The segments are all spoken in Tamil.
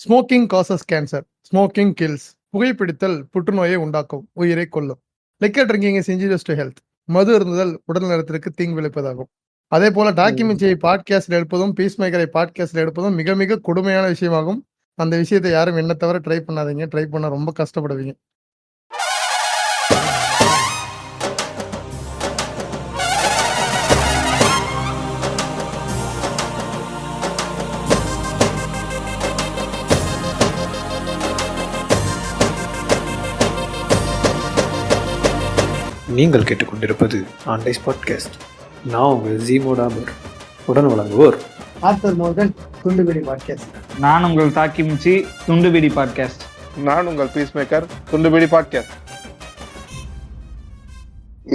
Smoking causes cancer, smoking kills. புகைப்பிடித்தல் புற்றுநோயை உண்டாக்கும், உயிரை கொல்லும். Liquor drinking is injurious to health. மது இருந்துதல் உடல் நலத்திற்கு தீங்கு விளைப்பதாகும். அதே போல டாக்குமெண்ட்ரியை பாட்காஸ்ட்ல எடுப்பதும் பீஸ் மேக்கரை பாட்காஸ்ட்ல எடுப்பதும் மிக மிக கொடுமையான விஷயமாகும். அந்த விஷயத்தை யாரும் என்ன தவிர ட்ரை பண்ணாதீங்க. ட்ரை பண்ண ரொம்ப கஷ்டப்படுவீங்க. நீங்கள் கேட்டுக்கொண்டிருப்பது ஆன்லைஸ் பாட்காஸ்ட். நான் உங்கள் ஜீமோடாபர். உடன் வழங்குவோர் ஆர்த்தர் மோர்கன், துண்டுபிடி பாட்காஸ்ட். நான் உங்கள் தாக்கிமிச்சி, துண்டுபிடி பாட்காஸ்ட். நான் உங்கள் பீஸ் மேக்கர், துண்டுபிடி பாட்காஸ்ட்.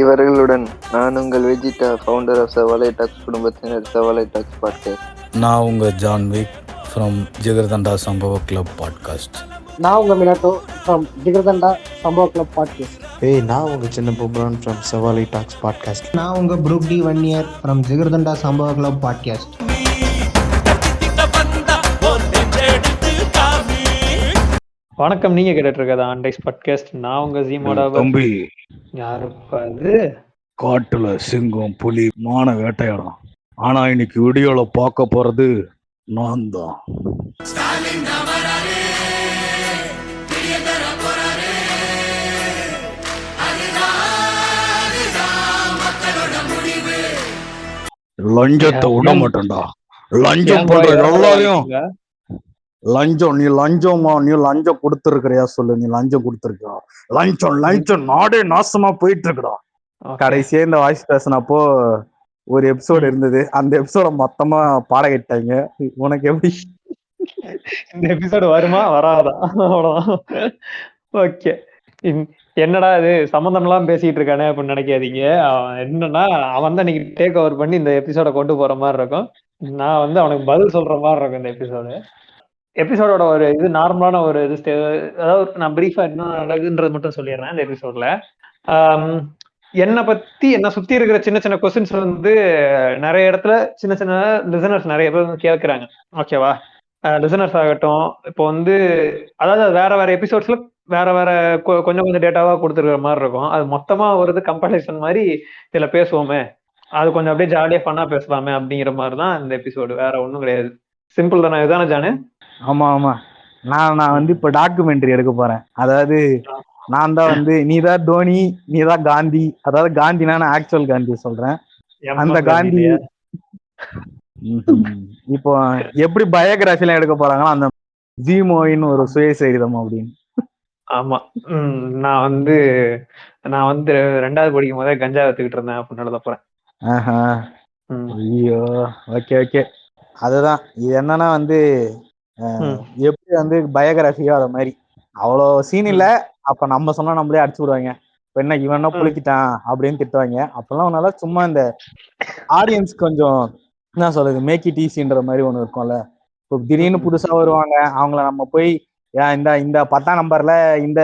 இவர்களுடன் நான் உங்கள் வெஜிடா, ஃபவுண்டர் ஆஃப் சவாலை டாக்ஸ் குடும்பத்தினர், சவாலை டாக்ஸ் பாட்காஸ்ட். நான் உங்கள் ஜான் விக் ஃப்ரம் ஜிகர்தண்டா சம்பவ கிளப் பாட்காஸ்ட். நான் உங்க மினாட்டோ ஃப்ரம் ஜிகர்தண்டா சம்பவ கிளப் பாட்காஸ்ட். நான் உங்க சின்ன புப்ரான் ஃப்ரம் சவாலை டாக்ஸ் பாட்காஸ்ட். நான் உங்க ப்ரூக் டி 1 இயர் ஃப்ரம் ஜிகர்தண்டா சம்பவ கிளப் பாட்காஸ்ட். வணக்கம், நீங்க கேட்டுட்டு இருக்கிறது ஆன்லைஸ் பாட்காஸ்ட். நான் உங்க ஜீமோடாபர். தம்பி, யாருப்பா அது? காட்டுல சிங்கம் புலி மான வேட்டையாடும். ஆனா இன்னைக்கு வீடியோல பார்க்க போறது நான் தான். லஞ்சத்தை விட மாட்டேன்டா. லஞ்சம் பண்ற எல்லாரையும் லஞ்சம். நீ லஞ்சமா? நீ லஞ்சம் கொடுத்துருக்கிறியா சொல்லு. நீ லஞ்சம் கொடுத்துருக்கியா? லஞ்சம் லஞ்சம் நாடே நாசமா போயிட்டு இருக்குடா. கடைசியா இந்த வாய்ஸ் பேசினப்போ ஒரு எபிசோடு இருந்தது. அந்த எபிசோட மொத்தமா பாட கேட்டாங்க. உனக்கு எப்படி இந்த எபிசோடு வருமா வராதா? அவ்வளவுதான். ஓகே, என்னடா இது சம்பந்தம் எல்லாம் பேசிட்டு இருக்கானே அப்படின்னு நினைக்காதீங்க. என்னன்னா, அவன் தான் இன்னைக்கு டேக் ஓவர் பண்ணி இந்த எபிசோட கொண்டு போற மாதிரி இருக்கும். நான் வந்து அவனுக்கு பதில் சொல்ற மாதிரி இருக்கும். இந்த எபிசோடோட ஒரு இது நார்மலான ஒரு இது, அதாவது நான் பிரீஃபா என்ன நடக்குன்றது மட்டும் சொல்லிடுறேன். இந்த எபிசோட்ல என்னை பத்தி, என்ன சுத்தி இருக்கிற சின்ன சின்ன கொஸ்டின்ஸ் வந்து நிறைய இடத்துல சின்ன சின்ன லிசனர்ஸ் நிறைய பேர் வந்து கேட்கறாங்க. ஓகேவா? லிசனர்ஸ் ஆகட்டும், இப்போ வந்து அதாவது வேற வேற எபிசோட்ஸ்ல வேற வேற கொஞ்சம் கொஞ்சம் டேட்டாவா கொடுத்துருக்கிற மாதிரி இருக்கும். அது மொத்தமா ஒரு கம்பேரிசன் மாதிரி இதுல பேசுவோமே, அது கொஞ்சம் அப்படியே ஜாலியா ஃபன்னா பேசலாமே அப்படிங்கிற மாதிரிதான் இந்த எபிசோடு. வேற ஒண்ணும் கிடையாது. சிம்பிள் தானே? இதுதானே ஜானு? ஆமா ஆமா. நான் வந்து இப்ப டாக்குமெண்ட்ரி எடுக்க போறேன். அதாவது நான் தான் வந்து நீதான் தோனி, நீதான் காந்தி. அதாவது காந்தினா நான் ஆக்சுவல் காந்தி சொல்றேன். அந்த காந்தி இப்போ எப்படி பயோகிராஃபி எல்லாம் எடுக்க போறாங்கன்னா அந்த ஜீமோவின்னு ஒரு சுயசரிதம் அப்படின்னு. ஆமா. நான் வந்து 2வது படிக்கும் போதே கஞ்சா வத்துக்கிட்டு இருந்தேன் அப்படின்னு எழுத போறேன். ஐயோ, ஓகே ஓகே. அதுதான் இது. என்னன்னா வந்து எப்படி வந்து பயோகிராஃபியோ அத மாதிரி அவ்வளோ சீன் இல்ல. அப்ப நம்ம சொன்னா நம்மளே அடிச்சு விடுவாங்க. இப்ப என்ன இவன் புளிக்கிட்டான் அப்படின்னு திட்டுவாங்க. அப்பெல்லாம் ஒன்னால சும்மா இந்த ஆடியன்ஸ் கொஞ்சம் என்ன சொல்றது, மேக் இட் ஈஸின்ற மாதிரி ஒண்ணு இருக்கும்ல. இப்போ திடீர்னு புதுசா வருவாங்க, அவங்கள நம்ம போய் இந்த 10ஆம் நம்பர்ல இந்த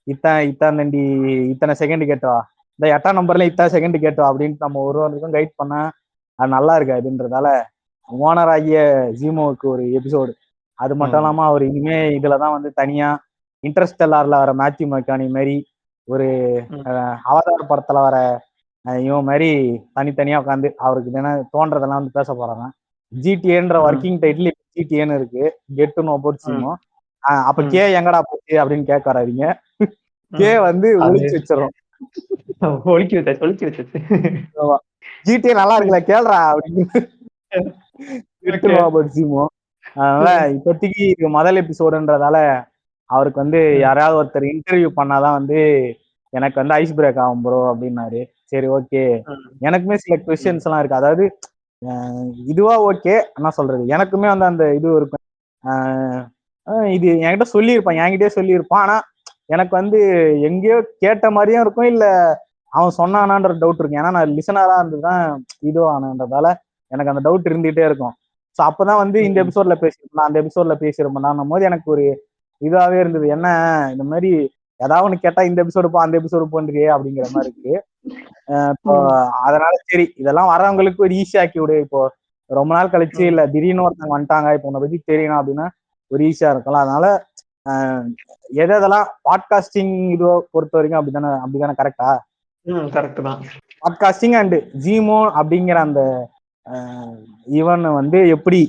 இத்தனை செகண்ட் கேட்டவா, இந்த 8ஆம் நம்பர்ல இத்தனை செகண்ட் கேட்டவா அப்படின்ட்டு நம்ம ஒருவருக்கும் கைட் பண்ணா அது நல்லா இருக்காதுன்றதால ஓனர் ஆகிய ஜீமோவுக்கு ஒரு எபிசோடு. அது மட்டும் இல்லாம அவர் இனிமே இதுலதான் வந்து தனியா இன்டர்ஸ்டெல்லார்ல வர மேத்யூ மெக்கானி மாதிரி, ஒரு அவதார் படத்துல வர இவன் மாதிரி தனித்தனியா உட்காந்து அவருக்கு என்ன தோன்றதெல்லாம் வந்து பேச போறாங்க. ஜிடிஏன்ற ஒர்க்கிங் டைட்டில் ஜிடிஏன்னு இருக்கு, கெட் டு நோ அபௌட் ஜீமோ. அப்ப கே எங்கடா போச்சு அப்படின்னு கேட்க வராதீங்க. கே வந்து ஒழிச்சு வச்சிடறோம். ஜிடிஏ நல்லா இருக்குல்ல கேள்றா அப்படின்னு கெட் டு நோ அபௌட் ஜீமோ. அதனால இப்போதைக்கு இது முதல் எபிசோடுன்றதால அவருக்கு வந்து யாராவது ஒருத்தர் இன்டர்வியூ பண்ணாதான் வந்து எனக்கு வந்து ஐஸ் பிரேக் ஆகும் ப்ரோ அப்படின்னாரு. சரி ஓகே. எனக்குமே சில கொஸ்டின்ஸ் எல்லாம் இருக்கு. அதாவது இதுவா ஓகே என்ன சொல்றது, எனக்குமே வந்து அந்த இது இருக்கும். இது என்கிட்ட என்கிட்டயே சொல்லியிருப்பான். ஆனா எனக்கு வந்து எங்கேயோ கேட்ட மாதிரியும் இருக்கும், இல்ல அவன் சொன்னானான்ற டவுட் இருக்கும். ஏன்னா நான் லிசனரா இருந்துதான் இதுவானன்றதால எனக்கு அந்த டவுட் இருந்துகிட்டே இருக்கும். ஸோ அப்பதான் வந்து இந்த எபிசோட்ல பேசியிருப்பேன், அந்த எபிசோட்ல பேசியிருப்பேன் போது எனக்கு ஒரு இதாவே இருந்தது. என்ன இந்த மாதிரி ஏதாவது ஒண்ணு கேட்டா இந்த எபிசோடு போ அந்த எபிசோடு போன்றியே அப்படிங்கிற மாதிரி இருக்கு. இப்போ அதனால சரி இதெல்லாம் வரவங்களுக்கு ஒரு ஈஸி ஆக்கி விடு. இப்போ ரொம்ப நாள் கழிச்சு இல்ல திடீர்னு ஒருத்தவங்க வந்துட்டாங்க, இப்போ உன்னை பத்தி தெரியணும் அப்படின்னா ஒரு ஈஸியா இருக்கும்ல. அதனால எதெல்லாம் பாட்காஸ்டிங் இதுவோ பொறுத்த வரைக்கும் அப்படிதானே கரெக்டா? கரெக்ட் தான். பாட்காஸ்டிங் அண்ட் ஜீமோ அப்படிங்கிற அந்த ஈவன் வந்து எப்படி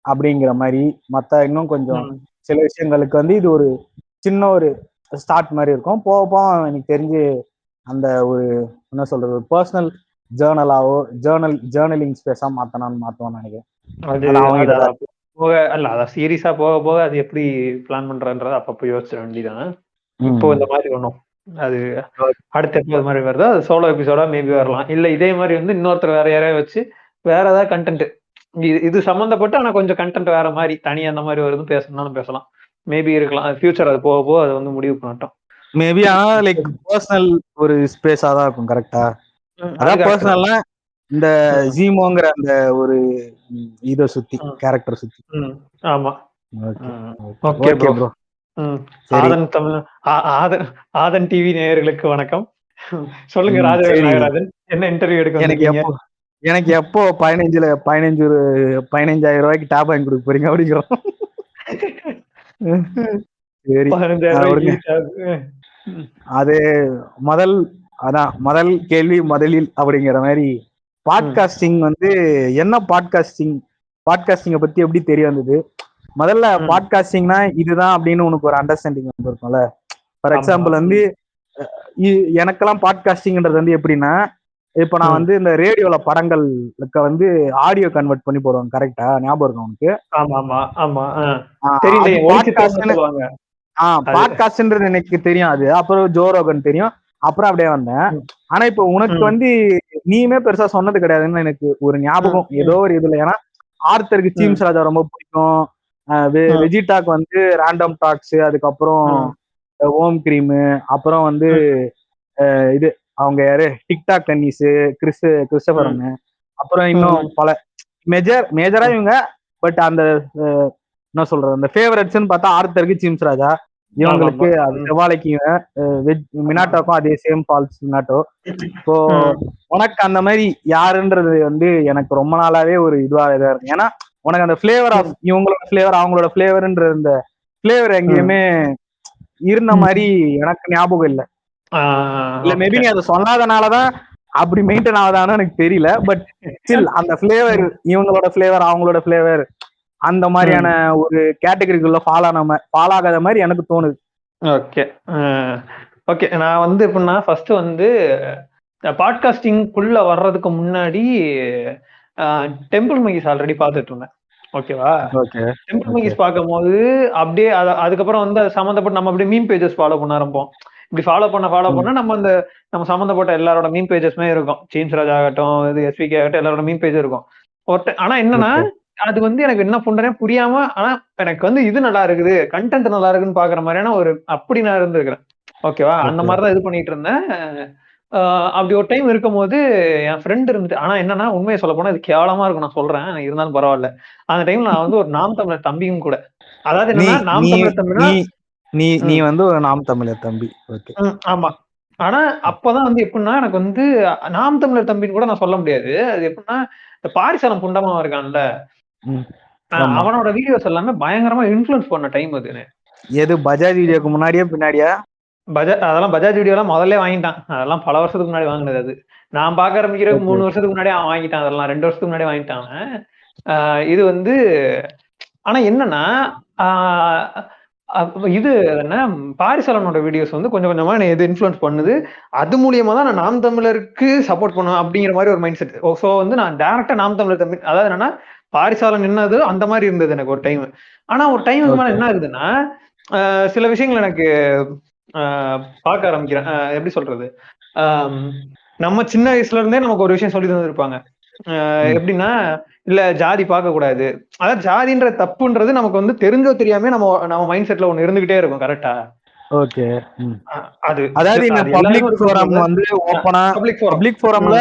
அப்படிங்கிற மாதிரி மற்ற இன்னும் கொஞ்சம் சில விஷயங்களுக்கு வந்து இது ஒரு சின்ன ஒரு ஸ்டார்ட் மாதிரி இருக்கும். போக போக எனக்கு தெரிஞ்சு அந்த ஒரு என்ன சொல்றது, ஒரு பர்சனல் ஜேர்னலாவோ ஜேர்னலிங் ஸ்பேஸா மாத்தணும்னு நினைக்கிறேன். போக அல்ல, அதான் சீரியஸா போக போக அது எப்படி பிளான் பண்றன்றத அப்பப்போ யோசிச்சிட வேண்டியதான். இப்போ இந்த மாதிரி ஒண்ணும் அது அடுத்த எபிசோட் மாதிரி வருது, அது சோலோ எபிசோடா மேபி வரலாம். இல்ல இதே மாதிரி வந்து இன்னொருத்தர் வேற யாரையாவது வச்சு வேற ஏதாவது கண்டென்ட் இது சம்பந்தப்பட்டு ஆனா கொஞ்சம் கண்டென்ட் வேற மாதிரி தனியா அந்த மாதிரி வருது பேசணும்னாலும் பேசலாம். மேபி இருக்கலாம். ஃபியூச்சர் அது போக போக அது வந்து முடிவு பண்ணட்டும். மேபி ஆனா லைக் பர்சனல் ஒரு ஸ்பேஸா தான் இருக்கும். கரெக்டா? அதான் பர்சனல்னா இந்த ஜீமோங்கிற அந்த ஒரு இதை சுத்தி கேரக்டர் சுத்தி. ஆமா. Okay bro. ஆதன் டிவி நேயர்களுக்கு வணக்கம். சொல்லுங்க ராஜராஜன், என்ன இன்டர்வியூ எடுக்க எனக்கு எப்போ 15,000 ரூபாய்க்கு டேப் வாங்கி கொடுக்க போறீங்க அப்படிங்கிறோம். அது முதல் கேள்வி முதலில் அப்படிங்கிற மாதிரி பாட்காஸ்டிங் வந்து என்ன பாட்காஸ்டிங்கை பத்தி எப்படி தெரிய வந்தது? முதல்ல பாட்காஸ்டிங்னா இதுதான் அப்படின்னு உனக்கு ஒரு அண்டர்ஸ்டாண்டிங் வந்து இருக்கும்ல. ஃபார் எக்ஸாம்பிள் வந்து எனக்கெல்லாம் பாட்காஸ்டிங்ன்றது வந்து எப்படின்னா, இப்ப நான் வந்து இந்த ரேடியோல படங்களுக்கு வந்து ஆடியோ கன்வெர்ட் பண்ணி போடுவாங்க. கரெக்டா? ஞாபகம் இருக்கும் உனக்கு? பாட்காஸ்ட்ன்றது எனக்கு தெரியும். அது அப்புறம் ஜோ ரோகன் தெரியும். அப்புறம் அப்படியே வந்தேன். ஆனா இப்ப உனக்கு வந்து நீயுமே பெருசா சொன்னது கிடையாதுன்னு எனக்கு ஒரு ஞாபகம் ஏதோ ஒரு இதுல. ஏன்னா ஆர்த்தருக்கு சீம்ஸ் ராஜா ரொம்ப பிடிக்கும். வெஜிடாக் வந்து ரேண்டம் டாக்ஸ், அதுக்கப்புறம் ஓம் கிரீமு, அப்புறம் வந்து இது அவங்க யாரு டிக்டாக் டென்னிஸ் கிறிஸ்டபரன், அப்புறம் இன்னும் பல மேஜரா இவங்க. பட் அந்த என்ன சொல்றது, அந்த ஃபேவரட்ஸ்ன்னு பார்த்தா ஆர்த்தருக்கு சீம்ஸ் ராஜா, இவங்களுக்கு அது செவ்வாழைக்கு மினாட்டோக்கும் அதே சேம் ஃபால்ஸ் மினாட்டோ. இப்போ உனக்கு அந்த மாதிரி யாருன்றது வந்து எனக்கு ரொம்ப நாளாவே ஒரு இதுவா இருக்கு. ஏன்னா உனக்கு அந்த ஃபிளேவர் ஆஃப் இவங்களோட ஃபிளேவர் அவங்களோட ஃபிளேவர்ன்ற இந்த ஃபிளேவர் எங்கேயுமே இருந்த மாதிரி எனக்கு ஞாபகம் இல்லை. இல்ல மேபி நீ அதை சொல்லாதனாலதான் அப்படி மெயின்டைன் ஆகுதான்னு எனக்கு தெரியல. பட் ஸ்டில் அந்த ஃபிளேவர் இவங்களோட ஃபிளேவர் அவங்களோட ஃபிளேவர் அந்த மாதிரியான ஒரு கேட்டகரிக்குள்ள ஃபாலோ ஆகாத மாதிரி எனக்கு தோணுது. ஓகே நான் வந்து எப்படின்னா ஃபர்ஸ்ட் வந்து பாட்காஸ்டிங்குள்ள வர்றதுக்கு முன்னாடி டெம்பிள் மங்கீஸ் ஆல்ரெடி பார்த்துட்டு இருந்தேன். ஓகேவா? டெம்பிள் மங்கீஸ் பார்க்கும் போது அப்படியே அதுக்கப்புறம் வந்து அது சம்மந்தப்பட்ட நம்ம அப்படியே மீம் பேஜஸ் ஃபாலோ பண்ண ஆரம்பிப்போம். இப்படி ஃபாலோ பண்ண நம்ம சம்மந்தப்பட்ட எல்லாரோட மீம் பேஜஸ்மே இருக்கும். சீம்ஸ் ராஜ் ஆகட்டும், இது எஸ்பிகே ஆகட்டும், எல்லாரோட மீம் பேஜ் இருக்கும். ஆனா என்னன்னா அது வந்து எனக்கு என்ன பண்றேன் புரியாம, ஆனா எனக்கு வந்து இது நல்லா இருக்குது, கண்டென்ட் நல்லா இருக்குன்னு பாக்குற மாதிரியான ஒரு அப்படி நான் இருந்திருக்கிறேன். ஓகேவா? அந்த மாதிரிதான் இது பண்ணிட்டு இருந்தேன். அப்படி ஒரு டைம் இருக்கும் போது என் ஃப்ரெண்ட் இருந்துட்டு, ஆனா என்னன்னா உண்மையை சொல்ல போனா இது கேவலமா இருக்கும், நான் சொல்றேன், இருந்தாலும் பரவாயில்ல. அந்த டைம்ல நான் வந்து ஒரு நாம் தமிழர் தம்பியும் கூட. அதாவது என்னன்னா நாம் தமிழர் தம்பினா நீ வந்து ஒரு நாம் தமிழர் தம்பி. ஆமா. ஆனா அப்பதான் வந்து எப்படின்னா எனக்கு வந்து நாம் தமிழர் தம்பின்னு கூட நான் சொல்ல முடியாது. அது எப்படின்னா இந்த பாரிசாலம் புண்டமா இருக்கான்ல, அவனோட வீடியோஸ் எல்லாமே பயங்கரமா இன்ஃப்ளூயன்ஸ் பண்ண டைம் அது. எது பஜாஜ் வீடியோக்கு முன்னாடியா பின்னாடியா? அதெல்லாம் பஜாஜ் வீடியோ எல்லாம் முதல்ல வாங்கிட்டான். அதெல்லாம் பல வருஷத்துக்கு முன்னாடி வாங்கினது. அது நான் பார்க்க ஆரம்பிக்கிறதுக்கு 3 வருஷத்துக்கு முன்னாடி அவன் வாங்கிட்டான். அதெல்லாம் 2 வருஷத்துக்கு முன்னாடி வாங்கிட்டான். இது வந்து ஆனா என்னன்னா இது என்ன பாரிசாலனோட வீடியோஸ் வந்து கொஞ்சம் கொஞ்சமா எது இன்ஃப்ளூயன்ஸ் பண்ணுது. அது மூலியமா தான் நான் நாம் தமிழருக்கு சப்போர்ட் பண்ணுவேன் அப்படிங்கிற மாதிரி ஒரு மைண்ட் செட். ஸோ வந்து நான் டைரக்டா நாம் தமிழர் தம்பி, அதாவது என்னன்னா பாரிசாலன் என்னது அந்த மாதிரி இருந்தது எனக்கு ஒரு டைம். ஆனா ஒரு டைம் மேல என்ன ஆகுதுன்னா சில விஷயங்கள் எனக்கு பார்க்க ஆரம்பிக்கிறேன். எப்படி சொல்றது, நம்ம சின்ன வயசுல இருந்தே நமக்கு ஒரு விஷயம் சொல்லி தந்துருப்பாங்க. எப்படின்னா இல்ல ஜாதி பார்க்க கூடாது, அதாவது ஜாதின்ற தப்புன்றது நமக்கு வந்து தெரிஞ்சோ தெரியாம நம்ம மைண்ட் செட்ல ஒண்ணு இருந்துகிட்டே இருக்கும். கரெக்டா? ஓகே. அது அதாவது இந்த பப்ளிக் ஃபோரம் வந்து ஓபனா பப்ளிக் ஃபோரம்ல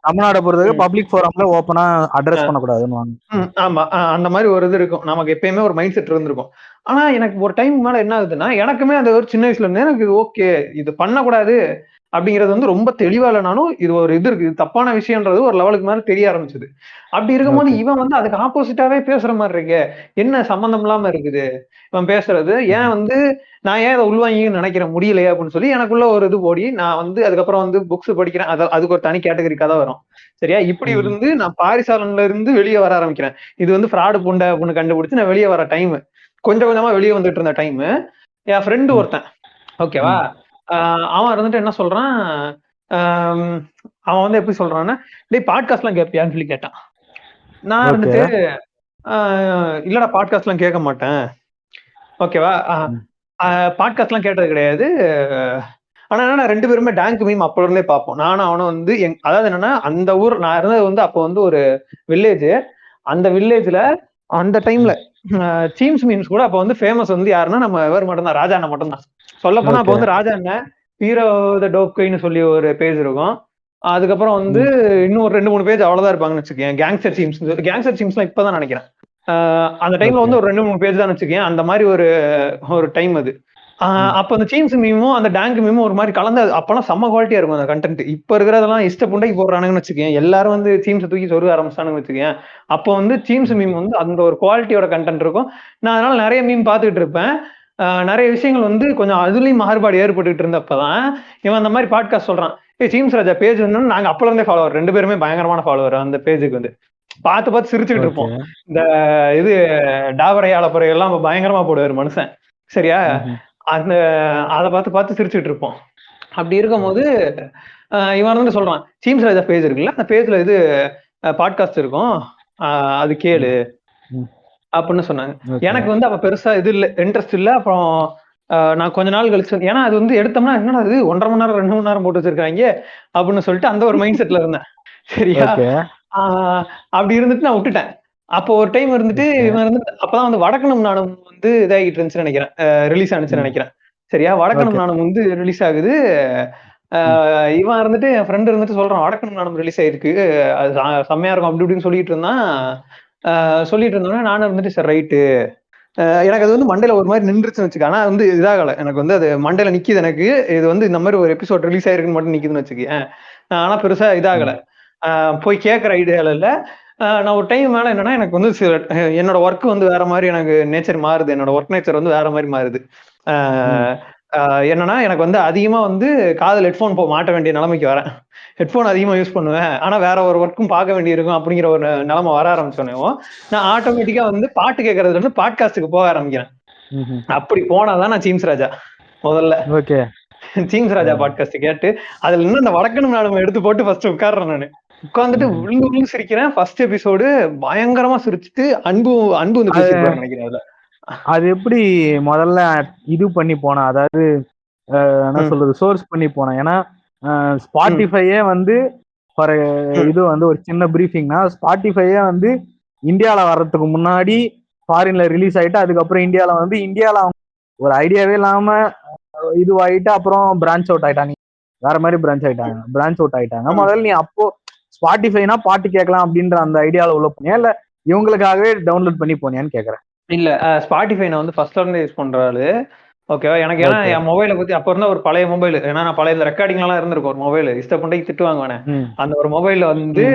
தமிழ்நாடு பொறுத்தவரைக்கும் பப்ளிக் ஃபோரம்ல ஓபனா அட்ரஸ் பண்ணக்கூடாதுன்னு. ஆமா, அந்த மாதிரி ஒரு இது இருக்கும். நமக்கு எப்பயுமே ஒரு மைண்ட் செட் இருந்திருக்கும். ஆனா எனக்கு ஒரு டைம் மேல என்ன ஆகுதுன்னா, எனக்குமே அந்த ஒரு சின்ன வயசுல இருந்தே எனக்கு ஓகே இது பண்ணக்கூடாது அப்படிங்கிறது வந்து ரொம்ப தெளிவா இல்லைனாலும் இது ஒரு இது இருக்கு, இது தப்பான விஷயம்ன்றது ஒரு லெவலுக்கு மேல தெரிய ஆரம்பிச்சது. அப்படி இருக்கும்போது இவன் வந்து அதுக்கு ஆப்போசிட்டாவே பேசுற மாதிரி இருக்கே, என்ன சம்பந்தம் இல்லாம இருக்குது இவன் பேசுறது, ஏன் வந்து நான் ஏன் இதை உள்வாங்கின்னு நினைக்கிறேன் முடியலையே அப்படின்னு சொல்லி எனக்குள்ள ஒரு இது ஓடி நான் வந்து அதுக்கப்புறம் வந்து புக்ஸ் படிக்கிறேன். அதுக்கு ஒரு தனி கேட்டகரி கதை வரும். சரியா? இப்படி இருந்து நான் பாரிசாலன்ல இருந்து வெளியே வர ஆரம்பிக்கிறேன். இது வந்து ஃப்ராடு புண்டை அப்படின்னு கண்டுபிடிச்சு நான் வெளியே வர டைம், கொஞ்சம் கொஞ்சமா வெளியே வந்துட்டு இருந்த டைம், என் ஃப்ரெண்டு ஒருத்தன், ஓகேவா, அவன் இருந்துட்டு என்ன சொல்றான், அவன் வந்து எப்படி சொல்றான்னா, டேய் பாட்காஸ்ட் எல்லாம் கேட்பியான்னு சொல்லி கேட்டான். நான் இருந்துட்டு இல்லடா பாட்காஸ்ட் எல்லாம் கேட்க மாட்டேன், ஓகேவா, பாட்காஸ்ட் எல்லாம் கேட்டது கிடையாது. ஆனா என்ன, ரெண்டு பேருமே டேங்க் மீம் அப்ப இருந்தே பார்ப்போம். நானும் அவனும் வந்து அதாவது என்னன்னா, அந்த ஊர் நான் இருந்தது வந்து அப்போ வந்து ஒரு வில்லேஜ். அந்த வில்லேஜ்ல அந்த டைம்ல சீம்ஸ் மீம்ஸ் கூட அப்ப வந்து ஃபேமஸ் வந்து யாருன்னா நம்ம இவர் மட்டும் தான், ராஜா அண்ணன் மட்டும் தான். சொல்ல போனா அப்ப வந்து ராஜா அண்ணன் ஹீரோ த டோப்கைன்னு சொல்லி ஒரு பேஜ் இருக்கும். அதுக்கப்புறம் வந்து இன்னும் ஒரு 2-3 பேஜ் அவ்வளவுதான் இருப்பாங்கன்னு வச்சுக்கேன். கேங்ஸ்டர் டீம்ஸ்லாம் இப்பதான் நினைக்கிறேன். அந்த டைம்ல வந்து ஒரு 2-3 பேஜ் தான் வச்சுக்கேன். அந்த மாதிரி ஒரு டைம் அது. அப்ப அந்த சீம்ஸ் மீமும் அந்த டேங்க் மீமும் ஒரு மாதிரி கலந்து அப்பெல்லாம் செம்ம குவாலிட்டியா இருக்கும் அந்த கண்டென்ட். இப்ப இருக்கிறதெல்லாம் இஷ்ட புண்டைக்கு போடுறானுங்கன்னு வச்சுக்கேன். எல்லாரும் வந்து சீம்ஸை தூக்கி சொருக ஆரம்பிச்சானுங்கன்னு வச்சுக்கேன். அப்போ வந்து சீம்ஸ் மீம் வந்து அந்த ஒரு குவாலிட்டியோட கண்டென்ட் இருக்கும். நான் அதனால நிறைய மீம் பார்த்துக்கிட்டு இருப்பேன். நிறைய விஷயங்கள் வந்து கொஞ்சம் அதுலயும் மாறுபாடு ஏற்பட்டுட்டு இருந்தப்பதான் இவன் அந்த மாதிரி பாட்காஸ்ட் சொல்றான். சீம்ஸ் ராஜா பேஜ் வந்து நாங்க அப்பல இருந்தே ஃபாலோவர், 2 பேருமே பயங்கரமான ஃபாலோவர் அந்த பேஜுக்கு வந்து. பார்த்து சிரிச்சுக்கிட்டு இருப்போம். இந்த இது டாவரை ஆலப்புறை எல்லாம் பயங்கரமா போடுவாரு மனுஷன். சரியா? அதை பார்த்து சிரிச்சுட்டு இருப்போம். அப்படி இருக்கும் போது இவன் வந்து சொல்றான், சீம்ஸ் ராஜா பேஜ் இருக்குல்ல, அந்த பேஜ்ல இது பாட்காஸ்ட் இருக்கும், அது கேளு அப்படின்னு சொன்னாங்க. எனக்கு வந்து அப்ப பெருசா இது இல்ல, இன்ட்ரெஸ்ட் இல்ல. அப்புறம் நான் கொஞ்ச நாள் கழிச்சு, ஏன்னா அது வந்து எடுத்தோம்னா என்னடா அது 1.5 மணி நேரம் 2 மணி நேரம் போட்டு வச்சிருக்காங்க அப்படின்னு சொல்லிட்டு அந்த ஒரு மைண்ட் செட்ல இருந்தேன். சரியா? அப்படி இருந்துட்டு நான் விட்டுட்டேன். அப்போ ஒரு டைம் இருந்துட்டு இவன் இருந்து அப்பதான் வந்து வடக்கணும் நானும் வந்து இதாகிட்டு இருந்துச்சுன்னு நினைக்கிறேன், ரிலீஸ் ஆனிச்சுன்னு நினைக்கிறேன். சரியா? வடக்கணும் நானும் வந்து ரிலீஸ் ஆகுது. இவன் இருந்துட்டு என் ஃப்ரெண்ட் இருந்துட்டு சொல்றான், வடக்கணும் நானும் ரிலீஸ் ஆயிருக்கு, அது செம்மையா இருக்கும் அப்படி இப்படின்னு சொல்லிட்டு இருந்தோன்னே நானும் இருந்துட்டு சரி ரைட்டு, எனக்கு அது வந்து மண்டையில ஒரு மாதிரி நின்றுச்சுன்னு வச்சுக்க. ஆனா வந்து இதாகல, எனக்கு வந்து அது மண்டையில நிக்குது. எனக்கு இது வந்து இந்த மாதிரி ஒரு எபிசோட் ரிலீஸ் ஆயிருக்குன்னு மட்டும் நிக்குதுன்னு வச்சுக்கேன். ஆனா பெருசா இதாகல, போய் கேட்கற ஐடியால இல்ல. நான் ஒரு டைம் மேல என்னன்னா, எனக்கு வந்து என்னோட ஒர்க் வந்து வேற மாதிரி, எனக்கு நேச்சர் மாறுது, என்னோட ஒர்க் நேச்சர் வந்து வேற மாதிரி மாறுது. என்னன்னா எனக்கு வந்து அதிகமா வந்து காதில் ஹெட்ஃபோன் மாட்ட வேண்டிய நிலைமைக்கு வரேன். ஹெட்ஃபோன் அதிகமா யூஸ் பண்ணுவேன், ஆனா வேற ஒரு ஒர்க்கும் பார்க்க வேண்டியிருக்கும் அப்படிங்கிற ஒரு நிலைமை வர ஆரம்பிச்சோன்னே நான் ஆட்டோமேட்டிக்கா வந்து பாட்டு கேட்கறதுல இருந்து பாட்காஸ்டுக்கு போக ஆரம்பிக்கிறேன். அப்படி போனாதான் நான் சீம்ஸ் ராஜா முதல்ல சீம்ஸ் ராஜா பாட்காஸ்ட் கேட்டு அதுல இன்னும் இந்த வடக்கணும் நாடு எடுத்து போட்டு ஃபர்ஸ்ட் உட்கார்றேன். நான் உட்கார்ந்துட்டு விழுந்து சிரிக்கிறேன். ஃபர்ஸ்ட் எபிசோடு பயங்கரமா சிரிச்சுட்டு அன்பு வந்து பேசிருப்பாரு நினைக்கிறேன். அது எப்படி முதல்ல இது பண்ணி போனா, அதாவது என்ன சொல்றது, சோர்ஸ் பண்ணி போனேன். ஏன்னா ஸ்பாட்டிஃபையே வந்து இது வந்து ஒரு சின்ன பிரீஃபிங்னா, ஸ்பாட்டிஃபையே வந்து இந்தியாவில வர்றதுக்கு முன்னாடி ஃபாரின்ல ரிலீஸ் ஆயிட்டு, அதுக்கப்புறம் இந்தியாவில ஒரு ஐடியாவே இல்லாம இதுவாயிட்டு அப்புறம் பிரான்ச் அவுட் ஆயிட்டாங்க, வேற மாதிரி பிரான்ச் அவுட் ஆயிட்டாங்க. முதல்ல நீ அப்போ ஸ்பாட்டிஃபைனா பாட்டு கேட்கலாம் அப்படின்ற அந்த ஐடியாவில் உள்ள போனியா, இல்ல இவங்களுக்காகவே டவுன்லோட் பண்ணி போனியான்னு கேட்கறேன். இல்ல, ஸ்பாட்டிஃபை நான் வந்து ஃபர்ஸ்ட்ல இருந்து யூஸ் பண்றாரு. ஓகேவா? எனக்கு ஏன்னா என் மொபைலை பத்தி அப்ப இருந்தா ஒரு பழைய மொபைல், ஏன்னா நான் பழைய ரெக்கார்டிங் எல்லாம் இருந்திருக்கும் ஒரு மொபைல், இஷ்டப்பண்டைக்கு திட்டுவாங்க. அந்த ஒரு மொபைல்ல வந்து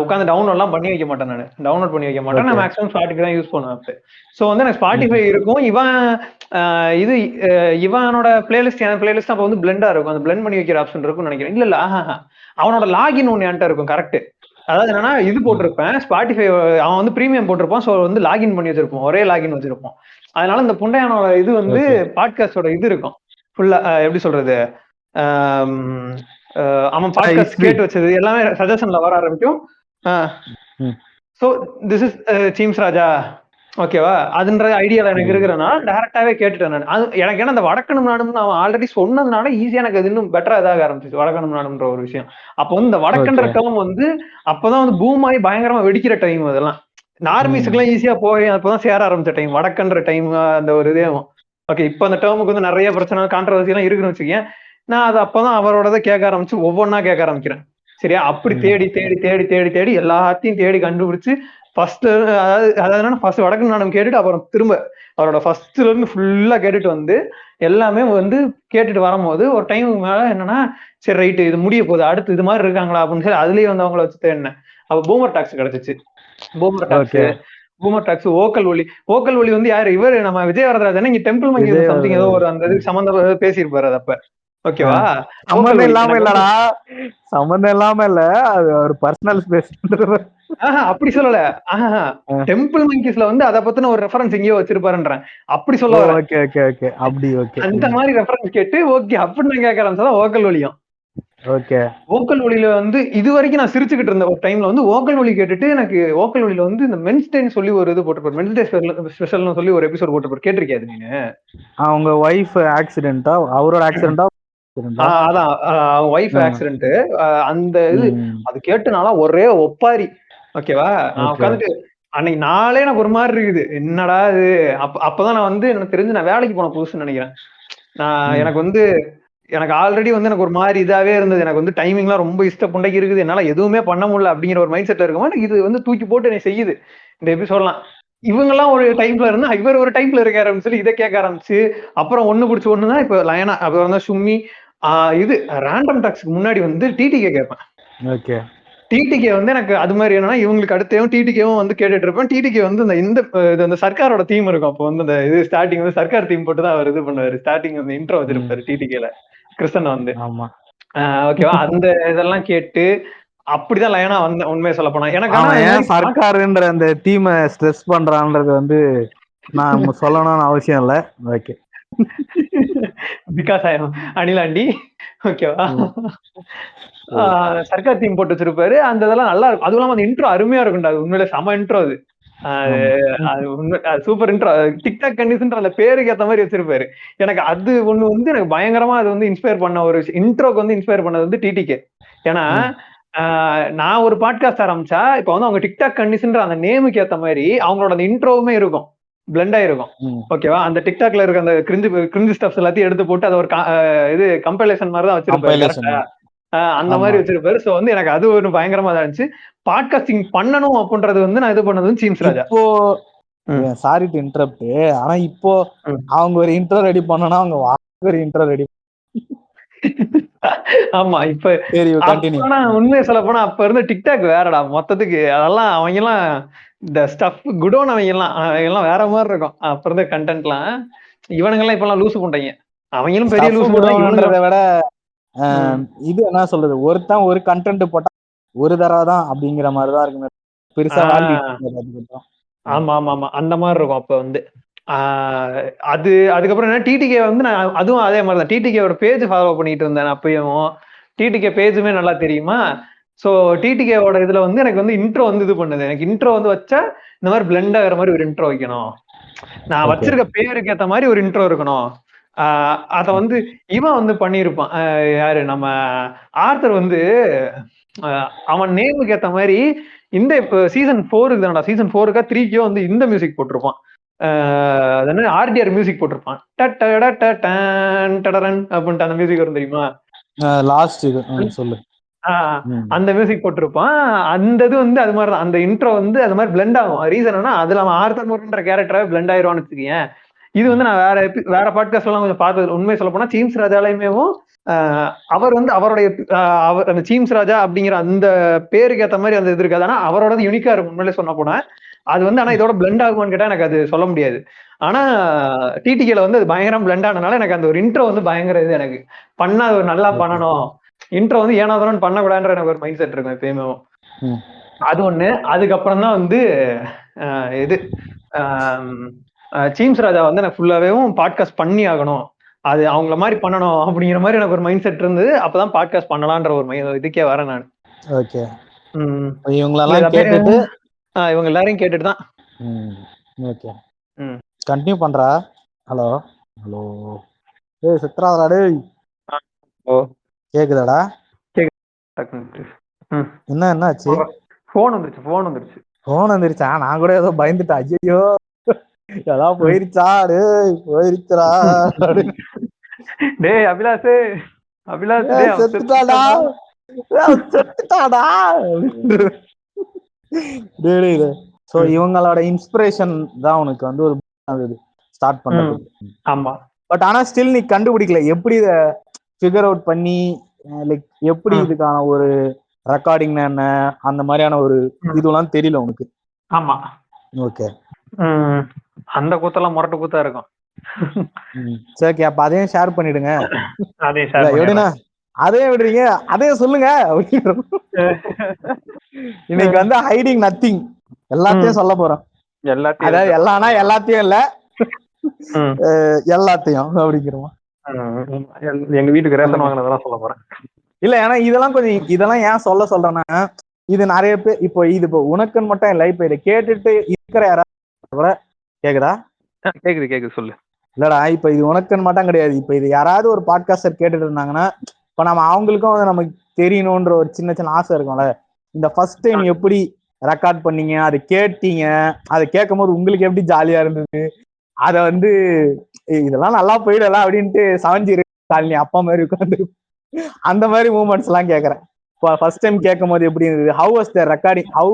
உட்காந்து டவுன்லோட் எல்லாம் பண்ணி வைக்க மாட்டேன், நான் மேக்ஸிமம் ஸ்பாட்டிஃபை தான் யூஸ் பண்ணுவேன். ஸோ வந்து எனக்கு ஸ்பாட்டிஃபை இருக்கும். இவனோட பிளேலிஸ்ட் என் பிளேலிஸ்ட் அப்போ வந்து பிளெண்டா இருக்கும், அந்த பிளெண்ட் பண்ணி வைக்கிற ஆப்ஷன் இருக்கும்னு நினைக்கிறேன். இல்ல அவனோட லாகின் ஒன்று என்கிட்ட இருக்கும். கரெக்ட். அதாவது என்னன்னா இது போட்டிருப்பேன், ஸ்பாட்டிஃபை அவன் வந்து பிரீமியம் போட்டிருப்பான். ஸோ வந்து லாகின் பண்ணி வச்சிருப்போம், ஒரே லாகின் வச்சிருப்போம். அதனால இந்த புண்டையானோட இது வந்து பாட்காஸ்டோட இது இருக்கும் ஃபுல்லா. எப்படி சொல்றது, அவன் பாட்காஸ்ட் கேட்டு வச்சது எல்லாமே சஜஷன்ல வர ஆரம்பிக்கும். ஸோ திஸ் இஸ் சீம்ஸ் ராஜா, ஓகேவா? அதுன்ற ஐடியால எனக்கு இருக்கிறனா டைரக்டாவே கேட்டுட்டேன் நான். அது எனக்கு ஏன்னா அந்த வடக்கணும் நாடுன்னு அவன் ஆல்ரெடி சொன்னதுனால ஈஸியா எனக்கு அது இன்னும் பெட்டரா இதாக ஆரம்பிச்சிச்சு, வடக்கணும் நாடுன்ற ஒரு விஷயம். அப்போ வந்து இந்த வடக்கன்ற டேர்ம் வந்து அப்பதான் வந்து பூம் ஆகி பயங்கரமா வெடிக்கிற டைம். அதெல்லாம் நார்மீஸுக்கு எல்லாம் ஈஸியா போய் அப்பதான் சேர ஆரம்பிச்ச டைம் வடக்கன்ற டைம். அந்த ஒரு இதே ஓகே. இப்ப அந்த டேர்முக்கு வந்து நிறைய பிரச்சனை கான்ட்ரவர்சி எல்லாம் இருக்குன்னு வச்சுக்கேன். நான் அது அப்பதான் அவரோட கேட்க ஆரம்பிச்சு ஒவ்வொன்னா கேட்க ஆரம்பிக்கிறேன். சரியா? அப்படி தேடி தேடி தேடி தேடி தேடி எல்லாத்தையும் தேடி கண்டுபிடிச்சு ஃபர்ஸ்ட், அதாவது ஃபர்ஸ்ட் வடக்கு நாடம் கேட்டுட்டு அப்புறம் திரும்ப அவரோட ஃபர்ஸ்ட்ல இருந்து ஃபுல்லா கேட்டுட்டு வந்து எல்லாமே வந்து கேட்டுட்டு வரும்போது ஒரு டைமுக்கு மேல என்னன்னா சரி ரைட்டு இது முடிய போகுது, அடுத்து இது மாதிரி இருக்காங்களா அப்படின்னு சொல்லி அதுலயே வந்து அவங்கள வச்சு தேடினேன். அப்ப பூமர் டாக்ஸ் கிடைச்சிச்சு. பூமர் டாக்ஸ் ஓக்கல் ஒலி வந்து யாரு இவரு நம்ம விஜய் வரதராஜன் இங்க டெம்பிள் மங்கி சம்திங் ஏதோ ஒரு அந்த இது சம்பந்தம் பேசியிருப்பாரு அது அப்ப. ஓகேவா? சம்பந்தம் இல்லாம இல்லடா, சம்பந்தம் இல்லாம இல்ல, அது ஒரு பர்சனல் ஸ்பேஸ். அப்படி சொல்லல. டெம்பிள் மங்கிஸ்ல வந்து அத பத்தின ஒரு ரெஃபரன்ஸ் எங்கேயோ வச்சிருப்பாருன்றேன். அப்படி சொல்ல வரேன். ஓகே ஓகே ஓகே, அப்படி ஓகே. அந்த மாதிரி ரெஃபரன்ஸ் கேட்டு ஓகே அப்படின்னு நான் கேட்க ஆரம்பிச்சதான் ஓக்கல் ஒலியும். ஓகே. ஓக்கல் ஒலியில வந்து இது வரைக்கும் நான் சிரிச்சுக்கிட்டு இருந்த ஒரு டைம்ல வந்து ஓக்கல் ஒலி கேட்டுட்டு எனக்கு ஓக்கல் ஒலியில வந்து இந்த மென்ஸ் டேன்னு சொல்லி ஒரு இது போட்டுப்பாரு, மென்ஸ் டே ஸ்பெஷல்னு சொல்லி ஒரு எபிசோட் போட்டுப்பாரு. கேட்டிருக்கியாது நீங்க? அவங்க ஒய்ஃப் ஆக்சிடென்ட்டா, அவரோட ஆக்சிடென்ட்டா? அதான் ஒய்ஃப் ஆக்சிடென்ட். அந்த இது அது கேட்டுனால ஒரே ஒப்பாரி. ஓகேவா? நான் உட்காந்துட்டு அன்னைக்கு நாளே எனக்கு ஒரு மாதிரி இருக்குது, என்னடா இது. அப்பதான் நான் வந்து எனக்கு தெரிஞ்சு நான் வேலைக்கு போன புதுசுன்னு நினைக்கிறேன். எனக்கு வந்து எனக்கு ஆல்ரெடி வந்து எனக்கு ஒரு மாதிரி இதாவே இருந்தது. எனக்கு வந்து டைமிங்லாம் ரொம்ப இஷ்ட புண்டைக்கு இருக்குது, என்னால எதுவுமே பண்ண முடியல அப்படிங்கிற ஒரு மைண்ட் செட்ல இருக்கும்போது இது வந்து தூக்கி போட்டு என்னை செய்யுது இந்த எபிசோட்லாம். இவங்கெல்லாம் ஒரு டைம்ல இருந்தா இவர் ஒரு டைம்ல இருக்காரு அப்படின்னு சொல்லி இதை கேட்க ஆரம்பிச்சு அப்புறம் ஒண்ணு பிடிச்சி ஒண்ணுதான் இப்ப லயனா, அப்புறம் வந்து சும்மி. இது ரேண்டம் டாக்ஸ்க்கு முன்னாடி வந்து டிடிகே கேட்பேன். ஓகே. டிடிகே வந்து எனக்கு அது மாதிரி என்னன்னா இவங்களுக்கு அடுத்தவும் டிடிகேவும் வந்து கேட்டுட்டு இருப்பேன். டிடிகே வந்து இந்த சர்க்காரோட தீம் இருக்கும். அப்போ வந்து இந்த இது ஸ்டார்டிங் வந்து சர்க்கார் தீம் போட்டு தான் அவர் இது பண்ணுவாரு. ஸ்டார்டிங் வந்து இன்ட்ரோ வச்சிருப்பாரு டிடிகேல கிருஷ்ணன் வந்து. ஆமா. ஓகேவா? அந்த இதெல்லாம் கேட்டு அப்படிதான் லயனா வந்தேன் உண்மையை சொல்ல போனா. எனக்கு ஏன் சர்க்காருன்ற அந்த தீமை ஸ்ட்ரெஸ் பண்றான்றது வந்து நான் சொல்லணும்னு அவசியம் இல்ல. ஓகே. பிகாஸ் ஐ அம் அனிலாண்டி. ஓகேவா? சர்க்கார் தீம் போட்டு வச்சிருப்பாரு. அந்த இதெல்லாம் நல்லா இருக்கும். அதுவும் இல்லாம அந்த இன்ட்ரோ அருமையா இருக்கும்டா. அது உண்மையில செம இன்ட்ரோ. அது சூப்பர் இன்ட்ரோ. டிக்டாக் கண்டிஷன் அந்த பேருக்கு ஏத்த மாதிரி வச்சிருப்பாரு. எனக்கு அது ஒண்ணு வந்து எனக்கு பயங்கரமா அது வந்து இன்ஸ்பயர் பண்ண ஒரு இன்ட்ரோக்கு வந்து இன்ஸ்பயர் பண்ணது வந்து டிடிகே. ஏன்னா நான் ஒரு பாட்காஸ்ட் ஆரம்பிச்சா இப்ப வந்து அவங்க டிக்டாக் கண்டிஷன்ற அந்த நேமுக்கு ஏத்த மாதிரி அவங்களோட அந்த இன்ட்ரோவுமே இருக்கும், பிளெண்ட் ஆயிருக்கும். ஓகேவா? அந்த டிக்டாக்ல இருக்க அந்த கிரிஞ்சு ஸ்டப்ஸ் எல்லாத்தையும் எடுத்து போட்டு அது ஒரு இது கம்பைலேஷன் மாதிரி தான் வச்சிருப்பாரு. அந்த மாதிரி வச்சிருப்பாரு. சோ வந்து எனக்கு அது ஒரு பயங்கரமா தான் இருந்துச்சு. பாட்காஸ்டிங் பண்ணணும் அப்படின்றது வந்து நான் இது பண்ணது சீம்ஸ் ராஜா. இப்போ சாரி டு இன்டரப்ட், ஆனா இப்போ அவங்க ஒரு இன்ட்ரோ ரெடி பண்ணனா அவங்க ஒரு இன்ட்ரோ ரெடி. ஆமா. இப்ப உண்மையை சொல்ல போனா அப்ப இருந்த டிக்டாக் வேறடா மொத்தத்துக்கு. அதெல்லாம் அவங்க எல்லாம் இந்த ஸ்டஃப் குடோன் அவங்க எல்லாம் வேற மாதிரி இருக்கும். அப்ப இருந்த கண்டென்ட்லாம் இவனுங்க எல்லாம் இப்ப எல்லாம் லூசு பண்றீங்க. அவங்களும் பெரிய லூசு பண்றதை விட இது என்ன சொல்றது, ஒருத்தன் ஒரு கண்டென்ட் போட்டா ஒரு தடவை தான் அப்படிங்கிற மாதிரிதான் இருக்கு பெருசா. ஆமா ஆமா ஆமா, அந்த மாதிரி இருக்கும் அப்ப வந்து. அது அதுக்கப்புறம் என்ன டிடிகே வந்து நான் அதுவும் அதே மாதிரிதான் டிடிகேவோட பேஜ் ஃபாலோ பண்ணிட்டு இருந்தேன் அப்பயும். டிடிகே பேஜுமே நல்லா தெரியுமா. சோ டிடிகேவோட இதுல வந்து எனக்கு வந்து இன்ட்ரோ வந்து இது பண்ணுது. எனக்கு இன்ட்ரோ வந்து வச்சா இந்த மாதிரி பிளெண்ட் ஆகிற மாதிரி ஒரு இன்ட்ரோ வைக்கணும், நான் வச்சிருக்க பேருக்கு ஏத்த மாதிரி ஒரு இன்ட்ரோ இருக்கணும். அத வந்து இவன் வந்து பண்ணியிருப்பான். யாரு நம்ம ஆர்த்தர் வந்து அவன் நேமுக்கு ஏத்த மாதிரி இந்த இப்ப சீசன் 4 தானடா, சீசன் 4க்கா 3க்கோ வந்து இந்த மியூசிக் போட்டிருப்பான். ஆர்டிஆர் மியூசிக் போட்டிருப்பான். அப்படின்ட்டு அந்த மியூசிக் வரும் தெரியுமா? லாஸ்ட் சொல்லு. அந்த மியூசிக் போட்டிருப்பான். அந்த இது வந்து அது மாதிரிதான் அந்த இன்ட்ரோ வந்து அது மாதிரி பிளெண்ட் ஆகும். ரீசன் என்ன, அதுல அவன் ஆர்த்தர் மோர்ன்ற கேரக்டராக பிளெண்ட் ஆயிருவான்னு வச்சுக்கேன். இது வந்து நான் வேற பாட்காஸ்ட் எல்லாம் கொஞ்சம் பார்த்தது. உண்மையை சொல்ல போனா சீம்ஸ் ராஜாலையுமேவும் அவர் வந்து அவருடைய அவர் அந்த சீம்ஸ் ராஜா அப்படிங்கிற அந்த பேருக்கு ஏற்ற மாதிரி அந்த இது இருக்காது. ஆனா அவரோட யூனிக்கா இருக்கும் உண்மையிலே சொன்ன போனா. அது வந்து ஆனா இதோட பிளெண்ட் ஆகுமான்னு கேட்டா எனக்கு அது சொல்ல முடியாது. ஆனா டிடிகேல வந்து அது பயங்கரம் பிளெண்ட் ஆனதுனால எனக்கு அந்த ஒரு இன்ட்ரோ வந்து பயங்கர இது. எனக்கு பண்ணா ஒரு நல்லா பண்ணணும், இன்ட்ரோ வந்து ஏனாதோன்னு பண்ணக்கூடாதுன்ற எனக்கு ஒரு மைண்ட் செட் இருக்கும் எப்பயுமே. அது ஒண்ணு. அதுக்கப்புறம் தான் வந்து இது சீம்ஸ் ராஜா வந்து எனக்கு ஃபுல்லாவேவும் பாட்காஸ்ட் பண்ணி ஆகணும், அது அவங்கள மாதிரி பண்ணணும் அப்படிங்கிற மாதிரி எனக்கு ஒரு மைண்ட் செட் இருந்தது. அப்பதான் பாட்காஸ்ட் பண்ணலான்ற ஒரு இதுக்கே வரேன் நான். ஓகே. இவங்களெல்லாம் கேட்டுட்டு இவங்க எல்லாரையும் கேட்டுட்டு தான். ஓகே, கண்டினியூ பண்றா. ஹலோ ஹலோ, ஏய் சித்ராடா, டேய் ஓ கேக்குதாடா? என்ன ஆச்சு? ஃபோன் வந்துருச்சு. ஃபோன் வந்துருச்சா? நான் கூட ஏதோ பயந்துட்டேன். ஐயோ ஏதாவது போயிருச்சா? டேய் போயிருச்சுடா. டேய் அபிலாஷ் செத்துட்டாடா. சோ இவங்களோட இன்ஸ்பிரேஷன் தான் உனக்கு வந்து ஒரு ஸ்டார்ட் பண்றதுக்கு. ஆமா. பட் ஆனா ஸ்டில் நீ கண்டுபிடிக்கல எப்படி இதை ஃபிகர் அவுட் பண்ணி லைக் எப்படி இதுக்கான ஒரு ரெக்கார்டிங் என்ன அந்த மாதிரியான ஒரு இதுலாம் தெரியல உனக்கு. ஆமா. ஓகே. அந்த கூத்தெல்லாம் முரட்டு கூத்தா இருக்கும். சரி, அப்ப அதையும் ஷேர் பண்ணிடுங்க. அதையும் ஷேர் எப்படின்னா அதே விடுறீங்க, அதே சொல்லுங்க. இன்னைக்கு வந்து ஹைடிங் நத்திங், எல்லாத்தையும் சொல்ல போறோம். எல்லாத்தையும், அதாவது எல்லாம்னா எல்லாத்தையும் இல்ல, எல்லாத்தையும் அப்படிங்கிறோம். எங்க வீட்டுக்கு ரேஷன் வாங்கினதெல்லாம் சொல்ல போறேன். இல்ல ஏன்னா இதெல்லாம் கொஞ்சம் இதெல்லாம் ஏன் சொல்றேன்னா, இது நிறைய பேர் இப்போ உனக்குன்னு மட்டும் இல்ல, இப்ப இதை கேட்டுட்டு இருக்கிற யாராவது கூட கேக்குதா? கேக்குது சொல்லு. இல்லடா, இப்ப இது உனக்குன்னு மட்டும் கிடையாது. இப்ப இது யாராவது ஒரு பாட்காஸ்டர் கேட்டுட்டு இருந்தாங்கன்னா, இப்ப நம்ம அவங்களுக்கும் வந்து நமக்கு தெரியணும்ன்ற ஒரு சின்ன சின்ன ஆசை இருக்கும்ல. இந்த ஃபர்ஸ்ட் டைம் எப்படி ரெக்கார்ட் பண்ணீங்க, அதை கேட்டீங்க, அதை கேட்கும் போது உங்களுக்கு எப்படி ஜாலியா இருந்தது, அத வந்து இதெல்லாம் நல்லா போயிடலாம் அப்படின்ட்டு சவஞ்சி காலனி அப்பா மாதிரி உட்காந்து அந்த மாதிரி மூமெண்ட்ஸ் எல்லாம் கேட்கறேன். ஃபர்ஸ்ட் டைம் கேட்கும் போது எப்படி இருந்தது, how was the recording, how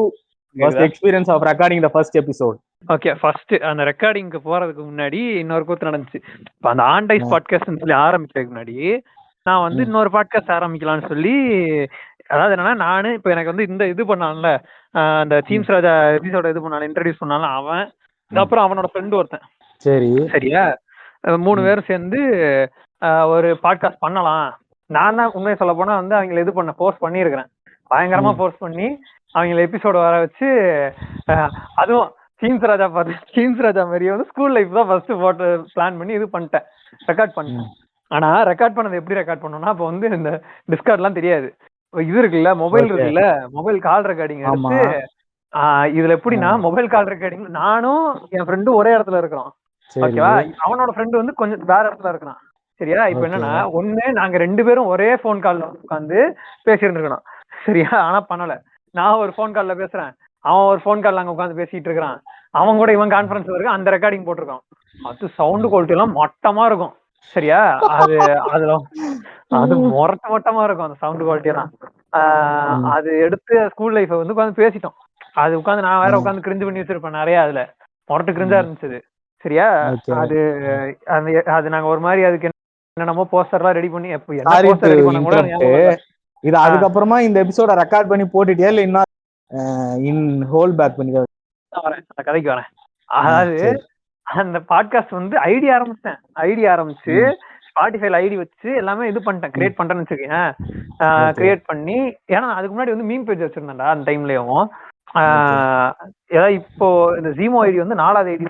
was the experience of recording the first episode. Okay, first அந்த ரெக்கார்டிங்க்கு போறதுக்கு முன்னாடி இன்னொரு கூத்து நடந்துச்சு. இப்போ அந்த ஆண்டைஸ் பாட்காஸ்ட்னு சொல்லி ஆரம்பிக்கிறதுக்கு முன்னாடி நான் வந்து இன்னொரு பாட்காஸ்ட் ஆரம்பிக்கலாம்னு சொல்லி, அதாவது என்னன்னா நானு இப்போ எனக்கு வந்து இந்த இது பண்ணான்ல, அந்த சீம்ஸ் ராஜா எபிசோட இது பண்ணாலும் இன்ட்ரடியூஸ் பண்ணாலும் அவன், அப்புறம் அவனோட ஃப்ரெண்டு ஒருத்தன், சரியா 3 பேரும் சேர்ந்து ஒரு பாட்காஸ்ட் பண்ணலாம். நான் தான் உண்மையை சொல்ல போனா வந்து அவங்களை இது பண்ண போஸ்ட் பண்ணியிருக்கிறேன், பயங்கரமா போஸ்ட் பண்ணி அவங்கள எபிசோட வர வச்சு, அதுவும் சீம்ஸ் ராஜா சீம்ஸ் ராஜா மாதிரியே வந்து ஸ்கூல் லைஃப் தான் ஃபர்ஸ்ட் போட்டு பிளான் பண்ணி இது பண்ணிட்டேன், ரெக்கார்ட் பண்ணிட்டேன். ஆனா ரெக்கார்ட் பண்ணது எப்படி ரெக்கார்ட் பண்ணோம்னா, அப்போ வந்து இந்த டிஸ்கார்ட்லாம் தெரியாது, இது இருக்குல்ல மொபைல் இருக்குல்ல, மொபைல் கால் ரெக்கார்டிங் எடுத்து இதுல எப்படின்னா மொபைல் கால் ரெக்கார்டிங் நானும் என் ஃப்ரெண்டும் ஒரே இடத்துல இருக்கிறோம், ஓகேவா, அவனோட ஃப்ரெண்டு வந்து கொஞ்சம் வேற இடத்துல இருக்கிறான், சரியா. இப்ப என்னன்னா ஒண்ணு நாங்க 2 பேரும் ஒரே போன் கால்ல உட்காந்து பேசியிருந்துருக்கணும், சரியா. ஆனா பண்ணல, நான் ஒரு போன் கால்ல பேசுறேன், அவன் ஒரு போன் கால்ல அங்க உட்காந்து பேசிட்டு இருக்கிறான், அவன் கூட இவன் கான்ஃபரன்ஸ்ல இருக்கு, அந்த ரெக்கார்டிங் போட்டிருக்கான். அது சவுண்ட் குவாலிட்டி எல்லாம் மட்டமா இருக்கும், சரியா. அது மொட்டமா இருக்கும் அந்த சவுண்ட் குவாலிட்டி எல்லாம். அது எடுத்து ஸ்கூல் லைஃப் வந்து உட்காந்து பேசிட்டோம். அது உட்காந்து நான் வேற உட்காந்து கிரிஞ்சு பண்ணி வச்சிருப்பேன் நிறைய, அதுல மொரட்டு கிரிஞ்சா இருந்துச்சு, சரியா. அது நாங்க ஒரு மாதிரி அதுக்கு என்னென்னமோ போஸ்டர்லாம் ரெடி பண்ணி ரெடி பண்ண கூட இது அதுக்கப்புறமா இந்த எபிசோட ரெக்கார்ட் பண்ணி போட்டுட்டியா இல்ல இன்னும் இன் ஹோல் பேக் பண்ணி வரேன், அந்த கதைக்கு வரேன். அதாவது அந்த பாட்காஸ்ட் வந்து ஐடியா ஆரம்பிச்சு ஸ்பாட்டிஃபைல ஐடி வச்சு எல்லாமே இது பண்ணிட்டேன், கிரியேட் பண்றேன்னு வச்சுக்கேன். கிரியேட் பண்ணி, ஏன்னா அதுக்கு முன்னாடி வந்து மீம் பேஜ் வச்சிருந்தேன்டா அந்த டைம்லயும். ஏதாவது இப்போ இந்த ஜீமோ ஐடி வந்து 4வது ஐடி,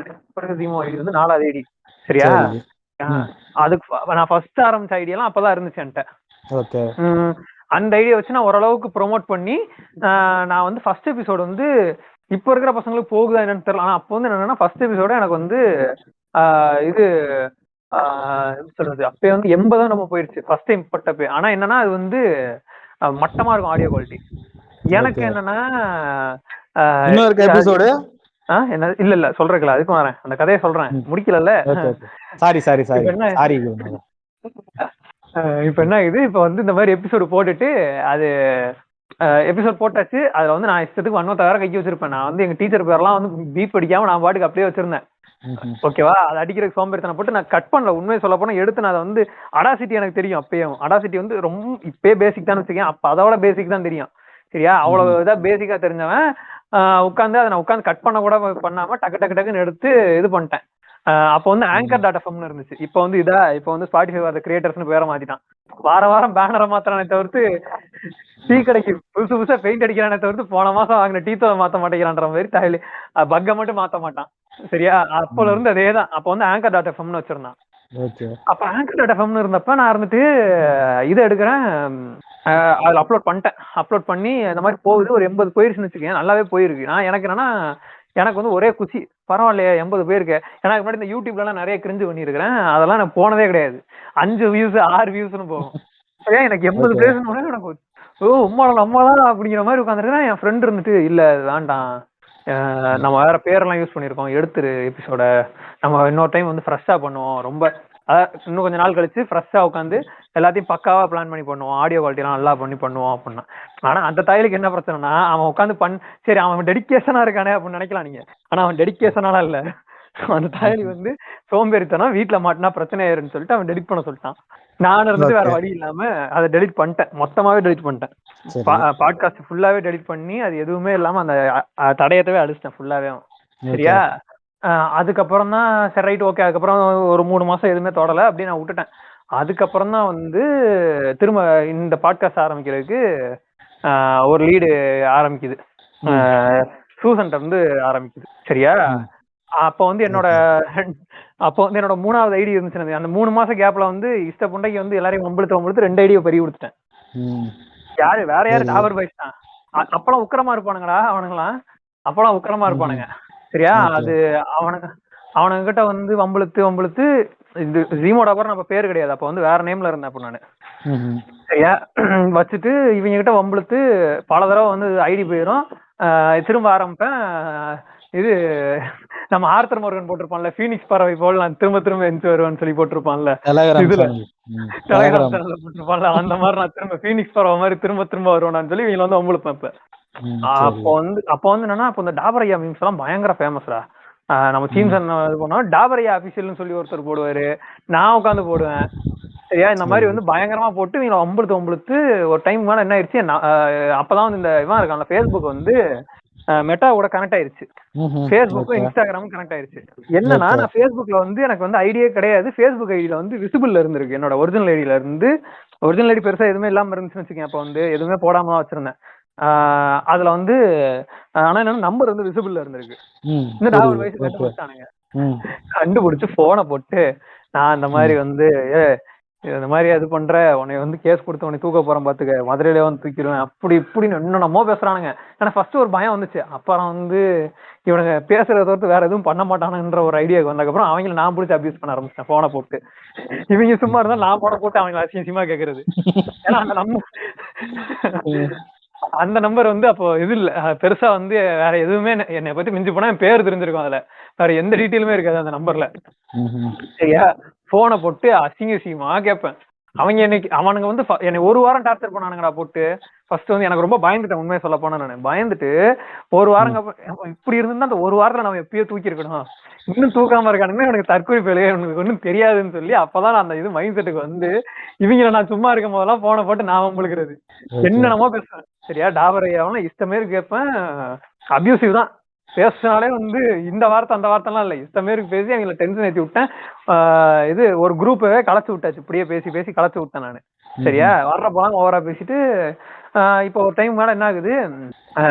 ஜீமோ ஐடி வந்து 4வது ஐடி, சரியா. அதுக்கு நான் ஃபர்ஸ்ட் ஆரம்பிச்ச ஐடியெல்லாம் அப்பதான் இருந்துச்சு என்கிட்ட. அந்த ஐடியா வச்சு நான் ஓரளவுக்கு ப்ரொமோட் பண்ணி, நான் வந்து ஃபர்ஸ்ட் எபிசோடு வந்து இப்போ இருக்கிற பசங்களுக்கு போகுதா என்னன்னு தெரியல, ஆனா அப்போ வந்து என்னன்னா ஃபர்ஸ்ட் எபிசோட எனக்கு வந்து இது சொல்றது அப்பயே வந்து 80 நம்ம போயிடுச்சு ஃபர்ஸ்ட் டைம் பட்டப்பே. ஆனா என்னன்னா அது வந்து மட்டமா இருக்கும் ஆடியோ குவாலிட்டி. எனக்கு என்னன்னா எபிசோடு என்ன இல்ல சொல்றேன், அதுக்கும் வரேன், அந்த கதையை சொல்றேன், முடிக்கல. இப்ப என்ன இது, இப்ப வந்து இந்த மாதிரி எபிசோடு போட்டுட்டு அது எபிசோட் போட்டாச்சு. அதுல வந்து நான் இஷ்டத்துக்கு 100 கைக்கு வச்சிருப்பேன். நான் வந்து எங்க டீச்சர் பேரெல்லாம் வந்து பீப் அடிக்காம நான் பாட்டுக்கு அப்படியே வச்சிருந்தேன், ஓகேவா. அது அடிக்கிறதுக்கு சோம்பேறித்தனம் போட்டு நான் கட் பண்ணல. உண்மையை சொல்ல போனா எடுத்து நான் அதை வந்து அடாசிட்டி எனக்கு தெரியும் அப்பயும். அடாசிட்டி வந்து ரொம்ப இப்பயே பேசிக் தான் வச்சுக்கேன், அப்ப அதோட பேசிக் தான் தெரியும், சரியா. அவ்வளவு இதா பேசிக்கா தெரிஞ்சவன் உட்காந்து அதை நான் உட்காந்து கட் பண்ண கூட பண்ணாம டக்குன்னு எடுத்து இது பண்ணிட்டேன். அப்போ வந்து ஆங்கர் டாட் எஃப்எம்னு இருந்துச்சு. இப்போ வந்து இப்போ வந்து ஸ்பாட்டிஃபை வர கிரியேட்டர்ஸ்னு பேரை மாத்திட்டான். வாரம் பேனரை மாத்திரானே தவிர்த்து டீ கடைக்கு புதுசா பெயிண்ட் அடிக்கிறானே தவிர்த்து போன மாசம் வாங்கின டீ தோவை மாத்த மாட்டேங்கிறான்ற மாதிரி பக்கை மட்டும் மாத்த மாட்டான், சரியா. அப்போல இருந்து அதேதான். அப்போ வந்து ஆங்கர் டாட் எஃப்எம்னு வச்சிருந்தான். அப்ப ஆங்கர் டாட் எஃப்எம்னு இருந்தப்ப நான் இருந்துட்டு இதை எடுக்கிறேன், அதுல அப்லோட் பண்ணி இந்த மாதிரி போகுது. ஒரு 80 போயிருச்சுன்னு வச்சுக்கேன், நல்லாவே போயிருக்கு. நான் எனக்கு என்னன்னா எனக்கு வந்து ஒரே குச்சி, பரவாயில்லையே 80 போயிருக்கு. ஏன்னா முன்னாடி இந்த யூடியூப்ல எல்லாம் நிறைய கிரிஞ்சு பண்ணிருக்கிறேன், அதெல்லாம் நான் போனதே கிடையாது. 5 வியூஸ் 6 வியூஸ்னு போகும். சரியா, எனக்கு 80 பேசணும் எனக்கு நம்மதான் அப்படிங்கிற மாதிரி உட்காந்துருக்கேன். என் ஃப்ரெண்ட் இருந்துட்டு இல்ல வேண்டாம், நம்ம வேற பேரெல்லாம் யூஸ் பண்ணிருக்கோம், எடுத்துரு எபிசோட, நம்ம இன்னொரு டைம் வந்து ஃப்ரெஷ்ஷா பண்ணுவோம், ரொம்ப இன்னும் கொஞ்ச நாள் கழிச்சு ஃப்ரெஷ்ஷா உட்காந்து எல்லாத்தையும் பக்காவா பிளான் பண்ணி பண்ணுவோம், ஆடியோ குவாலிட்டி எல்லாம் நல்லா பண்ணி பண்ணுவோம் அப்படின்னா. ஆனா அந்த தாயிலுக்கு என்ன பிரச்சனைனா, அவன் உட்காந்து சரி அவன் டெடிகேஷனா இருக்கானே அப்படின்னு நினைக்கலாம் நீங்க. ஆனா அவன் டெடிகேஷனாலாம் இல்ல, அந்த தலைவலி வந்து சோம்பேறித்தனம், வீட்டுல மாட்டினா பிரச்சனை ஆயிருன்னு சொல்லிட்டு அவன் டெலிட் பண்ண சொல்லிட்டான். நான் இருந்து வேற வழி இல்லாம அதை டெலிட் பண்ணிட்டேன், மொத்தமாவே டெலிட் பண்ணிட்டேன். பாட்காஸ்ட் ஃபுல்லாவே டெலிட் பண்ணி அது எதுவுமே இல்லாம அந்த தடயத்தவே அடிச்சிட்டேன் ஃபுல்லாவே. சரியா? அதுக்கப்புறம் தான் சரி ரைட் ஓகே. அதுக்கப்புறம் ஒரு 3 மாசம் எதுவுமே தொடல, அப்படியே நான் விட்டுட்டேன். அதுக்கப்புறம் தான் வந்து திரும்ப இந்த பாட்காஸ்ட் ஆரம்பிக்கிறதுக்கு ஒரு லீடு ஆரம்பிக்குது, சூசன்ட்ட இருந்து ஆரம்பிக்குது. சரியா? அப்போ வந்து என்னோட 3வது ஐடி இருந்துச்சு. அந்த 3 மாசம் கேப்ல வந்து இஷ்ட புண்டைக்கு வந்து எல்லாரையும் வம்பிழுத்து 2 ஐடியை பறி கொடுத்துட்டேன். யாரு வேற யாரு? டாபர் பாய்ஸ் தான். அப்பெல்லாம் உக்கிரமா இருப்பானுங்கடா அவனுங்களாம், அப்பெல்லாம் உக்கிரமா இருப்பானுங்க. சரியா? அது அவனுங்க கிட்ட வந்து வம்பிழுத்து இது ஜீமோ டாபர் நம்ம பேரு கிடையாது, அப்ப வந்து வேற நேம்ல இருந்தேன் அப்ப நானு. சரியா? வச்சுட்டு இவங்க கிட்ட வம்பிழுத்து பல தடவை வந்து ஐடி போயிடும். திரும்ப ஆரம்பிப்பேன். இது நம்ம ஆர்த்தர் மோர்கன் போட்டிருப்பான்ல, ஃபீனிக்ஸ் பறவை போல் நான் திரும்ப எந்திச்சு வருவேன்னு சொல்லி போட்டிருப்பான்ல இதுல, டெலகிராம் சேனல்ல போட்டிருப்பான்ல, அந்த மாதிரி நான் திரும்ப ஃபீனிக்ஸ் பறவை மாதிரி திரும்ப வருவேன்னு சொல்லி இவங்க வந்து வம்பிழுப்பேன். இப்ப அப்போ வந்து என்னன்னா, அப்போ இந்த டாபரையா மீம்ஸ் எல்லாம் பயங்கர ஃபேமஸ்டா. நம்ம சீம்ஸ் இது பண்ணோம், டாபரையா அபிஷியல்னு சொல்லி ஒருத்தர் போடுவாரு, நான் உட்காந்து போடுவேன். சரியா? இந்த மாதிரி வந்து பயங்கரமா போட்டு இவங்க வம்பிழுத்து ஒரு டைம் மேல என்ன ஆயிடுச்சு, அப்பதான் வந்து இந்த இவன் இருக்கான்ல ஃபேஸ்புக் வந்து மெட்டாவோட கனெக்ட் ஆயிருச்சு. ஃபேஸ்புக்கும் இன்ஸ்டாகிராமும் கனெக்ட் ஆயிருச்சு. என்னன்னா, நான் ஃபேஸ்புக்ல வந்து எனக்கு வந்து ஐடியே கிடையாது. ஃபேஸ்புக் ஐடியில வந்து விசிபிள்ல இருந்திருக்கு என்னோட ஒரிஜினல் ஐடியில இருந்து. ஒரிஜினல் ஐடி பெருசா எதுவுமே இல்லாம இருந்துச்சுன்னு வச்சுக்கேன். அப்ப வந்து எதுவுமே போடாம தான் வச்சிருந்தேன். அதுல வந்து ஆனா என்னன்னா நம்பர் வந்து விசிபிள்ல இருந்திருக்கு. இந்த டாபர் வயசு கண்டுபிடிச்சானுங்க. கண்டுபிடிச்சு போனை போட்டு நான் இந்த மாதிரி வந்து இந்த மாதிரி அது பண்ற, உன்னை வந்து கேஸ் கொடுத்து உன்னை தூக்க போறேன் பாத்துக்க, மதுரையில வந்து தூக்கிடுவேன் அப்படி இப்படின்னு என்னென்னமோ பேசுறானுங்க. ஏன்னா ஃபர்ஸ்ட் ஒரு பயம் வந்துச்சு. அப்புறம் வந்து இவனுங்க பேசுறத தவிர்த்து வேற எதுவும் பண்ண மாட்டானுன்ற ஒரு ஐடியாவுக்கு வந்ததுக்கப்புறம் அவங்களை நான் பிடிச்சி அபியூஸ் பண்ண ஆரம்பிச்சேன் போனை போட்டு. இவங்க சும்மா இருந்தா நான் போனை போட்டு அவங்களை அசிங்கமா கேக்குறது. ஏன்னா அந்த நம்பர் வந்து அப்போ இது இல்ல பெருசா வந்து வேற எதுவுமே என்னை பத்தி மிஞ்சி போனா என் பேர் தெரிஞ்சிருக்கும், அதுல வேற எந்த டீட்டெயிலுமே இருக்காது அந்த நம்பர்ல. சரியா? போனை போட்டு அசிங்கமா கேட்பேன். அவனுங்க வந்து என்னை ஒரு வாரம் டார்ச்சர் பண்ணானுங்கடா போட்டு. ஃபர்ஸ்ட் வந்து எனக்கு ரொம்ப பயந்துட்டேன், உண்மையை சொல்ல போனா. நான் பயந்துட்டு ஒரு வாரம் இப்படி இருந்தா அந்த ஒரு வாரத்துல நம்ம எப்பயோ தூக்கி இருக்கணும், இன்னும் தூக்காம இருக்கானுங்க, எனக்கு தற்கொலை பேலையே உனக்கு ஒன்றும் தெரியாதுன்னு சொல்லி அப்பதான் நான் அந்த இது மைண்ட் செட்டுக்கு வந்து இவங்களை நான் சும்மா இருக்கும் போதெல்லாம் போனை போட்டு நான் வம்பிழுக்கிறது, என்னென்னமோ பேசுவேன். சரியா? டாபர் ஐயாவெல்லாம் இஷ்டமேரு கேட்பேன். அபியூசிவ் தான் பேசினாலே வந்து இந்த வார்த்தை அந்த வார்த்தைலாம் இல்லை, இஷ்டமேருக்கு பேசி அவங்களை டென்ஷன் ஏற்றி விட்டேன். இது ஒரு குரூப்பவே களைச்சு விட்டாச்சு, இப்படியே பேசி களைச்சு விட்டேன் நான். சரியா? வர்றப்பெல்லாம் ஓவரா பேசிட்டு இப்போ ஒரு டைம் மேல என்ன ஆகுது,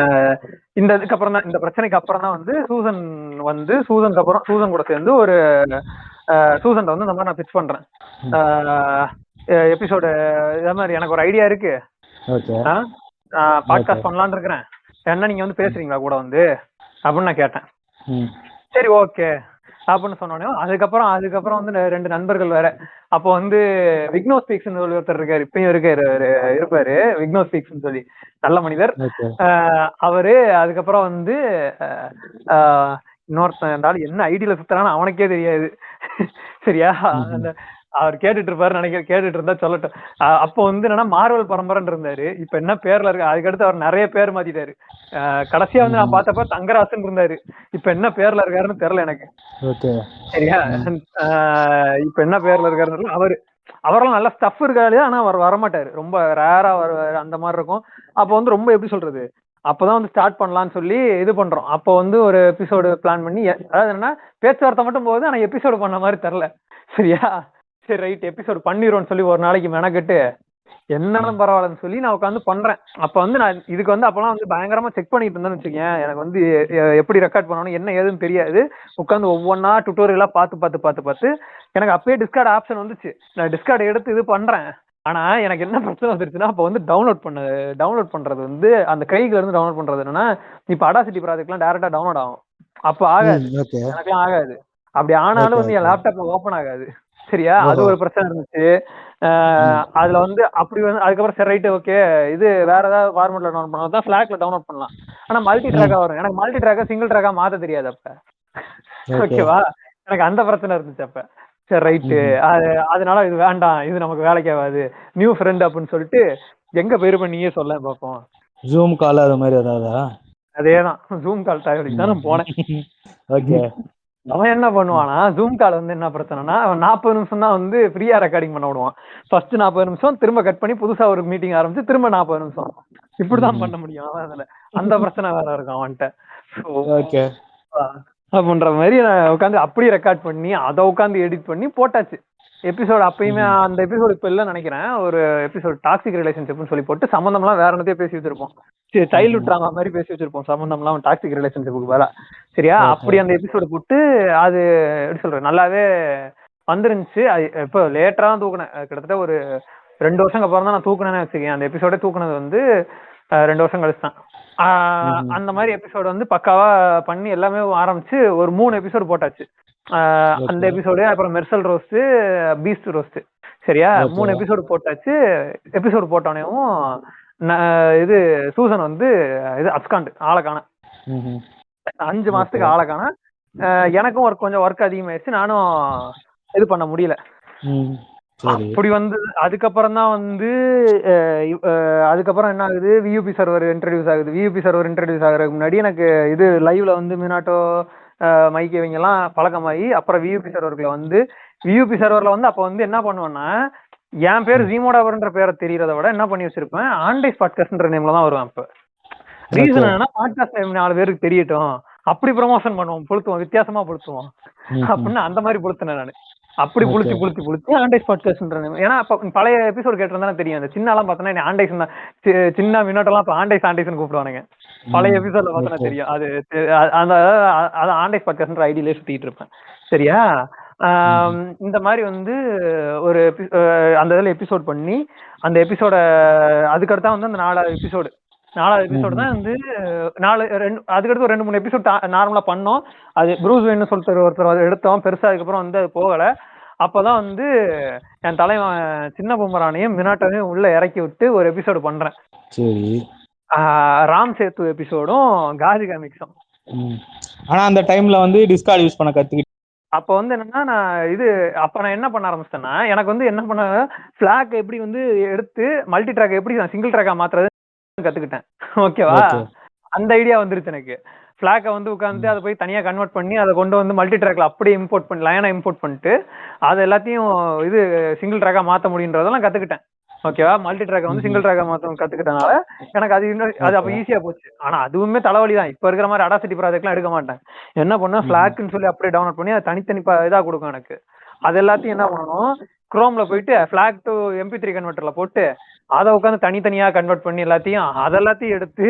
இந்த இதுக்கு அப்புறம் தான், இந்த பிரச்சனைக்கு அப்புறம் தான் வந்து சூசன் கூட சேர்ந்து ஒரு சூசன் வந்து இந்த மாதிரி நான் பிச் பண்றேன் எபிசோடு. இதே மாதிரி எனக்கு ஒரு ஐடியா இருக்கு, பாட்காஸ்ட் பண்ணலான்னு இருக்கிறேன், என்ன நீங்க வந்து பேசுறீங்களா கூட வந்து அப்படின்னு நான் கேட்டேன். சரி ஓகே அப்படின்னு சொன்னோடனே அதுக்கப்புறம் வந்து 2 நண்பர்கள் வேற. அப்போ வந்து விக்னோ ஸ்பீக்ஸ் ஒருத்தர் இருக்காரு, இப்பயும் இருப்பாரு விக்னோ ஸ்பீக்ஸ் சொல்லி, நல்ல மனிதர் அவரு. அதுக்கப்புறம் வந்து இன்னொருத்தன் இருந்தாலும் என்ன ஐடியில சுத்துறான்னு அவனுக்கே தெரியாது. சரியா? அவர் கேட்டுட்டு இருப்பாரு நினைக்கிறேன், கேட்டுட்டு இருந்தா சொல்லட்டும். அப்போ வந்து என்னன்னா மார்வல் பரம்பரைன்னு இருந்தாரு, இப்ப என்ன பேர்ல இருக்கு, அதுக்கடுத்து அவர் நிறைய பேர் மாத்திட்டாரு. கடைசியா வந்து நான் பார்த்தப்ப தங்கராசன் இருந்தாரு, இப்ப என்ன பேர்ல இருக்காருன்னு தெரியல எனக்கு. சரியா? இப்ப என்ன பேர்ல இருக்காருன்னு அவரெல்லாம் நல்ல ஸ்டஃப் இருக்காரு, ஆனா அவர் வரமாட்டாரு, ரொம்ப ரேரா வருவாரு, அந்த மாதிரி இருக்கும். அப்போ வந்து ரொம்ப எப்படி சொல்றது, அப்பதான் வந்து ஸ்டார்ட் பண்ணலாம்னு சொல்லி இது பண்றோம். அப்போ வந்து ஒரு எபிசோடு பிளான் பண்ணி, அதாவது என்னன்னா பேச்சுவார்த்தை மட்டும் போகுது, ஆனா எபிசோடு பண்ண மாதிரி தெரியல. சரியா? சரி ரைட் எபிசோடு பண்ணிடுவோம்னு சொல்லி ஒரு நாளைக்கு மெனக்கெட்டு என்னன்னு பரவாயில்லன்னு சொல்லி நான் உட்காந்து பண்றேன். அப்ப வந்து நான் இதுக்கு வந்து அப்பெல்லாம் வந்து பயங்கரமா செக் பண்ணிட்டு இருந்தேன்னு வச்சுக்கேன். எனக்கு வந்து எப்படி ரெக்கார்ட் பண்ணணும் என்ன ஏதுன்னு தெரியாது. உட்காந்து ஒவ்வொன்னா டுட்டோரியலா பார்த்து எனக்கு அப்பயே டிஸ்கார்ட் ஆப்ஷன் வந்துச்சு. நான் டிஸ்கார்ட் எடுத்து இது பண்றேன். ஆனா எனக்கு என்ன பிரச்சனை வந்துருச்சுன்னா, அப்போ வந்து டவுன்லோட் பண்றது வந்து அந்த கைக்குல இருந்து டவுன்லோட் பண்றது என்னன்னா, இப்ப அடாசிட்டி ப்ராஜெக்ட்லாம் டைரக்டா டவுன்லோட் ஆகும், அப்ப ஆகாது, எனக்குலாம் ஆகாது. அப்படி ஆனாலும் வந்து என் லேப்டாப்ல ஓப்பன் ஆகாது. சரியா? அது ஒரு பிரச்சனை இருந்துச்சு. அதுல வந்து அப்படி வந்து அதுக்கப்புறம் சரி ரைட்டு ஓகே இது வேற ஏதாவது ஃபார்மேட்ல டவுன்லோட் பண்ணலாம் தான் ஃபிளாக்ல டவுன்லோட் பண்ணலாம். ஆனா மல்டி ட்ராக்கா வரும், எனக்கு மல்டி ட்ராக்கா சிங்கிள் ட்ராக்கா மாத்த தெரியாது அப்ப. ஓகேவா? எனக்கு அந்த பிரச்சனை இருந்துச்சு அப்ப. சரி ரைட்டு அதனால இது வேண்டாம், இது நமக்கு வேலைக்கு ஆகாது, நியூ ஃப்ரெண்ட் அப்படின்னு சொல்லிட்டு எங்க போயிருப்ப நீயே சொல்ல பாப்போம். ஜூம் கால் அது மாதிரி ஏதாவது? அதேதான் ஜூம் கால் தேவைக்கு தான் நான் போனேன். ஓகே அவன் என்ன பண்ணுவானா, ஜூம் கால் வந்து என்ன பிரச்சனைனா, அவன் 40 நிமிஷம் தான் வந்து ஃப்ரீயா ரெக்கார்டிங் பண்ண விடுவான். ஃபர்ஸ்ட் 40 நிமிஷம் திரும்ப கட் பண்ணி புதுசா ஒரு மீட்டிங் ஆரம்பிச்சு திரும்ப 40 நிமிஷம். இப்படிதான் பண்ண முடியும் அவன் அதுல. அந்த பிரச்சனை வேற இருக்கும் அவன்கிட்ட. ஓகே. அப்படின்ற மாதிரி நான் உட்காந்து அப்படியே ரெக்கார்ட் பண்ணி அதை உட்காந்து எடிட் பண்ணி போட்டாச்சு எபிசோடு. அப்பயுமே அந்த எபிசோடு இப்ப இல்ல நினைக்கிறேன். ஒரு எபிசோட் டாக்ஸிக் ரிலேஷன்ஷிப்னு சொல்லி போட்டு சம்பந்தம்லாம் வேற என்னத்தையும் பேசி வச்சிருப்போம். சைல்ட்ஹுட் ட்ராமா மாதிரி பேசி வச்சிருப்போம் சம்பந்தம்லாம் டாக்ஸிக் ரிலேஷன்ஷிப்புக்கு வேலை. சரியா, அப்படி அந்த எபிசோடு போட்டு அது எப்படி சொல்றேன் நல்லாவே வந்துருந்துச்சு. அது இப்போ லேட்டரா தான் தூக்குனேன். கிட்டத்தட்ட ஒரு 2 வருஷம் அப்புறம் தான் நான் தூக்குனேன்னு வச்சுக்கேன். அந்த எபிசோடே தூக்குனது வந்து 2 வருஷம் கழிச்சு தான். அந்த மாதிரி எபிசோடு வந்து பக்காவா பண்ணி எல்லாமே ஆரம்பிச்சு ஒரு 3 எபிசோடு போட்டாச்சு. அந்த எபிசோடு, அப்புறம் மெர்சல் ரோஸ்ட், பீஸ்ட் ரோஸ்ட். சரியா, 3 எபிசோடு போட்டாச்சு. எபிசோடு போட்டோனையும் இது சூசன் வந்து இது அப்ஸ்காண்ட் ஆளக்கான 5 மாசத்துக்கு ஆளக்கான. எனக்கும் கொஞ்சம் ஒர்க் அதிகமாயிருச்சு, நானும் இது பண்ண முடியல. அப்படி வந்து அதுக்கப்புறம் தான் வந்து அதுக்கப்புறம் என்ன ஆகுது, வியூபி சர்வர் இன்ட்ரடியூஸ் ஆகுது. வியூபி சர்வர் இன்ட்ரடியூஸ் ஆகுறதுக்கு முன்னாடி எனக்கு இது லைவ்ல வந்து மினாட்டோ மைக் இவங்க எல்லாம் பழக்கமாகி அப்புறம் வியூபி சர்வர்ல வந்து அப்ப வந்து என்ன பண்ணுவேன்னா, என் பேர் ஜீமோடாவர்ன்ற பேரை தெரியறத விட என்ன பண்ணி வச்சிருப்பேன், ஆன்டைஸ் பாட்காஸ்ட்ன்ற நேம்ல தான் வருவேன். அப்ப ரீசன் என்னன்னா, பாட்காஸ்ட் 4 பேருக்கு தெரியட்டும், அப்படி ப்ரமோஷன் பண்ணுவோம், புளுத்துவோம், வித்தியாசமா புளுத்துவோம் அப்படின்னு அந்த மாதிரி புளுத்தினேன் நானு. அப்படி புளுத்தி ஆண்டைஸ் பாட்காஸ்ட்ன்ற நேம். ஏன்னா பழைய எபிசோட் கேட்டிருந்தா தெரியும். அந்த சின்னலாம் பார்த்தோன்னா ஆண்டைஸ் தான், சின்ன மினோட்டெல்லாம் இப்போ ஆண்டைஸ் கூப்பிடுவானுங்க. பழைய எபிசோட்ல பார்த்தோன்னா தெரியும். அது அந்த ஆண்டைஸ் பாட்காஸ்ட்ன்ற ஐடியிலே சுத்திட்டு இருப்பேன். சரியா, இந்த மாதிரி வந்து ஒரு அந்த இதில் எபிசோட் பண்ணி அந்த எபிசோட அதுக்கடுத்தா வந்து அந்த 4வது எபிசோடு தான் வந்து அதுக்கடுத்து ஒரு 2-3 எபிசோட் நார்மலா பண்ணோம். அது ப்ரூஸ் வேன்னு சொல்லிட்டு ஒருத்தர் எடுத்தோம் பெருசா. அதுக்கப்புறம் வந்து அது போகல. அப்பதான் வந்து என் தலைவன் சின்ன பொம்மரானையும் மினாட்டாவையும் உள்ள இறக்கி விட்டு ஒரு எபிசோடு பண்றேன். சரி, ராம் சேத்து எபிசோடும் காஜி காமிக்ஸும். ஆனா அந்த டைம்ல வந்து டிஸ்கார்ட் யூஸ் பண்ண கத்துக்கிட்டேன். அப்போ வந்து என்னன்னா, நான் என்ன பண்ண ஆரம்பிச்சிட்டேன்னா, எனக்கு வந்து என்ன பண்ண ஃபிளாக் எப்படி வந்து எடுத்து மல்டி ட்ராக் எப்படி நான் சிங்கிள் ட்ராக்கா மாத்துறது கத்துக்கிட்டேன். ஓகேவா, அந்த ஐடியா வந்துருச்சு எனக்கு. ஃபிளாக்கை வந்து உட்காந்து அதை போய் தனியா கன்வெர்ட் பண்ணி அதை கொண்டு வந்து மல்டி ட்ராக்ல அப்படியே இம்போர்ட் பண்ணி லைனா இம்போர்ட் பண்ணிட்டு அதை எல்லாத்தையும் இது சிங்கிள் ட்ராக்கா மாத்த முடியுன்றதெல்லாம் கத்துக்கிட்டேன். ஓகேவா, மல்டி ட்ராக்கை வந்து சிங்கிள் ட்ராக்கா மாத்த கத்துக்கிட்டனால எனக்கு அது அப்ப ஈஸியா போச்சு. ஆனா அதுவுமே தலைவலி தான். இப்ப இருக்கிற மாதிரி அடாசிட்டி ப்ராஜெக்ட்லாம் எடுக்க மாட்டேன். என்ன பண்ண, ஃபிளாக்னு சொல்லி அப்படியே டவுன்லோட் பண்ணி அதை தனித்தனி இதா கொடுக்கும் எனக்கு. அது எல்லாத்தையும் என்ன பண்ணணும், குரோம்ல போயிட்டு ஃபிளாக் டு MP3 கன்வெர்ட்டர்ல போட்டு அதை உட்காந்து தனித்தனியா கன்வெர்ட் பண்ணி அதெல்லாத்தையும் எடுத்து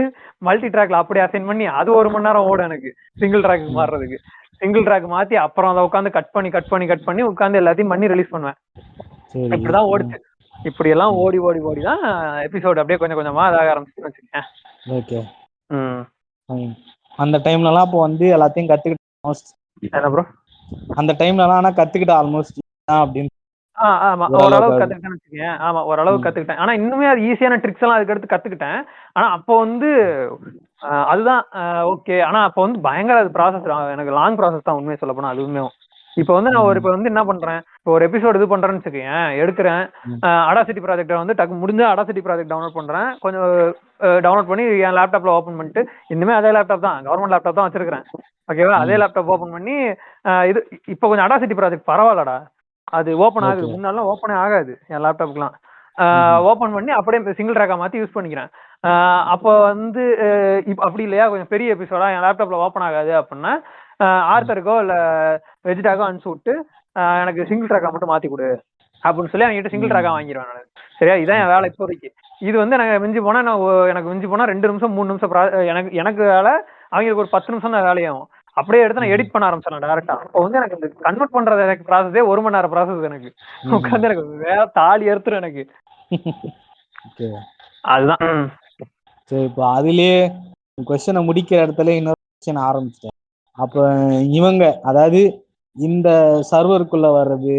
மல்டி ட்ராக்ல அப்படியே அசைன் பண்ணி அது 1 மணி நேரம் ஓடும் எனக்கு சிங்கிள் ட்ராக்கு மாறுறதுக்கு. சிங்கிள் ட்ராக் மாத்தி அப்புறம் அதை உட்காந்து கட் பண்ணி உட்காந்து எல்லாத்தையும் பண்ணி ரிலீஸ் பண்ணுவேன். இப்படிதான் ஓடுச்சு. இப்படி எல்லாம் ஓடி தான் எபிசோடு அப்படியே கொஞ்சம் கொஞ்சமா அதாக ஆரம்பிச்சுன்னு வச்சுக்கேன். ஓகே, அந்த டைம்லலாம் அப்போ வந்து எல்லாத்தையும் கத்துக்கிட்டேன். என்ன ப்ரோ, அந்த டைம்லலாம் ஆனா கத்துக்கிட்டேன் ஆல்மோஸ்ட் அப்படின்னு. ஆமா, ஓரளவு கத்துக்கிட்டேன்னு வச்சுக்கேன். ஆமா, ஓரளவு கத்துக்கிட்டேன். ஆனா இன்னுமே அது ஈஸியான ட்ரிக்ஸ் எல்லாம் அதுக்கு அடுத்து கத்துக்கிட்டேன். ஆனா அப்போ வந்து அதுதான் ஓகே. ஆனா அப்போ வந்து பயங்கர அது ப்ராசஸ், எனக்கு லாங் ப்ராசஸ் தான் உண்மையை சொல்ல போனா. அதுவுமே இப்போ வந்து நான் இப்போ வந்து என்ன பண்றேன், இப்போ ஒரு எபிசோடு இது பண்றேன்னு வச்சுக்கேன், எடுக்கிறேன் அடாசிட்டி ப்ராஜெக்டை வந்து டக்கு முடிஞ்ச அடாசிட்டி ப்ராஜெக்ட் டவுன்லோட் பண்றேன். கொஞ்சம் டவுன்லோட் பண்ணி என் லேப்டாப்ல ஓப்பன் பண்ணிட்டு, இன்னுமே அதே லேப்டாப் தான், கவர்மெண்ட் லேப்டாப் தான் வச்சிருக்கிறேன். ஓகேவா, அதே லேப்டாப் ஓப்பன் பண்ணி இது இப்போ கொஞ்சம் அடாசிட்டி ப்ராஜெக்ட் பரவாயில்லடா, அது ஓப்பன் ஆகுது. முன்னாலாம் ஓப்பனே ஆகாது என் லேப்டாப்க்குலாம். ஓப்பன் பண்ணி அப்படியே சிங்கிள் ட்ராக்கா மாத்தி யூஸ் பண்ணிக்கிறேன். அப்போ வந்து அப்படி இல்லையா, கொஞ்சம் பெரிய எபிசோடா என் லேப்டாப்ல ஓப்பன் ஆகாது அப்படின்னா ஆர்த்தருக்கோ இல்ல வெஜிடாக்கோ அனுப்பிச்சு விட்டு எனக்கு சிங்கிள் ட்ராக்கா மட்டும் மாத்தி கொடு அப்படின்னு சொல்லி அவங்ககிட்ட சிங்கிள் ட்ராக்கா வாங்கிடுவேன் நான். சரியா, இதான் என் வேலை இப்போதைக்கு. இது வந்து எனக்கு மிஞ்சி போனா 2 நிமிஷம் 3 நிமிஷம் எனக்கு வேலை, அவங்களுக்கு ஒரு 10 நிமிஷம் தான் வேலையாகும். அப்படியே எடுத்து நான் எடிட் பண்ண ஆரம்பிச்சேன் டேரக்டா. அப்போ வந்து எனக்கு இந்த கன்வெர்ட் பண்றது எனக்கு ப்ராசஸே 1 மணி நேரம் ப்ராசஸ். எனக்கு உட்காந்து எனக்கு வேற தாலி எடுத்துரும் எனக்கு. அதுதான். சரி, இப்போ அதுலயே கொஸ்டினை முடிக்கிற இடத்துல இன்னொரு கொஸ்டின் ஆரம்பிச்சிட்டேன். அப்ப இவங்க அதாவது இந்த சர்வருக்குள்ள வர்றது,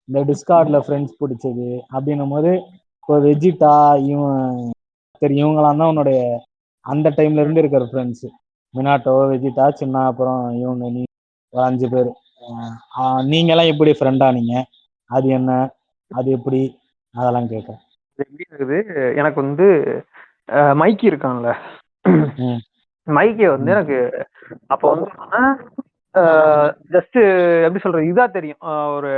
இந்த டிஸ்கார்ட்ல ஃப்ரெண்ட்ஸ் பிடிச்சது அப்படின்னும் போது இப்போ வெஜிட்டா இவங்களாம் தான் உன்னுடைய அந்த டைம்ல இருந்து இருக்கிற ஃப்ரெண்ட்ஸ். மினாட்டோ, வெஜிட்டா, சின்ன, அப்புறம் இவங்க நீ 5 பேர். நீங்க எல்லாம் எப்படி ஃப்ரெண்டா நீங்க, அது என்ன, அது எப்படி, அதெல்லாம் கேட்கறேன். எப்படி இருக்குது, எனக்கு வந்து மைக்கி இருக்கான்ல, மைக்கி வந்து எனக்கு அப்போ வந்து ஜஸ்ட் எப்படி சொல்றது இதா தெரியும். ஒரு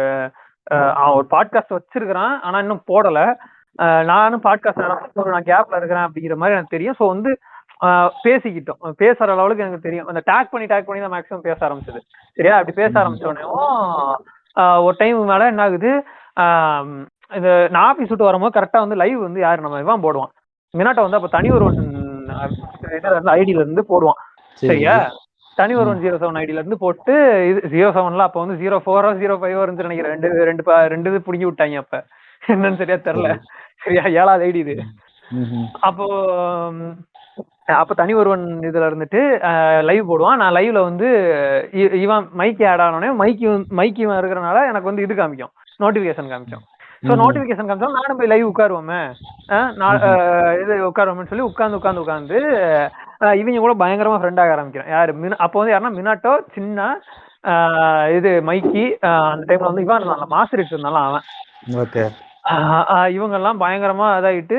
அவன் ஒரு பாட்காஸ்ட் வச்சிருக்கிறான், ஆனா இன்னும் போடல. நானும் பாட்காஸ்ட் நான் கேப்ல இருக்கிறேன் அப்படிங்கிற மாதிரி எனக்கு தெரியும். ஸோ வந்து பேசிக்கிட்டோம், பேசுற அளவுக்கு எனக்கு தெரியும். அந்த டேக் பண்ணி தான் மேக்ஸிமம் பேச ஆரம்பிச்சது. சரியா, அப்படி பேச ஆரம்பிச்சோடனேவும் ஒரு டைம் மேல என்ன ஆகுது, இந்த நான் ஆஃபீஸ் விட்டு வரும்போது கரெக்டா வந்து லைவ் வந்து யாரு நம்ம இவன் போடுவான், மினாட்டை வந்து அப்ப தனி ஒரு ஐடியில இருந்து போடுவான். சரியா, தனி ஒரு 07 ஐடியில இருந்து போட்டு இது 07ல அப்ப வந்து 04 05 இருந்து நினைக்கிறேன். ரெண்டு இது புடிங்கி விட்டாங்க. அப்ப என்னன்னு சரியா தெரியல. சரியா, 7வது ஐடி இது. அப்ப தனி ஒருவன் இதுல இருந்துட்டு லைவ் போடுவான். நான் லைவ்ல வந்து இவன் மைக்கு ஆட் ஆனோடனே மைக்கு இவன் இருக்கிறனால எனக்கு வந்து இது காமிக்கும், நோட்டிபிகேஷன் காமிக்கும். ஸோ நோட்டிபிகேஷன் காமிச்சா நானும் போய் லைவ் உட்காருவோமே, இது உட்காருவோம்னு சொல்லி உட்காந்து இவங்க கூட பயங்கரமா ஃப்ரெண்ட் ஆக ஆரம்பிக்கிறேன். யாரு அப்போ வந்து யாருன்னா மினாட்டோ, சின்ன இது மைக்கி, அந்த டைம்ல வந்து இவன் மாஸ்டர் இருந்தாலும் அவன், இவங்க எல்லாம் பயங்கரமா இதாயிட்டு.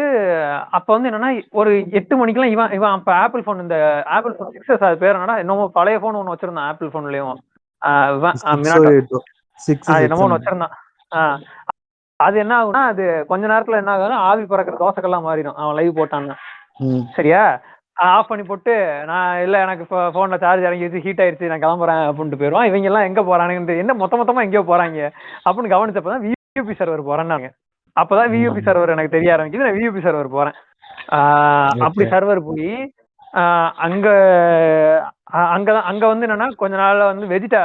அப்ப வந்து என்னன்னா ஒரு 8 மணிக்கெல்லாம் இவன் அப்ப ஆப்பிள் போன், இந்த ஆப்பிள் போன் 6s அது பேர் என்னன்னா என்னமோ பழைய போன் ஒண்ணு வச்சிருந்தான். ஆப்பிள் போன்லயும் என்னமோ ஒண்ணு வச்சிருந்தான். அது என்ன ஆகும்னா அது கொஞ்ச நேரத்துல என்ன ஆகுதுன்னா ஆவி பறக்கிற தோசைக்கெல்லாம் மாறிடும் அவன் லைவ் போட்டான்னு. சரியா, ஆஃப் பண்ணி போட்டு நான் இல்ல எனக்கு போன்ல சார்ஜ் இறங்கிடுச்சு, ஹீட் ஆயிடுச்சு, நான் கிளம்புறேன் அப்படின்ட்டு போயிடுவான். இவங்க எல்லாம் எங்க போறானுங்க, என்ன மொத்தமா எங்கேயோ போறாங்க அப்படின்னு கவனிச்சப்பதான் வியூபி சர்வர் போறேன்னாங்க. அப்பதான் வியூபி சர்வர் எனக்கு தெரிய ஆரம்பிக்குது. நான் வியூபி சர்வர் போறேன். அப்படி சர்வர் போய் அங்க வந்து என்னன்னா கொஞ்ச நாள்ல வந்து வெஜிடா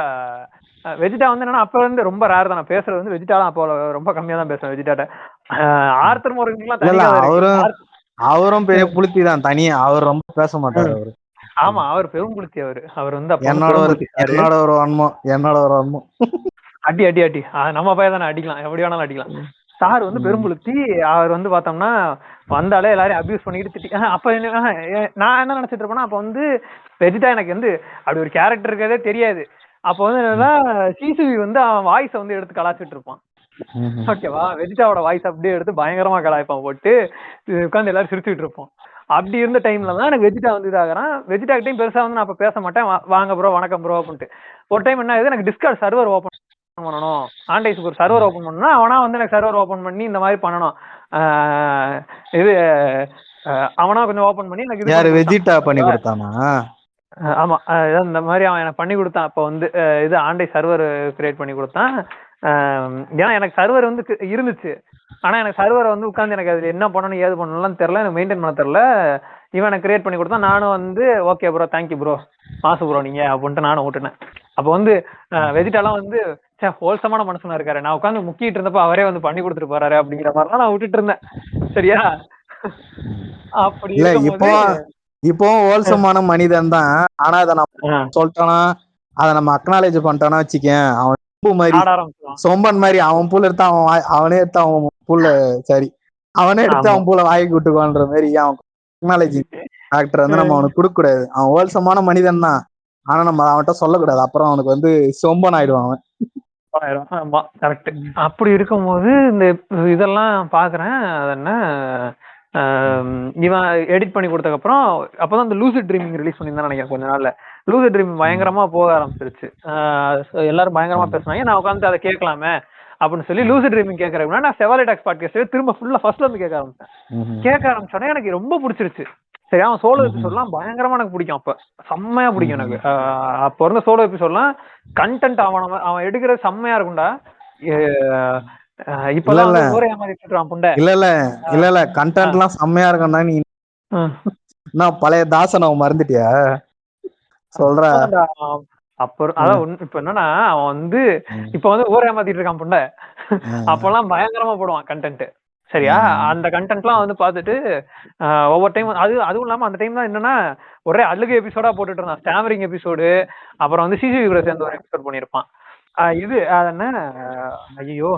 வந்து என்னன்னா அப்ப வந்து ரொம்ப ரேர் தான் நான் பேசுறது வந்து வெஜிடாலாம். அப்போ ரொம்ப கம்மியா தான் பேசுவேன் வெஜிடாட்ட. ஆர்த்தர் முருகன்லாம் அவரும் பெரிய புளுத்தி தான் தனியா, அவர் ரொம்ப பேச மாட்டாரு அவரு. ஆமா, அவர் பெரும் புளுத்தி. அவர் வந்து என்னோட ஒரு அன்மம் அடி நம்ம பையன் தானே, அடிக்கலாம், எப்படி வேணாலும் அடிக்கலாம். சார் வந்து பெரும்புளுத்தி. அவர் வந்து பார்த்தோம்னா வந்தாலே எல்லாரையும் அபியூஸ் பண்ணிக்கிட்டு திட்டி. அப்ப நான் என்ன நினைச்சிட்டு இருப்பேன்னா, அப்ப வந்து வெஜிடா எனக்கு வந்து அப்படி ஒரு கேரக்டர் இருக்கிறதே தெரியாது. அப்ப வந்து என்னன்னா சிசிவி வந்து அவன் வாய்ஸை வந்து எடுத்து கலாச்சிட்டு இருப்பான். ஓகேவா, வெஜிடாவோட வாய்ஸ் அப்படியே எடுத்து பயங்கரமா கலாய்ப்பான், போட்டு உட்காந்து எல்லாரும் சிரிச்சுட்டு இருப்போம். அப்படி இருந்த டைம்ல தான் எனக்கு வெஜிடா வந்து இதாகிறான். வெஜிடா கிட்டையும் பெருசா வந்து நான் அப்ப பேச மாட்டேன், வாங்க ப்ரோ வணக்கம் ப்ரோ அப்படின்ட்டு. ஒரு டைம் என்ன ஆகுது, எனக்கு டிஸ்கார்ட் சர்வர் ஓப்பன் பண்ணணும், ஆண்டைஸுக்கு ஒரு சர்வர் ஓப்பன் பண்ணணும்னா அவனா வந்து எனக்கு சர்வர் ஓப்பன் பண்ணி இந்த மாதிரி பண்ணணும். இது அவனா கொஞ்சம் ஓப்பன் பண்ணி எனக்கு வெஜிடா பண்ணி கொடுத்தானா? ஆமா, இந்த மாதிரி அவன் எனக்கு பண்ணி கொடுத்தான். அப்போ வந்து இது ஆண்டை சர்வர் கிரியேட் பண்ணி கொடுத்தான். ஏன்னா எனக்கு சர்வர் வந்து இருந்துச்சு, ஆனா எனக்கு சர்வரை வந்து உட்காந்து எனக்கு அதுல என்ன பண்ணணும் ஏது பண்ணணும்லாம் தெரியல, எனக்கு மெயின்டைன் பண்ண தெரியல. இவன் எனக்கு கிரியேட் பண்ணி கொடுத்தான். நானும் வந்து ஓகே ப்ரோ, தேங்க்யூ ப்ரோ, மாசு ப்ரோ நீங்க அப்படின்ட்டு நானும் விட்டுனேன். அப்போ வந்து வெஜிடாலாம் வந்து ஹோல்சமான மனுஷனா இருக்காரு, நான் உட்காந்து முக்கிட்டு இருந்தப்ப அவரே வந்து பண்ணி கொடுத்துட்டு போறாரு அப்படிங்கிற மாதிரிலாம் நான் விட்டுட்டு இருந்தேன். சரியா, அப்படி இப்போ ஹோல்சமான மனிதன் தான். ஆனா அதை நம்ம சொல்லிட்டானா, அதை நம்ம அக்னாலேஜ் பண்ணிட்டானா வச்சுக்கேன், அவன் மாதிரி சொம்பன் மாதிரி அவன் பூல எடுத்து அவனே எடுத்து அவன் பூல சரி அவனே எடுத்து அவன் பூல வாங்கி விட்டுக்குவான்ற மாதிரி அவன் அக்னாலேஜ் டாக்டர் வந்து நம்ம அவனுக்கு கொடுக்க கூடாது. அவன் ஹோல்சமான மனிதன் தான், ஆனா நம்ம அவன்கிட்ட சொல்லக்கூடாது, அப்புறம் அவனுக்கு வந்து சொம்பன் ஆயிடுவான் அவன். ஆமா கரெக்ட். அப்படி இருக்கும்போது இந்த இதெல்லாம் பாக்குறேன். அது என்ன இவன் எடிட் பண்ணி கொடுத்ததுக்கு அப்புறம் அப்பதான் இந்த லூசிட் ட்ரீமிங் ரிலீஸ் பண்ணியிருந்தா நினைக்கிறேன். கொஞ்ச நாள்ல லூசிட் ட்ரீமிங் பயங்கரமா போக ஆரம்பிச்சிருச்சு. எல்லாரும் பயங்கரமா பேசுனாங்க. நான் உட்காந்து அதை கேட்கலாமே அப்படின்னு சொல்லி லூசிட் ட்ரீமிங் கேட்கறேன். நான் செவாலே டாக்ஸ் பாட்காஸ்ட் திரும்ப ஃபுல்லா ஃபர்ஸ்ட்ல இருந்து கேட்க ஆரம்பிச்சேன். கேட்க ஆரம்பிச்சோடனே எனக்கு ரொம்ப பிடிச்சிருச்சு. சரி, அவன் சோலோ எபிசோட்லாம் பயங்கரமா எனக்கு பிடிக்கும். அப்ப செம்மையா பிடிக்கும் எனக்கு. அப்ப இருந்த சோலோ எபிசோட்லாம் கண்டென்ட் அவன் எடுக்கிறது செம்மையா இருக்கும்டா. இப்பெல்லாம் ஒரே ஏமாத்திட்டு இருக்கான் புண்டை. இல்ல கண்டென்ட் எல்லாம் செம்மையா இருக்கும்னா நீ நான் பழைய தாசன் அவன் மறந்துட்டியா சொல்ற? அப்ப அதான் இப்ப என்னன்னா அவன் வந்து இப்ப வந்து ஊரே ஏமாத்திட்டு இருக்கான் புண்டை. அப்பெல்லாம் பயங்கரமா போடுவான் கண்டென்ட். சரியா, அந்த கண்டென்ட்லாம் வந்து பார்த்துட்டு ஒவ்வொரு டைம் அதுவும் இல்லாம அந்த டைம் தான் என்னன்னா ஒரே அழுகு எபிசோடா போட்டுட்டு இருந்தான். ஸ்டாமரிங் எபிசோடு, அப்புறம் வந்து சிசிவி கூட சேர்ந்து ஒரு எபிசோட் பண்ணியிருப்பான். இது அது என்ன ஐயோ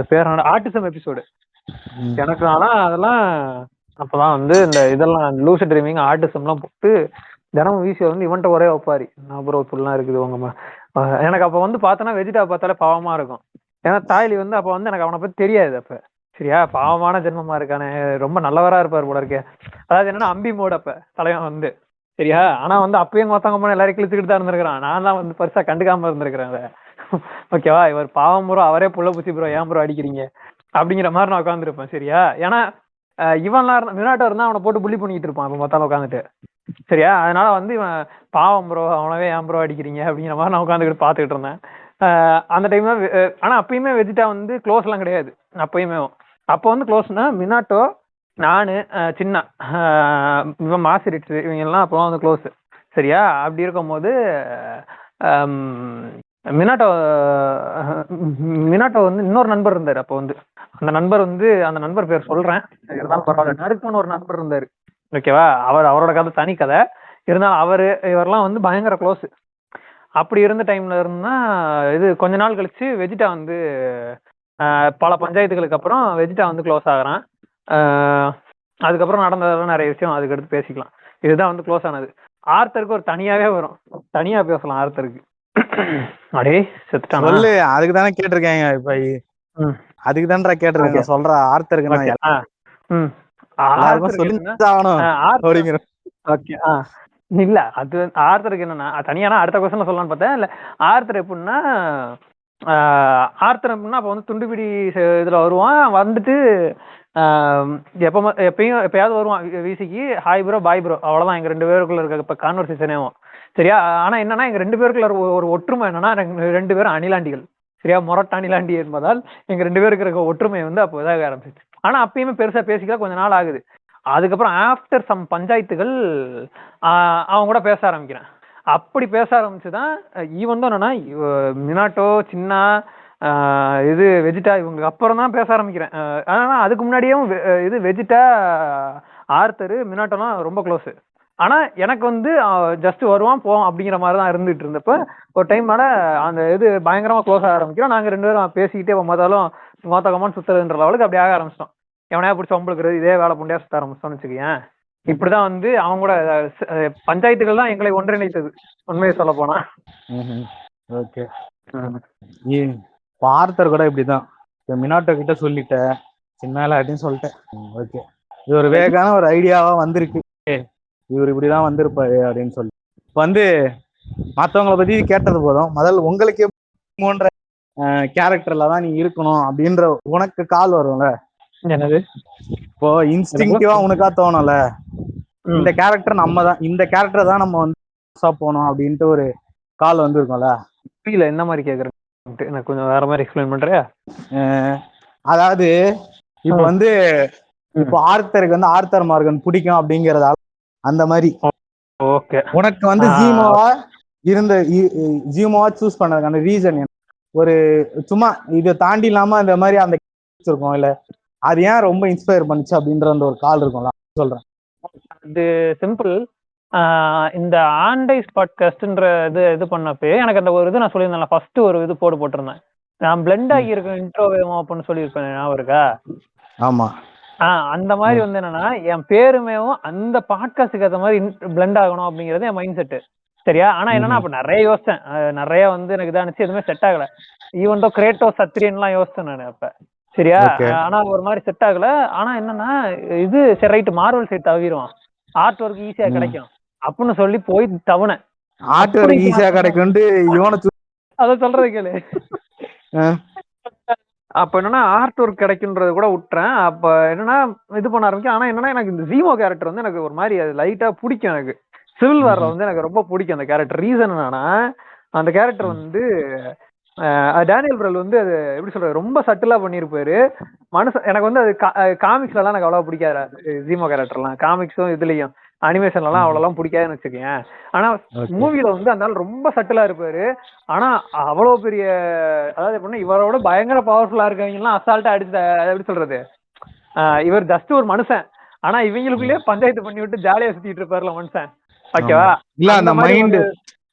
பேர் ஆர்டிசம் எபிசோடு. எனக்கு ஆனா அதெல்லாம் அப்பதான் வந்து இந்த இதெல்லாம் லூசிட் ட்ரீமிங் ஆர்டிசம்லாம் போட்டு தினமும் வீசி வந்து இவன்ட்ட ஒரே ஒப்பாரி அப்புறம் இப்படிலாம் இருக்குது உங்க. எனக்கு அப்ப வந்து பார்த்தோன்னா வெஜிடா பார்த்தாலே பாவமா இருக்கும். ஏன்னா தாய்லி வந்து அப்ப வந்து எனக்கு அவனை பத்தி தெரியாது. அப்ப சரியா, பாவமான ஜென்மமா இருக்கானே, ரொம்ப நல்லவரா இருப்பாரு போல இருக்கே. அதாவது என்னன்னா அம்பி மோட் அப்ப தலைவன் வந்து சரியா? ஆனா வந்து அப்பயும் மொத்தம் கம்பெனி எல்லாரையும் கிழிச்சுக்கிட்டு தான் இருந்திருக்கிறான். நான் தான் வந்து பெருசா கண்டுக்காம இருந்திருக்கிறேன் அதை. ஓகேவா? இவர் பாவம் ப்ரோ, அவரே புள்ள பூச்சி ப்ரோ, ஏன் ப்ரோ அடிக்கிறீங்க அப்படிங்கிற மாதிரி நான் உட்காந்துருப்பேன். சரியா? ஏன்னா இவன்லாம் இருந்தா மினாட்டோ இருந்தா அவனை போட்டு புள்ளி பண்ணிட்டு இருப்பான் இப்ப மொத்தம் உட்காந்துட்டு. சரியா? அதனால வந்து இவன் பாவம் ப்ரோ, அவனவே ஏன் ப்ரோ அடிக்கிறீங்க அப்படிங்கிற மாதிரி நான் உட்காந்துக்கிட்டு பாத்துக்கிட்டு இருந்தேன். அந்த டைம்ல ஆனா அப்பயுமே வெஜிட்டா வந்து க்ளோஸ் எல்லாம் கிடையாது. அப்பயுமே அப்போ வந்து க்ளோஸ்னா மினாட்டோ, நானு, சின்ன இவன் மாசிரிட்ஸ், இவங்க எல்லாம் அப்போ வந்து க்ளோஸ். சரியா? அப்படி இருக்கும் போது மினாட்டோ மினாட்டோ வந்து இன்னொரு நண்பர் இருந்தாரு அப்போ வந்து. அந்த நண்பர் பேர் சொல்றேன், இருந்தாலும் பரவாயில்ல. நறுக்குன்னு ஒரு நண்பர் இருந்தாரு. ஓகேவா? அவரோட கதை தனி கதை. இருந்தாலும் இவரெல்லாம் வந்து பயங்கர க்ளோஸ். அப்படி இருந்த டைம்ல இருந்தா இது கொஞ்ச நாள் கழிச்சு வெஜிட்டா வந்து பல பஞ்சாயத்துகளுக்கு அப்புறம் வெஜிட்டா வந்து க்ளோஸ் ஆகுறான். அதுக்கப்புறம் நடந்ததெல்லாம் நிறைய விஷயம் அதுக்கு அடுத்து பேசிக்கலாம். இதுதான் வந்து க்ளோஸ் ஆனது. ஆர்த்தருக்கு ஒரு தனியாவே வரும், தனியா பேசலாம் ஆர்த்தருக்கு. அடே செத்துட்டானா? சொல்லு, அதுக்கு தானே கேட்டிருக்கேங்க. இப்ப அதுக்கு தான்டா கேட்டிருக்கேன். சொல்ற ஆர்த்தருக்கு நான் எல்லாருக்கும் சொல்லி ஆகணும் அப்படிங்கிற. ஓகே. இல்ல அது ஆர்த்தருக்கு என்னன்னா தனியானா அடுத்த கொஸ்டின்ல சொல்லலாம்னு பார்த்தேன். இல்ல ஆர்த்தர் எப்படின்னா அப்ப வந்து துண்டுபிடி இதுல வருவான். வந்துட்டு எப்பயாவது வருவான் விசிக்கு, ஹாய் ப்ரோ பாய் ப்ரோ, அவ்வளவுதான் எங்க 2 பேருக்குள்ள இருக்க இப்ப கான்வர்சேஷனேவும். சரியா? ஆனா என்னன்னா எங்க 2 பேருக்குள்ள ஒரு ஒற்றுமை என்னன்னா 2 பேரும் அணிலாண்டிகள். சரியா? மொரட்ட அணிலாண்டி என்பதால் எங்க 2 பேருக்கு இருக்க ஒற்றுமை வந்து அப்போ இதாக ஆரம்பிச்சிச்சு. ஆனா அப்பயுமே பெருசா பேசிக்கலாம், கொஞ்ச நாள் ஆகுது. அதுக்கப்புறம் ஆஃப்டர் சம் பஞ்சாயத்துகள் அவங்க கூட பேச ஆரம்பிக்கிறேன். அப்படி பேச ஆரம்பிச்சுதான் ஈவன் தான் என்னன்னா மினாட்டோ, சின்ன இது வெஜிட்டா இவங்களுக்கு அப்புறம் தான் பேச ஆரம்பிக்கிறேன். ஆனா அதுக்கு முன்னாடியும் இது வெஜிட்டா, ஆர்த்தர், மினாட்டோலாம் ரொம்ப க்ளோஸ். ஆனா எனக்கு வந்து ஜஸ்ட் வருவான் போவோம் அப்படிங்கிற மாதிரி தான் இருந்துட்டு இருந்தப்ப ஒரு டைம் மேல அந்த இது பயங்கரமா க்ளோஸ் ஆக ஆரம்பிக்கிறோம். நாங்க 2 பேரும் பேசிக்கிட்டே மொத்தம் கமெண்ட் சுத்துறதுன்ற லெவலுக்கு அப்படியே ஆக ஆரம்பிச்சிட்டோம். எவனையா பிடிச்சி வம்பளுக்குறது, இதே வேலை புண்டியா சுத்த ஆரம்பிச்சோம்னு வச்சுக்கேன். இப்படிதான் வந்து அவங்க கூட பஞ்சாயத்துகள் தான் எங்களை ஒன்றிணைத்தது, உண்மையை சொல்ல போனா. ஓகே. ஆர்த்தர் கூட இப்படிதான் மினாட்டோ கிட்ட சொல்லிட்ட சின்ன அப்படின்னு சொல்லிட்டேன். ஓகே, இது ஒரு வேகான ஒரு ஐடியாவா வந்திருக்கு. இவர் இப்படிதான் வந்திருப்பாரு அப்படின்னு சொல்லி வந்து மற்றவங்களை பத்தி கேட்டது போதும். முதல்ல உங்களுக்கு போன்ற கேரக்டர்ல தான் நீ இருக்கணும் அப்படின்ற உனக்கு கால் வரும்ல. என்னது? இப்போ இன்ஸ்டிங்டிவா உனக்கா தோணும்ல, இந்த கேரக்டர் இந்த கேரக்டர் தான் நம்ம வந்து போனோம் அப்படின்ட்டு ஒரு கால் வந்து இருக்கும்ல. புரியல, என்ன மாதிரி கேக்குறேன்? எனக்கு கொஞ்சம் வேற மாதிரி எக்ஸ்பிளைன் பண்றியா? அதாவது இப்ப வந்து இப்போ ஆர்த்தருக்கு வந்து ஆர்த்தர் மார்கன் பிடிக்கும் அப்படிங்கறதால அந்த மாதிரி ஓகே உனக்கு வந்து ஜீமோவா சூஸ் பண்ணதுக்கான ரீசன் என்ன? ஒரு சும்மா இதை தாண்டி இல்லாம இந்த மாதிரி அந்த இருக்கும் இல்ல, அது ஏன் ரொம்ப இன்ஸ்பயர் பண்ணுச்சு அப்படின்ற அந்த ஒரு கால் இருக்கும்ல, சொல்றேன். இது சிம்பிள். இந்த ஆண்டைஸ் பாட்காஸ்ட்ன்ற இது பண்ணப்பே எனக்கு அந்த ஒரு இது நான் சொல்லியிருந்தேன். ஃபர்ஸ்ட் ஒரு இது போட்டிருந்தேன். நான் பிளெண்ட் ஆகி இருக்கேன் இன்ட்ரோவேவும் அப்படின்னு சொல்லியிருப்பேன், ஞாபகம் இருக்கா? ஆமா. அந்த மாதிரி வந்து என்னன்னா என் பேருமேவும் அந்த பாட்காஸ்டுக்கு ஏற்ற மாதிரி பிளெண்ட் ஆகணும் அப்படிங்கிறது என் மைண்ட் செட்டு. சரியா? ஆனா என்னன்னா அப்ப நிறைய யோசிச்சேன், நிறைய வந்து எனக்கு இதானுச்சு, எதுவுமே செட் ஆகல. ஈவன் தோ கிரேட்டோ சத்ரியன்லாம் யோசிச்சேன் நான் அப்ப. சரியா? ஆனா ஒரு மாதிரி செட் ஆகல. ஆனா என்னன்னா இது சரி ரைட், மார்வல் சைட் தவிரும், ஆர்ட் ஒர்க் ஈஸியா கிடைக்கும் அப்படின்னு சொல்லி போய் தவணை. ஆர்ட் ஒர்க் ஈஸியா கிடைக்கும் அத சொல்றது கேளு. அப்ப என்னன்னா ஆர்ட் ஒர்க் கிடைக்குன்றது கூட விட்டுறேன். அப்ப என்னன்னா இது பண்ண ஆரம்பிக்கும். ஆனா என்னன்னா எனக்கு இந்த ஜீமோ கேரக்டர் வந்து எனக்கு ஒரு மாதிரி அது லைட்டா பிடிக்கும். எனக்கு சிவில் வார்ல வந்து எனக்கு ரொம்ப பிடிக்கும் அந்த கேரக்டர். ரீசன் என்னன்னா அந்த கேரக்டர் வந்து டேனியல் பிரல் வந்து அது எப்படி சொல்றது, ரொம்ப சட்டிலா பண்ணிருப்பாரு. எனக்கு வந்து அது காமிக்ஸ்ல எல்லாம் எனக்கு அவ்வளவு பிடிக்காது. ஜீமோ கேரக்டர்லாம் காமிக்ஸும் இதுலயும் அனிமேஷன்ல எல்லாம் அவ்வளவு பிடிக்காதுன்னு வச்சுக்கேன். ஆனா மூவில வந்து அந்த ரொம்ப சட்டிலா இருப்பாரு. ஆனா அவ்வளவு பெரிய, அதாவது எப்படின்னா இவரோட பயங்கர பவர்ஃபுல்லா இருக்கவங்க எல்லாம் அசால்ட்டா அடிச்சு, எப்படி சொல்றது, இவர் ஜஸ்ட் ஒரு மனுஷன். ஆனா இவங்களுக்குள்ளேயே பஞ்சாயத்து பண்ணி விட்டு ஜாலியா சுத்திட்டு இருப்பாருல மனுஷன். ஓகேவா? இல்ல அந்த மைண்ட்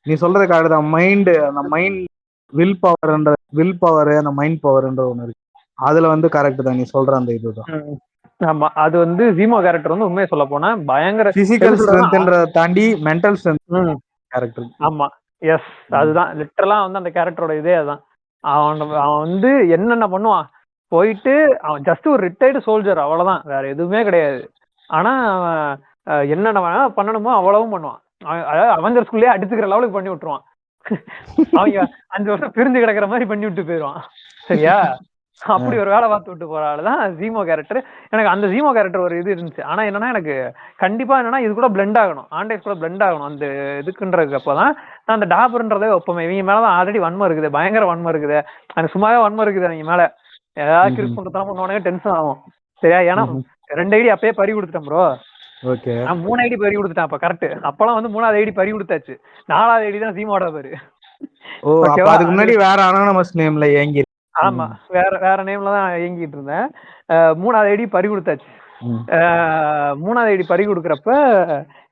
நீ சொல்றது கரெக்ட் தான். அந்த மைண்ட் வில் பவர் அந்த மைண்ட் பவர்ன்ற ஒண்ணு இருக்கு. அதுல வந்து கரெக்ட் தான் நீ சொல்ற அந்த இதுதான். ஆமா, அது வந்து ஜீமோ கேரக்டர் வந்து உண்மையை சொல்ல போனா பயங்கர பிசிக்கல் ஸ்ட்ரென்த்ன்றத தாண்டி மென்டல் ஸ்ட்ரென்த் கேரக்டர். ஆமா, எஸ், அதுதான் லிட்டரலா வந்து அந்த கேரக்டரோட இதே அதான். அவன் வந்து என்னென்ன பண்ணுவான், போயிட்டு அவன் ஜஸ்ட் ஒரு ரிட்டையர்டு சோல்ஜர், அவ்வளவுதான், வேற எதுவுமே கிடையாது. ஆனா என்னென்ன பண்ணணுமோ அவ்வளவும் பண்ணுவான். அதாவது அவெஞ்சர்ஸ்குள்ளேயே அடிச்சுக்கிற லெவலுக்கு பண்ணி விட்டுருவான். அவங்க 5 வருஷம் பிரிஞ்சு கிடக்குற மாதிரி பண்ணி விட்டு போயிடுவான். சரியா? அப்படி ஒரு வேலை பார்த்து விட்டு போற ஆளுதான் ஜீமோ கேரக்டர். எனக்கு அந்த ஜீமோ கேரக்டர் ஒரு இது இருந்துச்சு. ஆனா என்னன்னா எனக்கு கண்டிப்பா என்னன்னா இது கூட பிளெண்ட் ஆகணும், ஆண்டேஸ் கூட பிளெண்ட் ஆகணும் அந்த இதுக்குன்றதுக்கு. அப்பதான் நான் அந்த டாபர்ன்றதே ஒப்பமே. இவங்க மேலதான் ஆல்ரெடி வன்மம் இருக்குது, பயங்கர வன்மம் இருக்குது. எனக்கு சும்மாவே வன்மம் இருக்குது அவங்க மேல. ஏதாவது கிரிஸ் பண்றதா பண்ணுவானே டென்ஷன் ஆகும். சரியா? ஏன்னா 2 ஐடி அப்பயே பறி கொடுத்துட்டேன் ப்ரோ. ஓகே, நான் 3 ஐடி பறி கொடுத்துட்டேன் அப்ப. கரெக்ட். அப்பெல்லாம் வந்து 3வது ஐடி பறி கொடுத்தாச்சு. 4வது ஐடி தான் ஜீமோட பேரு. ஓ அப்ப அதுக்கு முன்னாடி வேற அனானமஸ் நேம்ல ஏங்கி. ஆமா, வேற நேம்ல தான் இயங்கிட்டு இருந்தேன். 3வது ஐடி பறி கொடுத்தாச்சு. 3வது ஐடி பறி கொடுக்குறப்ப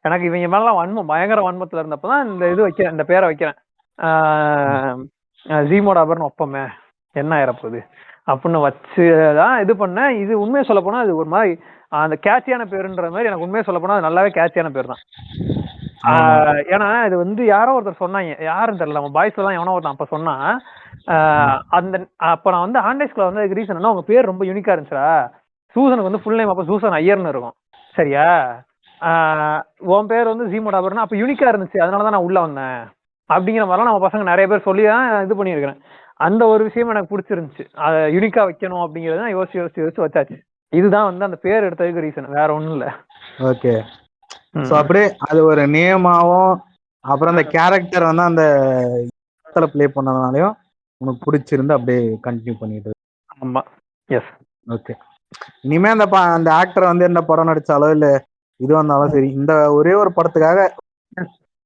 எனக்கு இவங்க மேலாம் வன்மம், பயங்கர வன்மத்துல இருந்தப்பதான் இந்த இது வைக்கிறேன், இந்த பேரை வைக்கிறேன். ஜீமோட அபர்னு ஒப்பமே என்ன ஆயிரப்போகுது அப்படின்னு வச்சுதான் இது பண்ணேன். இது உண்மையை சொல்ல போனா அது ஒரு மாதிரி அந்த கேட்சியான பேருன்ற மாதிரி. எனக்கு உண்மையை சொல்ல போனா அது நல்லாவே கேட்சியான பேர் தான். ஏன்னா இது வந்து யாரோ ஒருத்தர் சொன்னாங்க, யாருன்னு தெரியல, நம்ம பாய்ஸ்ல தான் எவனோ ஒருத்தன் அப்ப சொன்னா. அந்த அப்ப நான் வந்து ஆண்டேஸ்குள்ள வந்து அதுக்கு ரீசன் என்ன, உங்க பேர் ரொம்ப யூனிக்கா இருந்துச்சா. சூசனுக்கு வந்து ஃபுல் நேம் அப்ப சூசன் ஐயர்னு இருக்கும். சரியா? உன் பேர் வந்து ஜீமோ டாபர்னா அப்ப யூனிக்கா இருந்துச்சு, அதனாலதான் நான் உள்ள வந்தேன் அப்படிங்கிற மாதிரிலாம் நம்ம பசங்க நிறைய பேர் சொல்லி தான் இது பண்ணியிருக்கிறேன். அந்த ஒரு விஷயம் எனக்கு பிடிச்சிருந்துச்சு, அதை யூனிக்கா வைக்கணும் அப்படிங்கிறது தான் யோசிச்சு வச்சாச்சு. இதுதான் வந்து அந்த பேர் எடுத்ததுக்கு ரீசன், வேற ஒண்ணும் இல்ல. ஓகே, சோ அப்படியே அது ஒரு நேமாவும் அப்புறம் அந்த கேரக்டர் வந்து அந்த இடத்துல ப்ளே பண்ணதுனாலயும் உனக்கு பிடிச்சிருந்து அப்படியே கண்டினியூ பண்ணிட்டு. ஆமா, எஸ். ஓகே, இனிமே அந்த ஆக்டர் வந்து என்ன படம் நடிச்சாலோ இல்ல இது வந்தாலும் சரி, இந்த ஒரே ஒரு படத்துக்காக.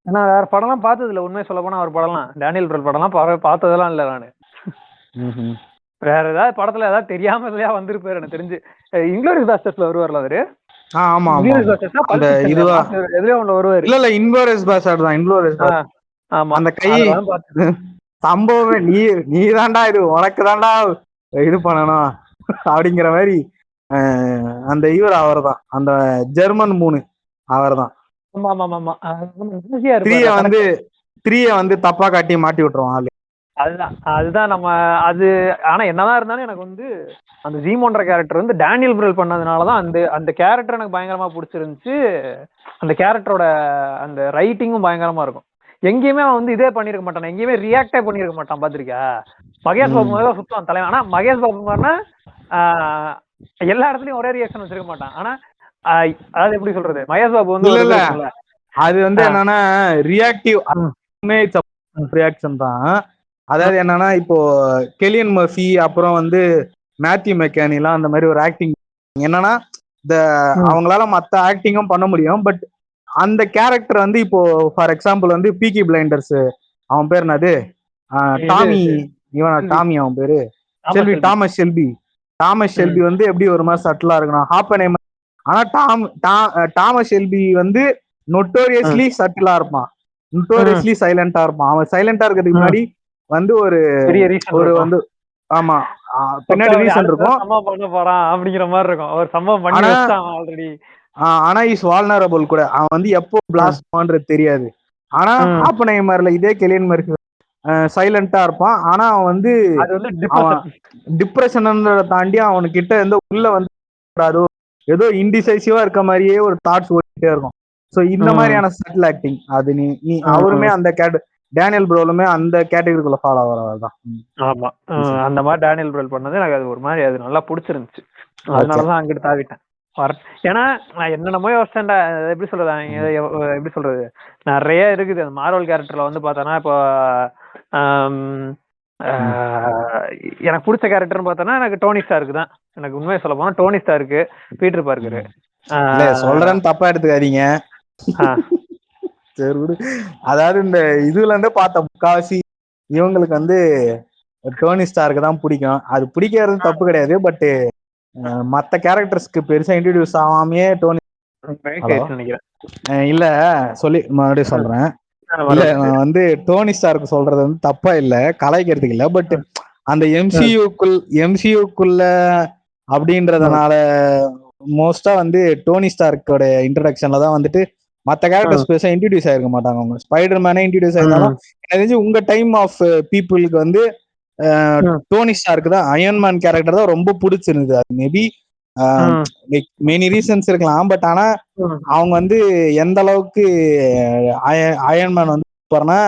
ஏன்னா வேற படம்லாம் பார்த்தது இல்ல உண்மையை சொல்ல போனா. அவர் படம்லாம் டேனியல் ப்ரல் படம்லாம் பார்த்ததெல்லாம் இல்ல நானு. வேற ஏதாவது படத்துல ஏதாவது தெரியாம இல்லையா வந்திருப்பாரு எனக்கு தெரிஞ்சு. இன்க்ளோரியஸ் பாஸ்டர்ஸ்ல வருவார்ல அவரு. ஆமா, அந்த இதுவா எதுலயே ஒண்ணு வருவாரு. இல்ல இன்க்ளோரியஸ் பாஸ்டர்ஸ் தான். Inglourious pastors. ஆமா, அந்த கை சம்பவமே நீ தாண்டா இது உனக்கு தாண்டா இது பண்ணணும் அப்படிங்கிற மாதிரி. அந்த இவர் அவர் தான், அந்த ஜெர்மன் 3 அவர் தான். த்ரீய வந்து தப்பா காட்டி மாட்டி விட்டுருவான் ஆளு. அதுதான் நம்ம அது. ஆனா என்னதான் இருந்தாலும் எனக்கு வந்து அந்த ஜீமோன்ற கேரக்டர் வந்து டேனியல் ப்ரல் பண்ணதுனாலதான் அந்த கேரக்டர் எனக்கு பயங்கரமா பிடிச்சிருந்துச்சு. அந்த கேரக்டரோட அந்த ரைட்டிங்கும் பயங்கரமா இருக்கும். எங்கேயுமே அவன் வந்து இதே பண்ணிருக்க மாட்டான், எங்கேயுமே ரியாக்டே பண்ணிருக்க மாட்டான். பாத்திருக்கா? மகேஷ் பாபு மாதிரி சுத்தம் தலைவன். ஆனா மகேஷ் பாபு மாதிரினா எல்லா இடத்துலயும் ஒரே ரியாக்ஷன் வச்சிருக்க மாட்டான். ஆனா அதாவது எப்படி சொல்றது, மகேஷ் பாபு வந்து அது வந்து என்னன்னா ரியாக்டிவ் ரியாக்ஷன் தான். அதாவது என்னன்னா இப்போ கெலியன் மர்ஃபி அப்புறம் வந்து மேத்யூ மெக்கானிலாம் அந்த மாதிரி ஒரு ஆக்டிங் என்னன்னா அவங்களால மத்த ஆக்டிங்கும் பண்ண முடியும். பட் அந்த கேரக்டர் வந்து இப்போ ஃபார் எக்ஸாம்பிள் வந்து பீக்கி பிளைண்டர்ஸ், அவன் பேர் என்னது, டாமி, டாமி அவன் பேரு ஷெல்பி, தாமஸ் ஷெல்பி வந்து எப்படி ஒரு மாதிரி சட்டிலா இருக்கணும் ஹாப்பன். ஆனா டாமஸ் ஷெல்பி வந்து நொட்டோரியஸ்லி சட்டிலா இருப்பான், நொட்டோரியஸ்லி சைலண்டா இருப்பான். அவன் சைலண்டா இருக்கிறதுக்கு முன்னாடி வந்து ஒரு வந்து ஆமா பின்னாடி ரீசன் இருக்கும் அப்படிங்கிற மாதிரி இருக்கும். அவர் சம்பவம் பண்ணி வச்சான் ஆல்ரெடி. ஆனா இஸ் வால்னரபிள் கூட. அவன் வந்து எப்போ பிளாஸ்ட் பண்றது தெரியாது. ஆனா ஆப்பன்ஹைமர்ல இதே கெலியன் மர்ஃபி சைலண்டா இருப்பான். ஆனா அவன் வந்து டிப்ரெஷன் தாண்டி அவனுக்கிட்ட இருந்து உள்ள வந்து ஏதோ இன்டிசைசிவா இருக்க மாதிரியே ஒரு தாட்ஸ் ஓடிட்டே இருக்கும். சோ இந்த மாதிரியான சட்டில் ஆக்டிங் அது நீ அவருமே அந்த டேனியல் ப்ரோலுமே அந்த கேட்டகரிக்குள்ள ஃபாலோ ஆகிறவர் தான். ஆமா, அந்த மாதிரி டேனியல் ப்ரோல் பண்ணது எனக்கு அது ஒரு மாதிரி அது நல்லா பிடிச்சிருந்துச்சு. அதனாலதான் அங்கிட்டு தாவிட்டேன். ஏன்னா நான் என்னென்னமோ யோசிச்சேன்டா, எப்படி சொல்றது நிறைய இருக்குது அந்த மார்வல் கேரக்டர்ல வந்து பார்த்தோன்னா. இப்போ எனக்கு பிடிச்ச கேரக்டர்னு பார்த்தோன்னா எனக்கு டோனி ஸ்டார்க் தான். எனக்கு உண்மையை சொல்ல போனா டோனி ஸ்டார்க், பீட்டர் பார்க்கரு. சொல்றேன்னு தப்பா எடுத்துக்காதீங்க. சரி விடு. அதாவது இந்த இதுல இருந்து பார்த்த முக்காவாசி இவங்களுக்கு வந்து டோனி ஸ்டார்க்கு தான் பிடிக்கும். அது பிடிக்கிறது தப்பு கிடையாது. பட் மத்த கேரக்டர்ஸ்க்கு பெருசா இன்ட்ரோடியூஸ் ஆகாமையே டோனி இல்ல சொல்லி மறுபடியும் சொல்றேன். இல்ல நான் வந்து டோனி ஸ்டார்க்கு சொல்றது வந்து தப்பா இல்ல, கலாய்க்கிறதுக்கு இல்ல. பட் அந்த எம்சியூக்குள்ள அப்படின்றதுனால மோஸ்டா வந்து டோனி ஸ்டார்க்கோட இன்ட்ரடக்ஷன்ல தான் வந்துட்டு மத்த கேரக்டர்ஸ் பெருசா இன்ட்ரோடியூஸ் ஆயிருக்க மாட்டாங்க. அவங்க ஸ்பைடர் மேனே இன்ட்ரோடியூஸ் ஆயிருந்தாலும் எனக்கு தெரிஞ்சு உங்க டைம் ஆஃப் பீப்புளுக்கு வந்து டோனி ஸ்டார்க் தான், அயர்ன் மேன் கேரக்டர் தான் ரொம்ப பிடிச்சிருந்தது. அது மேபி லைக் மெனி ரீசன்ஸ் இருக்கலாம். பட் ஆனா அவங்க வந்து எந்த அளவுக்கு அயன்மேன் வந்து போறனா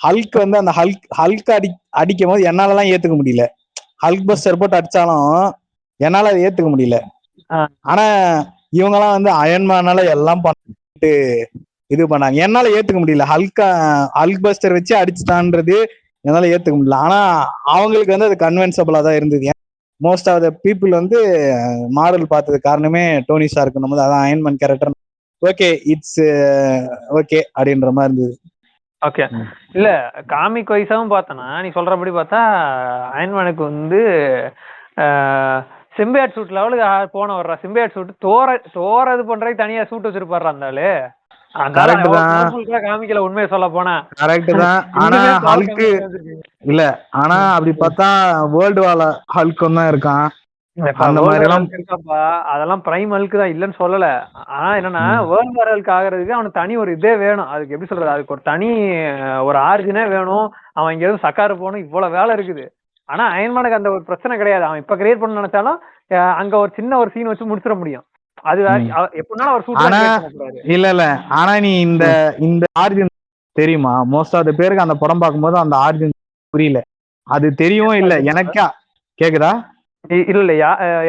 ஹல்க் வந்து அந்த ஹல்க் அடிக்கும் போது என்னாலலாம் ஏத்துக்க முடியல. ஹல்க் பஸ்டர் போட்டு அடிச்சாலும் என்னால அதை ஏத்துக்க முடியல. ஆனா இவங்கெல்லாம் வந்து அயன்மேனால எல்லாம் பண்ணிட்டு இது பண்ணாங்க. என்னால ஏத்துக்க முடியல. ஹல்க் பஸ்டர் வச்சு அடிச்சுட்டான்றது என்னால ஏத்துக்க முடியல. ஆனா அவங்களுக்கு வந்து அது கன்வென்சபிளா தான் இருந்தது. மோஸ்ட் ஆஃப் த பீப்புள் வந்து மாடல் பார்த்தது காரணமே டோனி ஸ்டார்க் நம்ம அதான் Iron Man character okay it's okay அப்படின்ற மாதிரி இருந்தது. ஓகே, இல்ல காமிக் வைஸாவும் பார்த்தனா நீ சொல்றபடி பார்த்தா அயன்மேனுக்கு வந்து சிம்பியாட் சூட் லெவலுக்கு போன வர்றா. சிம்பியாட் சூட் தோற இது பண்றதுக்கு தனியா சூட் வச்சிருப்பாரு இருந்தாலு. காமிக்கல உண்மையை சொல்ல போனா கரெக்ட் தான். ஆனா ஹல்க் இல்ல, ஆனா அப்படி பார்த்தா வேர்ல்டு வால ஹல்க்கும் தான் இருக்கான். அந்த மாதிரி எல்லாம் இருக்காப்பா, அதெல்லாம் பிரைம் ஹல்க் தான் இல்லன்னு சொல்லல. ஆனா என்னன்னா வேர்ல்டு வார் ஹல்க் ஆகிறதுக்கு அவனுக்கு தனி ஒரு இதே வேணும். அதுக்கு எப்படி சொல்றது, அதுக்கு ஒரு தனி ஒரு ஆர்ஜினே வேணும். அவன் இங்க இருந்து சக்காரு போகணும், இவ்வளவு வேலை இருக்குது. ஆனா அயன்மேனுக்கு அந்த ஒரு பிரச்சனை கிடையாது. அவன் இப்ப கிரியேட் பண்ண நினைச்சாலும் அங்க ஒரு சின்ன ஒரு சீன் வச்சு முடிச்சிட முடியும். அது எப்படினாலும் ஒரு சூட் இல்ல. ஆனா நீ இந்த ஆர்ஜின் தெரியுமா? மோஸ்ட் ஆஃப் த பேருக்கு அந்த படம் பார்க்கும்போது அந்த ஆர்ஜின் புரியல. அது தெரியும் இல்ல எனக்கா கேக்குதா? இல்ல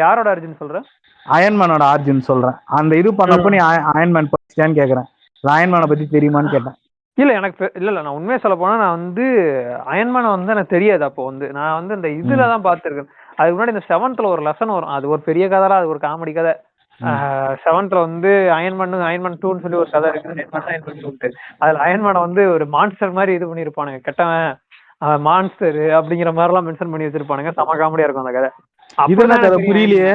யாரோட ஆர்ஜின் சொல்ற? அயன்மேனோட ஆர்ஜின் சொல்றேன். அந்த இது பண்ணப்போ நீ அயன்மேன் படிச்சியான்னு கேக்குறேன். அயன்மேனை பத்தி தெரியுமான்னு கேட்டேன். இல்ல எனக்கு இல்ல நான் உண்மையை சொல்ல போனா நான் வந்து அயன்மேனை வந்து எனக்கு தெரியாது. அப்போ வந்து நான் வந்து இந்த இதுலதான் பாத்துருக்கேன். அதுக்கு முன்னாடி இந்த 7th ஒரு லெசன் வரும். அது ஒரு பெரிய கதை, அது ஒரு காமெடி கதை. 7th வந்து அயன்மேன் 2ன்னு சொல்லி ஒரு கதை இருக்கு. அதுல அயன்மேனை வந்து ஒரு மான்ஸ்டர் மாதிரி இது பண்ணிருப்பானுங்க, கெட்டவன் மான்ஸ்டர் அப்படிங்கிற மாதிரி எல்லாம் மென்ஷன் பண்ணி வச்சிருப்பானுங்க. செம காமெடியா இருக்கும் அந்த கதை. புரியலையே.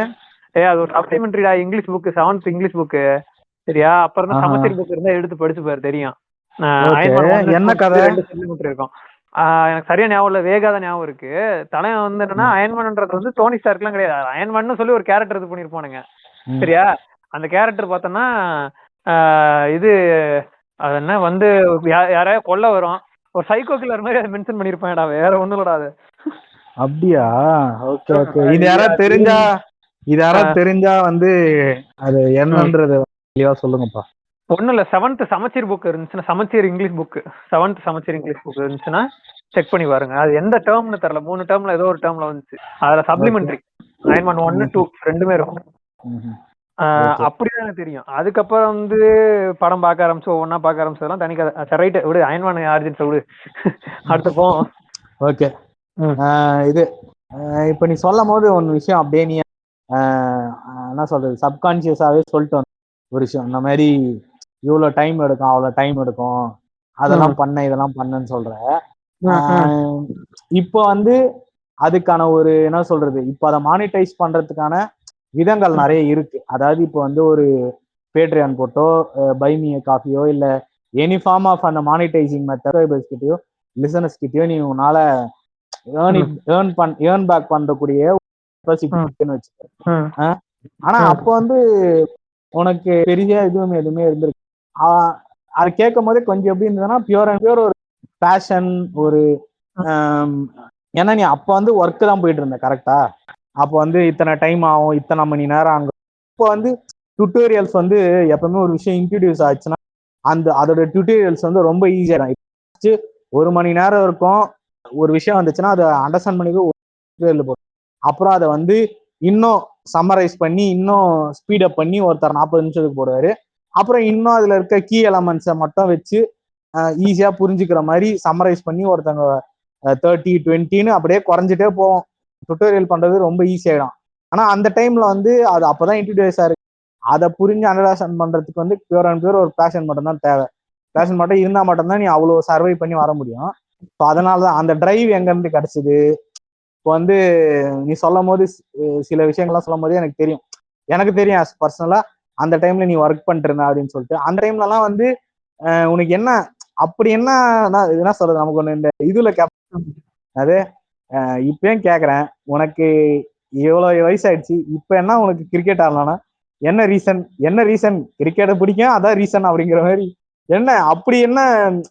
அது ஒரு சப்ளிமெண்டரிடா, English book, 7th English book. சரியா? அப்புறம் சமச்சீர் புக் இருந்தா எடுத்து படிச்சு பாரு, தெரியும். என்ன கதை? 2 சப்ளிமெண்டரி இருக்கும். எனக்கு சரியா ஞாபகம் இல்ல, வேகாத ஞாபகம் இருக்கு. தலைவன் வந்து என்னன்னா அயன்மேன்ன்றது வந்து டோனி ஸ்டார்க்லாம் கிடையாது. அயன்மேன் சொல்லி ஒரு கேரக்டர் இது பண்ணிருப்பானுங்க. சரியா? அந்த கேரக்டர் பார்த்தோன்னா இது அது என்ன வந்து யாரையா கொல்ல வரும், ஒரு சைக்கோ கில்லர் மாதிரி அதை மென்ஷன் பண்ணிருப்பாங்கடா, வேற ஒண்ணும் இல்லடா அது. அப்படியா? Okay okay. இது யாராவது தெரிஞ்சா வந்து அது என்னன்றது சொல்லுங்கப்பா. ஒண்ணும் இல்ல, 7th சமச்சீர் புக் இருந்துச்சுன்னா, சமச்சீர் இங்கிலீஷ் புக், 7th சமச்சீர் இங்கிலீஷ் புக் இருந்துச்சுன்னா செக் பண்ணி பாருங்க. அது எந்த டேர்ம்னு தெரியல, 3 டேர்ம்ல ஏதோ ஒரு டேர்ம்ல வந்துச்சு. அதுல சப்ளிமெண்டரி அயன்மேன் 1, 2 ரெண்டுமே இருக்கும். அப்படிதான் எனக்கு தெரியும். அதுக்கப்புறம் வந்து படம் பார்க்க ஆரம்பிச்சு ஒவ்வொன்னா பார்க்க ஆரம்பிச்சதெல்லாம் தனி கதை. சரி ரைட் விடு, அயன்மேன் ஆர்ஜின் விடு, அடுத்து போவோம். ஓகே. இது இப்ப நீ சொல்லும் போது ஒன்னு விஷயம் அப்படியே நீ என்ன சொல்றது, சப்கான்சியஸாவே சொல்லிட்டு ஒரு விஷயம், இந்த மாதிரி இவ்வளவு டைம் எடுக்கும், அவ்வளவு டைம் எடுக்கும், அதெல்லாம் பண்ண இதெல்லாம் பண்ணன்னு சொல்ற. இப்போ வந்து அதுக்கான ஒரு என்ன சொல்றது, இப்போ அதை மானிட்டைஸ் பண்றதுக்கான விதங்கள் நிறைய இருக்கு. அதாவது இப்போ வந்து ஒரு Patreon photo, buy me a காஃபியோ, இல்ல எனி ஃபார்ம் ஆஃப் அந்த மானிட்டைசிங் மெத்தட் கிட்டயோ லிசனர்ஸ் கிட்டயோ நீ உன்னால ஏர்ன் பேக் பண்றக்கூடிய வச்சுக்க. ஆனா அப்போ வந்து உனக்கு பெரிய எதுவுமே இருந்திருக்கு. அது கேட்கும் போதே கொஞ்சம் எப்படி இருந்ததுன்னா பியூர் அண்ட் பியூர் ஒரு பேஷன், ஒரு ஏன்னா நீ அப்போ வந்து ஒர்க்கு தான் போயிட்டு இருந்த, கரெக்டா? அப்போ வந்து இத்தனை டைம் ஆகும், இத்தனை மணி நேரம் அங்கே. இப்போ வந்து டுட்டோரியல்ஸ் வந்து எப்பவுமே ஒரு விஷயம் இன்ட்ரடியூஸ் ஆச்சுன்னா அதோட டுட்டோரியல்ஸ் வந்து ரொம்ப ஈஸியா தான். 1 மணி நேரம் இருக்கும், ஒரு விஷயம் வந்துச்சுன்னா அதை அண்டர்ஸ்டாண்ட் பண்ணிக்க போடும். அப்புறம் அதை வந்து இன்னும் சம்மரைஸ் பண்ணி இன்னும் ஸ்பீடப் பண்ணி ஒருத்தர் 40 நிமிஷத்துக்கு போடுவாரு. அப்புறம் இன்னும் அதுல இருக்க கீ எலமெண்ட்ஸை மட்டும் வச்சு ஈஸியா புரிஞ்சுக்கிற மாதிரி சம்மரைஸ் பண்ணி ஒருத்தங்க 30, 20ன்னு அப்படியே குறைஞ்சிட்டே போவோம். டுட்டோரியல் பண்றது ரொம்ப ஈஸியாயிடும். ஆனா அந்த டைம்ல வந்து அது அப்பதான் இன்ட்ரடியூஸ் ஆயிருக்கு. அதை புரிஞ்சு அண்டர்ஸ்டாண்ட் பண்றதுக்கு வந்து பியூர் அண்ட் பியூர் ஒரு பேஷன் மட்டும் தான் தேவை. பேஷன் மட்டும் இருந்தா மட்டும்தான் நீ அவ்வளோ சர்வை பண்ணி வர முடியும். ஸோ அதனாலதான் அந்த டிரைவ் எங்க இருந்து கிடைச்சது. இப்போ வந்து நீ சொல்லும் போது சில விஷயங்கள்லாம் சொல்லும் போதே எனக்கு தெரியும் பர்சனலா அந்த டைம்ல நீ ஒர்க் பண்ணிட்டு இருந்த அப்படின்னு சொல்லிட்டு. அந்த டைம்லலாம் வந்து உனக்கு என்ன அப்படி என்ன சொல்றது, நமக்கு ஒண்ணு இந்த இதுல அது இப்பயும் கேக்குறேன், உனக்கு எவ்வளவு வயசாயிடுச்சு, இப்ப என்ன உனக்கு கிரிக்கெட் ஆடலாம்னா என்ன ரீசன் கிரிக்கெட்டை பிடிக்கும் அதான் ரீசன் அப்படிங்கிற மாதிரி அப்படி என்ன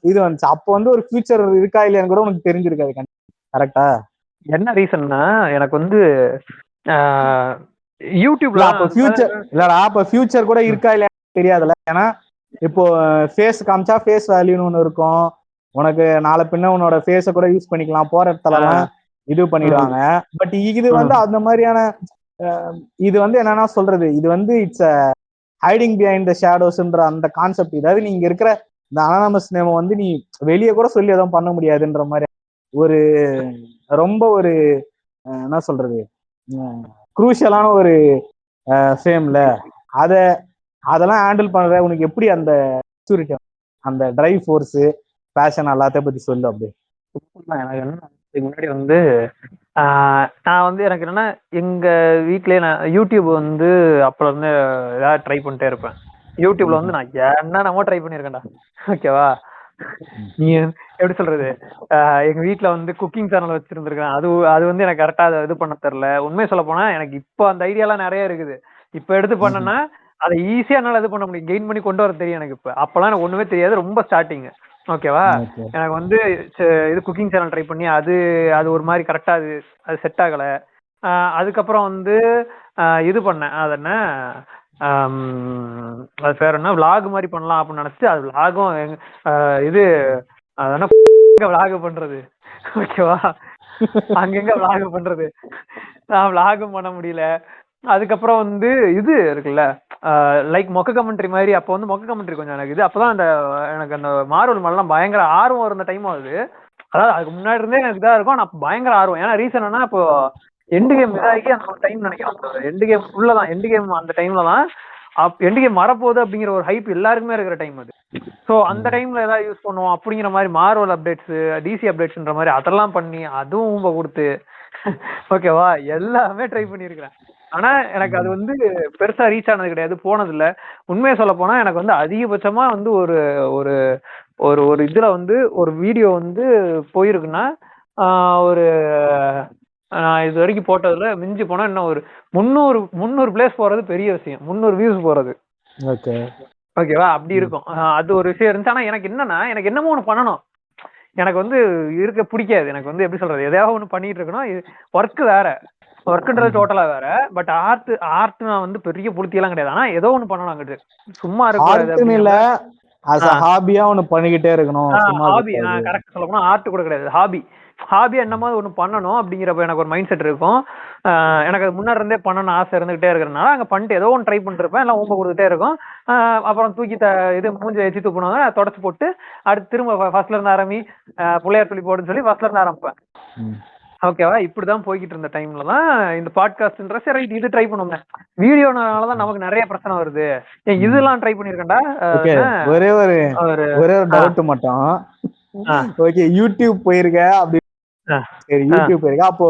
இது வந்துச்சு? அப்போ வந்து ஒரு ஃபியூச்சர் இருக்கா இல்லையான்னு கூட உனக்கு தெரிஞ்சிருக்காது, கரெக்டா? என்ன ரீசன்னா எனக்கு வந்து யூடியூப்ல அப்ப ஃபியூச்சர் இல்லடா, அப்ப ஃபியூச்சர் கூட இருக்கா இல்லையா தெரியாதுல்ல. ஏன்னா இப்போ ஃபேஸ் காமிச்சா ஃபேஸ் வேல்யூன்னு ஒண்ணு இருக்கும். உனக்கு நாளை பின்ன உன்னோட ஃபேஸ கூட யூஸ் பண்ணிக்கலாம், போற இடத்துல எல்லாம் இது பண்ணிடுவாங்க. பட் இது வந்து அந்த மாதிரியான இது வந்து என்னன்னா சொல்றது, இது வந்து இட்ஸ் ஹைடிங் பிஹைண்ட் த ஷேடோஸ்ன்ற அந்த கான்செப்ட். இதாவது நீங்க இருக்கிற இந்த அனானமஸ் நேம் வந்து நீ வெளியே கூட சொல்லி எதுவும் பண்ண முடியாதுன்ற மாதிரி ஒரு ரொம்ப ஒரு என்ன சொல்றது குரூஷியலான ஒரு ஃபேம்ல அதெல்லாம் ஹேண்டில் பண்ற உனக்கு எப்படி அந்த மெச்சூரிட்டி, அந்த டிரைவ் ஃபோர்ஸ், பேஷன் எல்லாத்தையும் பத்தி சொல்லு. அப்படி எனக்கு என்ன முன்னாடி வந்து நான் வந்து எனக்கு என்னன்னா எங்க வீட்லயே நான் யூடியூப் வந்து அப்ப இருந்து ஏதாவது ட்ரை பண்ணிட்டே இருப்பேன். யூடியூப்ல வந்து நான் என்னென்னமோ ட்ரை பண்ணியிருக்கேன்டா. ஓகேவா, நீ எப்படி சொல்றது, எங்க வீட்டுல வந்து குக்கிங் சேனல் வச்சிருந்திருக்கேன். அது வந்து எனக்கு கரெக்டா அதை இது பண்ண தெரியல. உண்மையை சொல்ல போனா எனக்கு இப்போ அந்த ஐடியாலாம் நிறைய இருக்குது. இப்ப எடுத்து பண்ணேன்னா அதை ஈஸியா என்னால இது பண்ண முடியும், கெயின் பண்ணி கொண்டு வர தெரியும் எனக்கு. இப்ப அப்பெல்லாம் எனக்கு ஒண்ணுமே தெரியாது, ரொம்ப ஸ்டார்டிங். ஓகேவா, எனக்கு வந்து இது குக்கிங் சேனல் ட்ரை பண்ணி அது ஒரு மாதிரி கரெக்டா அது செட் ஆகல. அதுக்கப்புறம் வந்து இது பண்ணேன், அது என்ன அது பேர் என்ன, விளாக் மாதிரி பண்ணலாம் அப்படின்னு நினைச்சு அது விளாகும் இது அதென்ன விளாக் பண்றது. ஓகேவா, அங்கங்க விளாக் பண்றது, நான் விளாகும் பண்ண முடியல. அதுக்கப்புறம் வந்து இது இருக்குல்ல லைக் மொக்க கமெண்ட்ரி மாதிரி. அப்போ வந்து மொக்க கமெண்ட்ரி கொஞ்சம் எனக்கு இது அப்பதான் எனக்கு அந்த மார்வல் மேலாம் பயங்கர ஆர்வம் இருந்த டைம் ஆகுது. அதாவது அதுக்கு முன்னாடி இருந்தே எனக்கு இதா இருக்கும், ஆனா பயங்கர ஆர்வம். ஏன்னா ரீசன் என்ன, இப்போ எண்டு கேம் இதாகி அந்த டைம் நினைக்கிறேன், எண்டு கேம் உள்ளதான், எண்டு கேம் அந்த டைம்ல தான் எண்டு கேம் வரப்போகுது அப்படிங்கிற ஒரு ஹைப் எல்லாருக்குமே இருக்கிற டைம் அது. ஸோ அந்த டைம்ல ஏதாவது யூஸ் பண்ணுவோம் அப்படிங்கிற மாதிரி மார்வல் அப்டேட்ஸ், டிசி அப்டேட்ஸ்ன்ற மாதிரி அதெல்லாம் பண்ணி அதுவும் கொடுத்து ஓகேவா எல்லாமே ட்ரை பண்ணியிருக்கிறேன். ஆனா எனக்கு அது வந்து பெருசா ரீச் ஆனது கிடையாது, போனது இல்லை. உண்மையை சொல்ல போனா எனக்கு வந்து அதிகபட்சமா வந்து ஒரு ஒரு ஒரு இதுல வந்து ஒரு வீடியோ வந்து போயிருக்குன்னா ஒரு நான் இது வரைக்கும் போட்டதுல மிஞ்சி போனா இன்னும் ஒரு 300 பிளேஸ் போறது பெரிய விஷயம், 300 வியூஸ் போறது. ஓகேவா, அப்படி இருக்கும். அது ஒரு விஷயம் இருந்துச்சு. ஆனா எனக்கு என்னன்னா, எனக்கு என்னமோ ஒண்ணு பண்ணணும், எனக்கு வந்து இருக்க பிடிக்காது. எனக்கு வந்து எப்படி சொல்றது, எதையாவது ஒண்ணு பண்ணிட்டு இருக்கணும். ஒர்க் வேற, ஒர்க்குன்றது டோட்டலா வேற. பட் ஆர்ட் நான் வந்து பெரிய புளுத்தியெல்லாம் கிடையாது. ஆனா ஏதோ ஒண்ணு பண்ணணும், அங்கிட்டு சும்மா இல்ல ஹாபியா ஒண்ணு பண்ணிக்கிட்டே இருக்கணும். ஹாபி, கரெக்ட் சொல்ல போனா ஆர்ட் கூட கிடையாது, ஹாபி என்னமா ஒண்ணு பண்ணணும் அப்படிங்கிறப்ப எனக்கு ஒரு மைண்ட் செட் இருக்கும். எனக்கு அது முன்னாடி இருந்தே பண்ணணும்னு ஆசை இருந்துகிட்டே இருக்கிறதுனால அங்க பண்ணிட்டு ஏதோ ஒன்று ட்ரை பண்ணிட்டு இருப்பேன், எல்லாம் ஊம்ப கொடுத்துட்டே இருக்கும். அப்புறம் தூக்கி இது மூஞ்சி வச்சு தூக்குனாங்க, தொடச்சு போட்டு அடுத்து திரும்ப ஃபர்ஸ்ட்ல இருந்து ஆரம்பி பிள்ளையார் சொல்லி போடுன்னு சொல்லி ஃபர்ஸ்ட்ல இருந்து ஆரம்பிப்பேன். ஓகேவா, இப்படிதான் போய்கிட்டு இருந்த டைம்ல தான் இந்த பாட்காஸ்ட்ன்ற சரி இது ட்ரை பண்ணுவோம். வீடியோனாலதான் நமக்கு நிறைய பிரச்சனை வருது. இதெல்லாம் ட்ரை பண்ணிருக்கேன்டா. ஒரே ஒரு டவுட் மட்டும், ஓகே யூடியூப் போயிருக்க அப்படி, சரி யூடியூப் போயிருக்க, அப்போ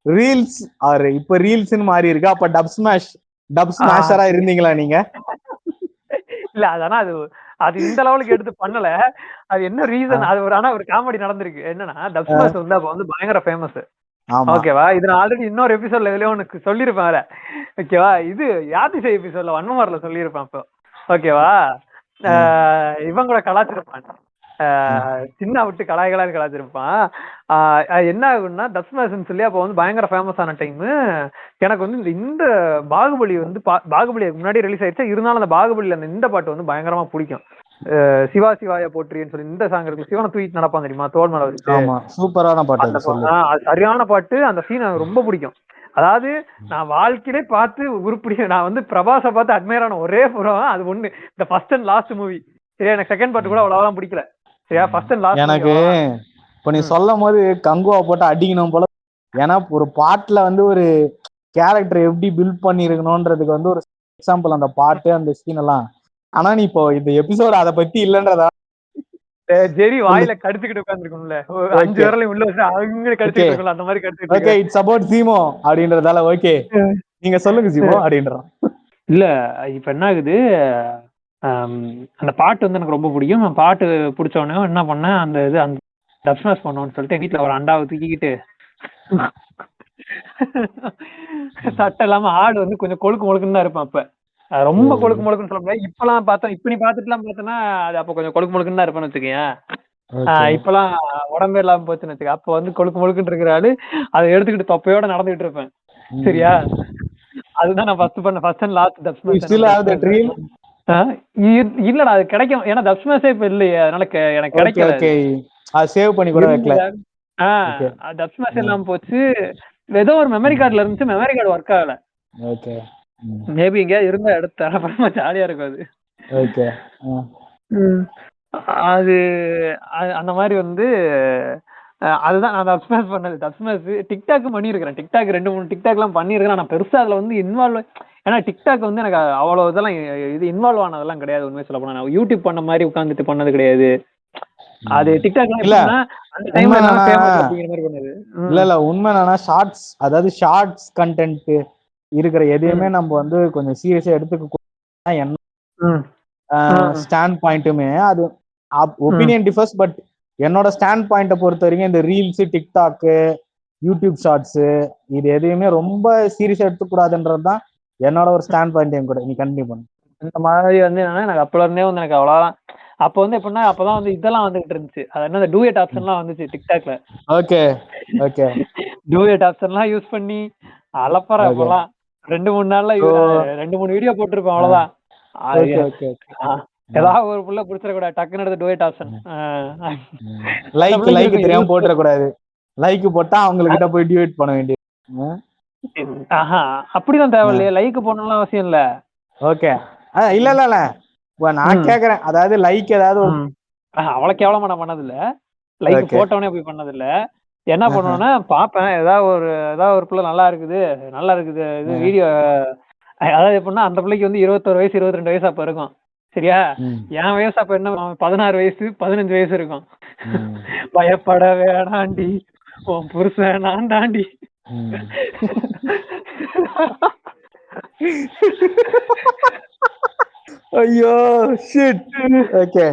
ரீல்ஸ் ஆர் இப்ப ரீல்ஸ்னு மாறி இருக்கு, அப்ப டப் ஸ்மாஷரா இருந்தீங்களா நீங்க? இல்ல அதானா அது இந்த லெவலுக்கு எடுத்து பண்ணல. அது என்ன ரீசன், அது ஆனா ஒரு காமெடி நடந்திருக்கு. என்னன்னா டப் ஸ்மாஷ் வந்து அப்ப வந்து பயங்கர ஃபேமஸ். ஓகேவா, இது நான் ஆல்ரெடி இன்னொரு எபிசோட்ல எதுலயோ உனக்கு சொல்லியிருப்பேன். ஓகேவா, இது யாத்திசை எபிசோட்ல வன்மமாரில சொல்லியிருப்பேன் அப்போ. ஓகேவா, இவன் கூட கலாச்சிருப்பான், சின்ன விட்டு கலாய்களான்னு கலாச்சிருப்பான். என்ன ஆகுன்னா தஸ்மாசன் சொல்லி அப்போ வந்து பயங்கர ஃபேமஸ் ஆன டைமு. எனக்கு வந்து இந்த பாகுபலி வந்து பாகுபலி முன்னாடி ரிலீஸ் ஆயிடுச்சா, இருந்தாலும் அந்த பாகுபலியில அந்த இந்த பாட்டு வந்து பயங்கரமா பிடிக்கும். சிவா சிவாய போற்றின்னு சொல்லி இந்த சாங் இருக்கு, சிவனை தூக்கிட்டு நடப்பான் தெரியுமா, தோல் மேல வச்சு. சூப்பரான பாட்டு, சரியான பாட்டு. அந்த சீன் எனக்கு ரொம்ப பிடிக்கும். அதாவது நான் வாழ்க்கையிலே பார்த்து உருப்படியா நான் வந்து பிரபாஸை பார்த்து அட்மையர் ஆன ஒரே படம் அது ஒண்ணு, இந்த ஃபர்ஸ்ட் அண்ட் லாஸ்ட் மூவி. சரியா, எனக்கு செகண்ட் பார்ட் கூட அவ்வளவுதான் பிடிக்கல. சரியா, ஃபர்ஸ்ட் அண்ட் லாஸ்ட் எனக்கு இப்ப நீ சொல்லும் போது கங்குவா போட்டு அடிக்கணும் போல. ஏன்னா ஒரு பாட்டுல வந்து ஒரு கேரக்டர் எப்படி பில்ட் பண்ணிருக்கணும்ன்றதுக்கு வந்து ஒரு எக்ஸாம்பிள் அந்த பாட்டு, அந்த சீன் எல்லாம். ஆனா நீ இப்போ இந்த எபிசோடு அதை பத்தி இல்லன்றதா, ஜெரி வாயில கடிச்சுக்கிட்டு உட்கார்ந்துருக்கும்ல, 5 விரலையும் உள்ள வச்சு அவங்க கடிச்சுக்கிட்டு இருக்கல, அந்த மாதிரி கடிச்சுக்கிட்டு. ஓகே, இட்ஸ் அபௌட் சீமோ அப்படின்றதால ஓகே நீங்க சொல்லுங்க சீமோ அப்படின்றான். இல்ல இப்ப என்ன ஆகுது, அந்த பாட்டு வந்து எனக்கு ரொம்ப பிடிக்கும். பாட்டு பிடிச்ச உடனே என்ன பண்ணேன், அந்த டப் ஸ்மாஷ் பண்ணோம்னு சொல்லிட்டு வீட்டுல ஒரு அண்டாவை தூக்கிக்கிட்டு சட்டை இல்லாம ஆடு வந்து கொஞ்சம் கொழுக்கு முழுக்குன்னு தான் இருப்பேன். அப்ப ரொம்ப கொழுக்கு முழுக்குன்னு சொல்ல முடியாது. இப்பெல்லாம் பார்த்தோம், இப்ப நீ பாத்துட்டுலாம் பார்த்தோன்னா அது அப்ப கொஞ்சம் கொழுக்கு முழுக்குன்னு தான் இருப்பேன்னு வச்சுக்கேன். இப்பெல்லாம் உடம்பே இல்லாம போச்சுன்னு வச்சுக்க. அப்ப வந்து கொழுக்கு முழுக்குன்னு இருக்கிற ஆளு அதை எடுத்துக்கிட்டு தொப்பையோட நடந்துகிட்டு இருப்பேன். சரியா, அதுதான் நான் first and last You தப்ஸ்மேஷ். still have that reel? இல்லடா அது கிடைக்கும், ஏன்னா தப்ஸ்மேஷே இப்ப இல்லையே, அதனால எனக்கு Okay, கிடைக்கல. okay. அது சேவ் பண்ணி கூட வைக்கல. Okay. தப்ஸ்மேஷ் இல்லாம போச்சு. ஏதோ ஒரு மெமரி கார்டுல இருந்துச்சு, மெமரி கார்டு ஒர்க் ஆகல. Okay. மேபி எங்கேயா இருந்தா எடுத்து அப்புறமா ஜாலியா இருக்கும் அது. Okay. அது அந்த மாதிரி வந்து அதுதான் நான் தப்ஸ்மேஷ் பண்ணது. தப்ஸ்மேஷ் டிக்டாக் பண்ணியிருக்கிறேன். டிக்டாக் 2-3 டிக்டாக்லாம் பண்ணியிருக்கிறேன். நான் பெருசா அதுல வந்து இன்வால்வ், ஏன்னா டிக்டாக் வந்து எனக்கு அவ்வளவு இதெல்லாம் இது இன்வால்வ் ஆனதெல்லாம் கிடையாது. உண்மையை சொல்ல போனா நான் யூடியூப் பண்ண மாதிரி உட்காந்துட்டு பண்ணது கிடையாது. அது டிக்டாக்லாம் எப்படின்னா அந்த டைம்ல நான் ஃபேமஸ் அப்படிங்கிற மாதிரி பண்ணது. இல்ல உண்மை என்னன்னா ஷார்ட்ஸ், அதாவது ஷார்ட்ஸ் கண்டென்ட் இருக்கிற எதையுமே நம்ம வந்து கொஞ்சம் சீரியஸா எடுத்துக்க என்ன ஸ்டாண்ட் பாயிண்ட்டுமே அது ஒப்பீனியன் டிஃபர்ஸ். பட் என்னோட ஸ்டாண்ட் பாயிண்ட்டை பொறுத்த வரைக்கும் இந்த ரீல்ஸ், டிக்டாக், யூடியூப் ஷார்ட்ஸ் இது எதையுமே ரொம்ப சீரியஸா எடுத்துக்கூடாதுன்றதுதான் என்னோட ஒரு ஸ்டாண்ட் பாயிண்ட் கூட. நீ கண்டினியூ பண்ணு. இந்த மாதிரி வந்து என்னன்னா எனக்கு அப்பல இருந்தே வந்து எனக்கு அவ்வளவுதான். அப்ப வந்து எப்படின்னா அப்பதான் வந்து இதெல்லாம் வந்துகிட்டு இருந்துச்சு. அது என்ன டூயட் ஆப்ஷன்லாம் வந்துச்சு டிக்டாக்ல. Okay okay. டூயட் ஆப்ஷன்லாம் யூஸ் பண்ணி அலப்பற அப்பெல்லாம் 2-3 நாள்ல 2-3 வீடியோ போட்டிருப்பேன் அவ்வளவுதான். ஏதாவது ஒரு புள்ள புடிச்சிடக்கூடாது, டக்குன்னு எடுத்து டூயட் ஆப்ஷன். லைக் தெரியாம போட்டுறக்கூடாது. லைக் போட்டா அவங்க கிட்ட போய் டியூட் பண்ண வேண்டியது. அப்படிதான் தேவையில்லையே, லைக் போடணும்லாம் அவசியம் இல்ல. ஓகே. இல்ல நான் கேக்குறேன், அதாவது லைக் ஏதாவது அவ்வளவு கேவலமா நான் பண்ணது இல்ல. லைக் போட்டவனே போய் பண்ணது இல்ல. என்ன பண்ணுவேன்னா பாப்பேன், ஏதாவது ஒரு பிள்ளை நல்லா இருக்குது இது வீடியோ. அதாவது எப்படின்னா அந்த பிள்ளைக்கு வந்து 21 வயசு 22 வயசு அப்ப இருக்கும். சரியா? என் வயசு அப்ப என்ன 16 வயசு 15 வயசு இருக்கும். பயப்பட வேணாண்டி உன் புருஷன் நான் தாண்டி. ஐயோ ஷிட். ஓகே.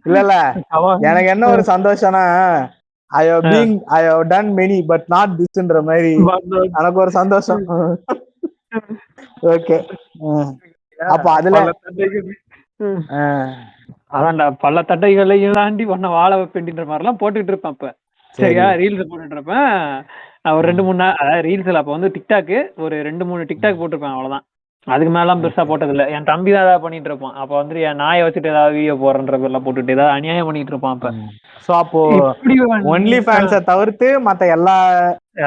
இல்ல எனக்கு என்ன ஒரு சந்தோஷம்னா I have done many but not thisன்ற மாதிரி எனக்கு ஒரு சந்தோஷம். ஓகே. அப்ப அதுல அதான்டா பல தட்டைகளையும் தாண்டி ஒன்ன வாழ வைப்பேன்ற மாதிரி எல்லாம் போட்டுட்டு இருப்பேன் அப்ப. சரியா? ரீல்ஸ் போட்டுட்டு இருப்பேன். ஒரு 2-3 நாள், அதாவது ரீல்ஸ்ல அப்ப வந்து டிக்டாக் ஒரு 2-3 டிக்டாக் போட்டிருப்பேன் அவ்வளவுதான். அதுக்கு மேலாம் பெருசா போட்டது இல்ல. என் தம்பி தான் ஏதாவது பண்ணிட்டு இருப்பான். அப்ப வந்து என் நாயை வச்சுட்டு ஏதாவது வீடியோ போடுறன்ற பேர்லாம் போட்டுட்டு ஏதாவது அநியாயம் பண்ணிட்டு இருப்பான் அப்ப. சோ அப்போ ஒன்லி ஃபேன்ஸை தவிர்த்து மத்த எல்லா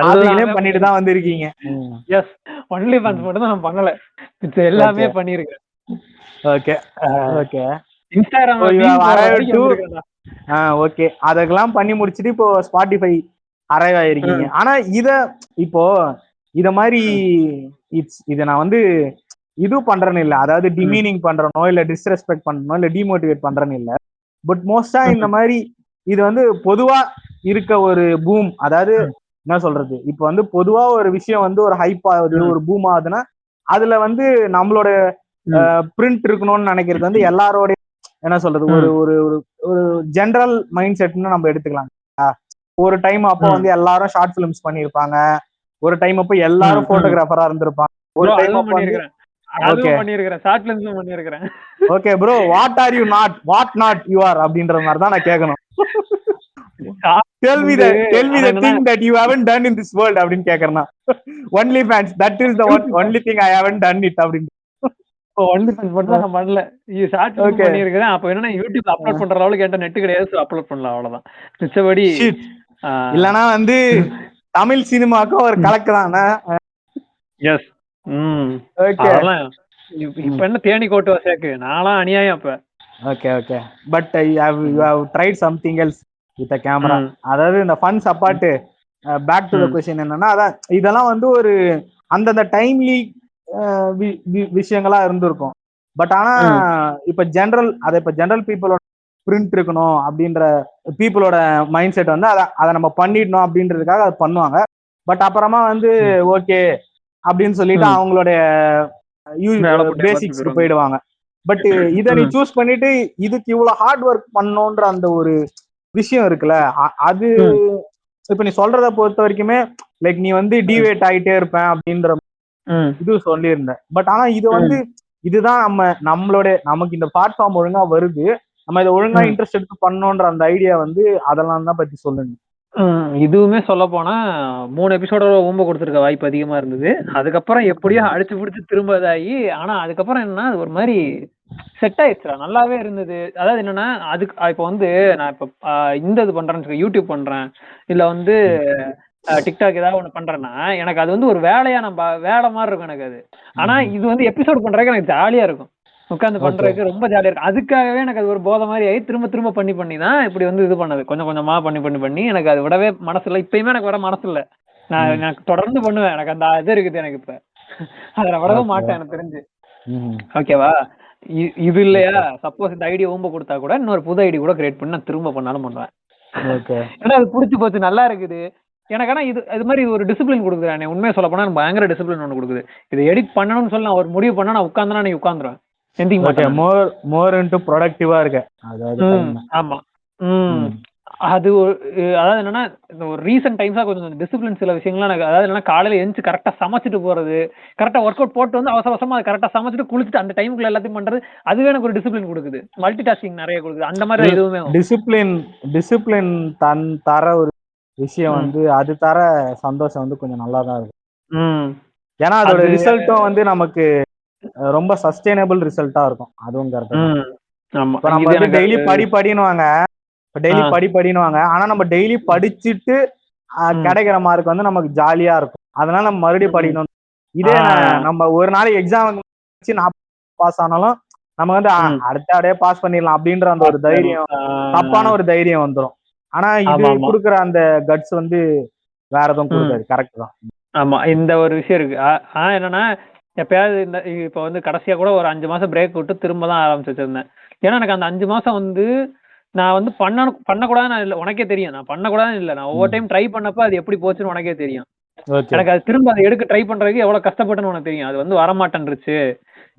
ஆளுங்களையும் பண்ணிட்டு தான் வந்திருக்கீங்க. எஸ், ஒன்லி ஃபேன்ஸ் மட்டும் தான் நான் பண்ணல, எல்லாமே பண்ணிருக்கேன். Okay okay. Instagram okay. அதெல்லாம் பண்ணி முடிச்சுட்டு இப்போ ஸ்பாட்டிஃபை அரைவ் ஆயிருக்கீங்க. ஆனா இப்போ இத மாதிரி இத நான் வந்து இது பண்றேன்னு இல்ல, அதாவது டிமீனிங் பண்றனோ இல்ல டிஸ்ரெஸ்பெக்ட் பண்றனோ இல்ல டிமோட்டிவேட் பண்றேன்னு இல்ல. பட் மோஸ்டா இந்த மாதிரி இது வந்து பொதுவா இருக்க ஒரு பூம், அதாவது என்ன சொல்றது, இப்ப வந்து பொதுவா ஒரு விஷயம் வந்து ஒரு ஹைப் ஆகுது, ஒரு பூம் ஆகுதுன்னா அதுல வந்து நம்மளோட பிரிண்ட் இருக்கணும்னு நினைக்கிறது வந்து எல்லாரோட என்ன சொல்றது ஒரு ஒரு ஒரு ஜெனரல் மைண்ட் செட்னு நம்ம எடுத்துக்கலாம். ஒரு டைம் அப்போ வந்து எல்லாரும் ஷார்ட் பிலிம்ஸ் பண்ணிருப்பாங்க, ஒரு டைம் அப்போ எல்லாரும் போட்டோகிராஃபரா இருந்திருப்பாங்க, ஒரு டைம் அப்போ okay bro what are you not what not you are அப்படின்ற மாதிரி தான் நான் கேட்கணும். Tell me the thing that you haven't done in this world அப்படின்னு கேக்குறேன்னா only fans, that is the only thing I haven't done it அப்படின்னு. ஒன்லி ஃபேன்ஸ் மட்டும் தான் நான் பண்ணல, ஷார்ட் ஃபிலிம் பண்ணியிருக்கேன். அப்ப என்னன்னா யூடியூப்ல அப்லோட் பண்ற அளவுக்கு என்கிட்ட நெட் கிடையாது, சோ அப்லோட் பண்ணல அவ்வளவுதான். மிச்சபடி இல்லனா வந்து தமிழ் சினிமாக்கு ஒரு கலக்கு தானே. எஸ். அதெல்லாம் இப்ப என்ன தேனி கோட்டு வசேக்கு நான்லாம் அநியாயம் அப்ப. Okay okay. But you have tried something else with a camera. அதாவது இந்த ஃபன் சப்பாட்டு பேக் டு தி क्वेश्चन என்னன்னா அதான் இதெல்லாம் வந்து ஒரு அந்தந்த டைம்லி விஷயங்களா இருந்திருக்கும். பட் ஆனா இப்ப ஜெனரல் பீப்புளோட பிரிண்ட் இருக்கணும் அப்படின்ற பீப்புளோட மைண்ட் செட் வந்து அதை நம்ம பண்ணிடணும் அப்படின்றதுக்காக அதை பண்ணுவாங்க. பட் அப்புறமா வந்து ஓகே அப்படின்னு சொல்லிட்டு அவங்களுடைய பேசிக்ஸ்க்கு போயிடுவாங்க. பட் இதை நீ சூஸ் பண்ணிட்டு இதுக்கு இவ்வளவு ஹார்ட் ஒர்க் பண்ணணும்ன்ற அந்த ஒரு விஷயம் இருக்குல்ல, அது இப்ப நீ சொல்றத பொறுத்த வரைக்குமே லைக் நீ வந்து டிவேட் ஆகிட்டே இருப்பேன் அப்படின்ற இது சொல்லியிருந்தேன். பட் ஆனா இது வந்து இதுதான் நமக்கு இந்த பிளாட்ஃபார்ம் ஒழுங்கா வருது, நம்ம இதை ஒழுங்கா இன்ட்ரெஸ்ட் எடுத்து பண்ணோன்ற அந்த ஐடியா வந்து அதெல்லாம் தான் பத்தி சொல்லுங்க. இதுவுமே சொல்ல போனா 3 எபிசோட ஊம்ப கொடுத்துருக்க வாய்ப்பு அதிகமா இருந்தது. அதுக்கப்புறம் எப்படியோ அடிச்சு பிடிச்சி திரும்ப இதாகி, ஆனா அதுக்கப்புறம் என்னன்னா அது ஒரு மாதிரி செட் ஆயிடுச்சுடா, நல்லாவே இருந்தது. அதாவது என்னன்னா அதுக்கு இப்போ வந்து நான் இப்போ இந்த இது பண்றேன்னு யூடியூப் பண்றேன், இல்ல வந்து டிக்டாக் ஏதாவது ஒண்ணு பண்றேன்னா எனக்கு அது வந்து ஒரு வேலையா வேலை மாதிரி இருக்கும் எனக்கு அது. ஆனா இது வந்து எபிசோட் பண்றதுக்கு எனக்கு ஜாலியா இருக்கும், உட்காந்து பண்றதுக்கு ரொம்ப ஜாலியா இருக்கும். அதுக்காகவே எனக்கு அது ஒரு போதை மாதிரி ஆகி திரும்ப திரும்ப பண்ணி தான் இப்படி வந்து இது பண்ணது. கொஞ்சம் கொஞ்சமா பண்ணி எனக்கு அது விடவே மனசு இல்லை. இப்பயுமே எனக்கு வர மனசு இல்லை. நான் எனக்கு தொடர்ந்து பண்ணுவேன். எனக்கு அந்த இது இருக்குது எனக்கு இப்ப. அதை நான் விடவே மாட்டேன் எனக்கு தெரிஞ்சு. ஓகேவா? இது இல்லையா, சப்போஸ் இந்த ஐடியா ஊம்ப கொடுத்தா கூட இன்னொரு புது ஐடி கூட கிரியேட் பண்ணி நான் திரும்ப பண்ணாலும் பண்ணுவேன். ஏன்னா அது பிடிச்சி போச்சு, நல்லா இருக்குது எனக்கு. ஆனா இது மாதிரி ஒரு டிசிப்ளின் கொடுக்குறேன். உண்மையை சொல்ல போனா பயங்கர டிசிப்ளின் ஒன்று கொடுக்குது. இதை எடிட் பண்ணணும்னு சொல்லி நான் ஒரு முடிவு பண்ணா நான் உட்காந்துனா நீ உட்காந்துருவேன். மோர் இன்டு ப்ரொடக்டிவா இருக்கு. ஆமா. அது அதாவது என்னன்னா ஒரு ரீசன்ட் டைம்ஸா கொஞ்சம் டிசிப்ளின் சில விஷயங்கள்லாம் எனக்கு, அதாவது என்னன்னா காலையில எழுந்து கரெக்டா சமைச்சிட்டு போறது, கரெக்டா ஒர்க் அவுட் போட்டு வந்து அவசர அவசரமா கரெக்டா சமைச்சிட்டு குளிச்சுட்டு அந்த டைமுக்குள்ள எல்லாத்தையும் பண்றது, அதுவே எனக்கு ஒரு டிசிப்ளின் கொடுக்குது. மல்டி டாஸ்கிங் நிறைய கொடுக்குது. அந்த மாதிரி எதுவுமே டிசிப்ளின் தர ஒரு விஷயம் வந்து அது தர சந்தோஷம் வந்து கொஞ்சம் நல்லா தான் இருக்கும். ஏன்னா அதோட ரிசல்ட்டும் வந்து நமக்கு ரொம்ப சஸ்டைனபிள் ரிசல்ட்டா இருக்கும். அதுவும் கரெக்டா. நம்ம வந்து டெய்லி படினுவாங்க, டெய்லி படினுவாங்க. ஆனா நம்ம டெய்லி படிச்சுட்டு கிடைக்கிற மார்க் வந்து நமக்கு ஜாலியா இருக்கும். அதனால நம்ம மறுபடியும் படிக்கணும். இதே நம்ம ஒரு நாளைக்கு எக்ஸாம் வச்சு நான் பாஸ் ஆனாலும் நம்ம வந்து அடுத்த அப்படியே பாஸ் பண்ணிடலாம் அப்படின்ற அந்த ஒரு தைரியம், தப்பான ஒரு தைரியம் வந்துடும். ஆனா இது கொடுக்குற அந்த கட்ஸ் வந்து வேற எதுவும் கொடுக்காது. கரெக்ட் தான். ஆமா, இந்த ஒரு விஷயம் இருக்கு. என்னன்னா எப்பயாவது இந்த இப்போ வந்து கடைசியா கூட ஒரு 5 மாசம் பிரேக் விட்டு திரும்ப தான் ஆரம்பிச்சு வச்சிருந்தேன். ஏன்னா எனக்கு அந்த 5 மாசம் வந்து நான் வந்து பண்ணக்கூடாதுன்னு இல்லை, உனக்கே தெரியும். நான் பண்ணக்கூடாதுன்னு இல்லை, நான் ஒவ்வொரு டைம் ட்ரை பண்ணப்ப அது எப்படி போச்சுன்னு உனக்கே தெரியும். எனக்கு அது திரும்ப அதை எடுக்க ட்ரை பண்றதுக்கு எவ்வளவு கஷ்டப்பட்டுன்னு உனக்கு தெரியும். அது வந்து வரமாட்டேன்ருச்சு,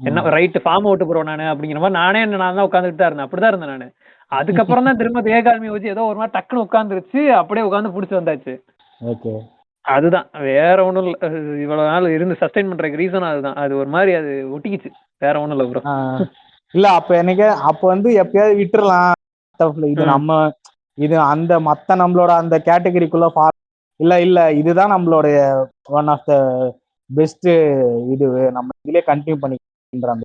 என்ன ரைட் ஃபார்ம் அவுட் போறோம் நானு அப்படிங்கிற மாதிரி நானே நான் தான் உட்காந்துட்டு தான் இருந்தேன். அப்படிதான் இருந்தேன் நானு. அதுக்கப்புறம் தான் திரும்ப ஏகாதமி வச்சு ஏதோ ஒரு மாதிரி டக்குன்னு உட்காந்துருச்சு, அப்படியே உட்காந்து பிடிச்சி வந்தாச்சு. அதுதான், வேற ஒண்ணும் இல்ல. இவ்வளவு நாள் இருந்து சஸ்டைன் பண்றதுக்கு ரீசன் அதுதான். அது ஒரு மாதிரி அது ஒட்டிக்கிச்சு, வேற ஒண்ணும் இல்ல ப்ரோ. இல்ல அப்ப வந்து எப்பயாவது விட்டுறலாம். இது அந்த மத்த நம்மளோட அந்த கேட்டகரிக்குள்ள இல்ல இதுதான் நம்மளுடைய ஒன் ஆஃப் த பெஸ்ட், இது நம்ம இதுலயே கண்டினியூ பண்ணிக்கிற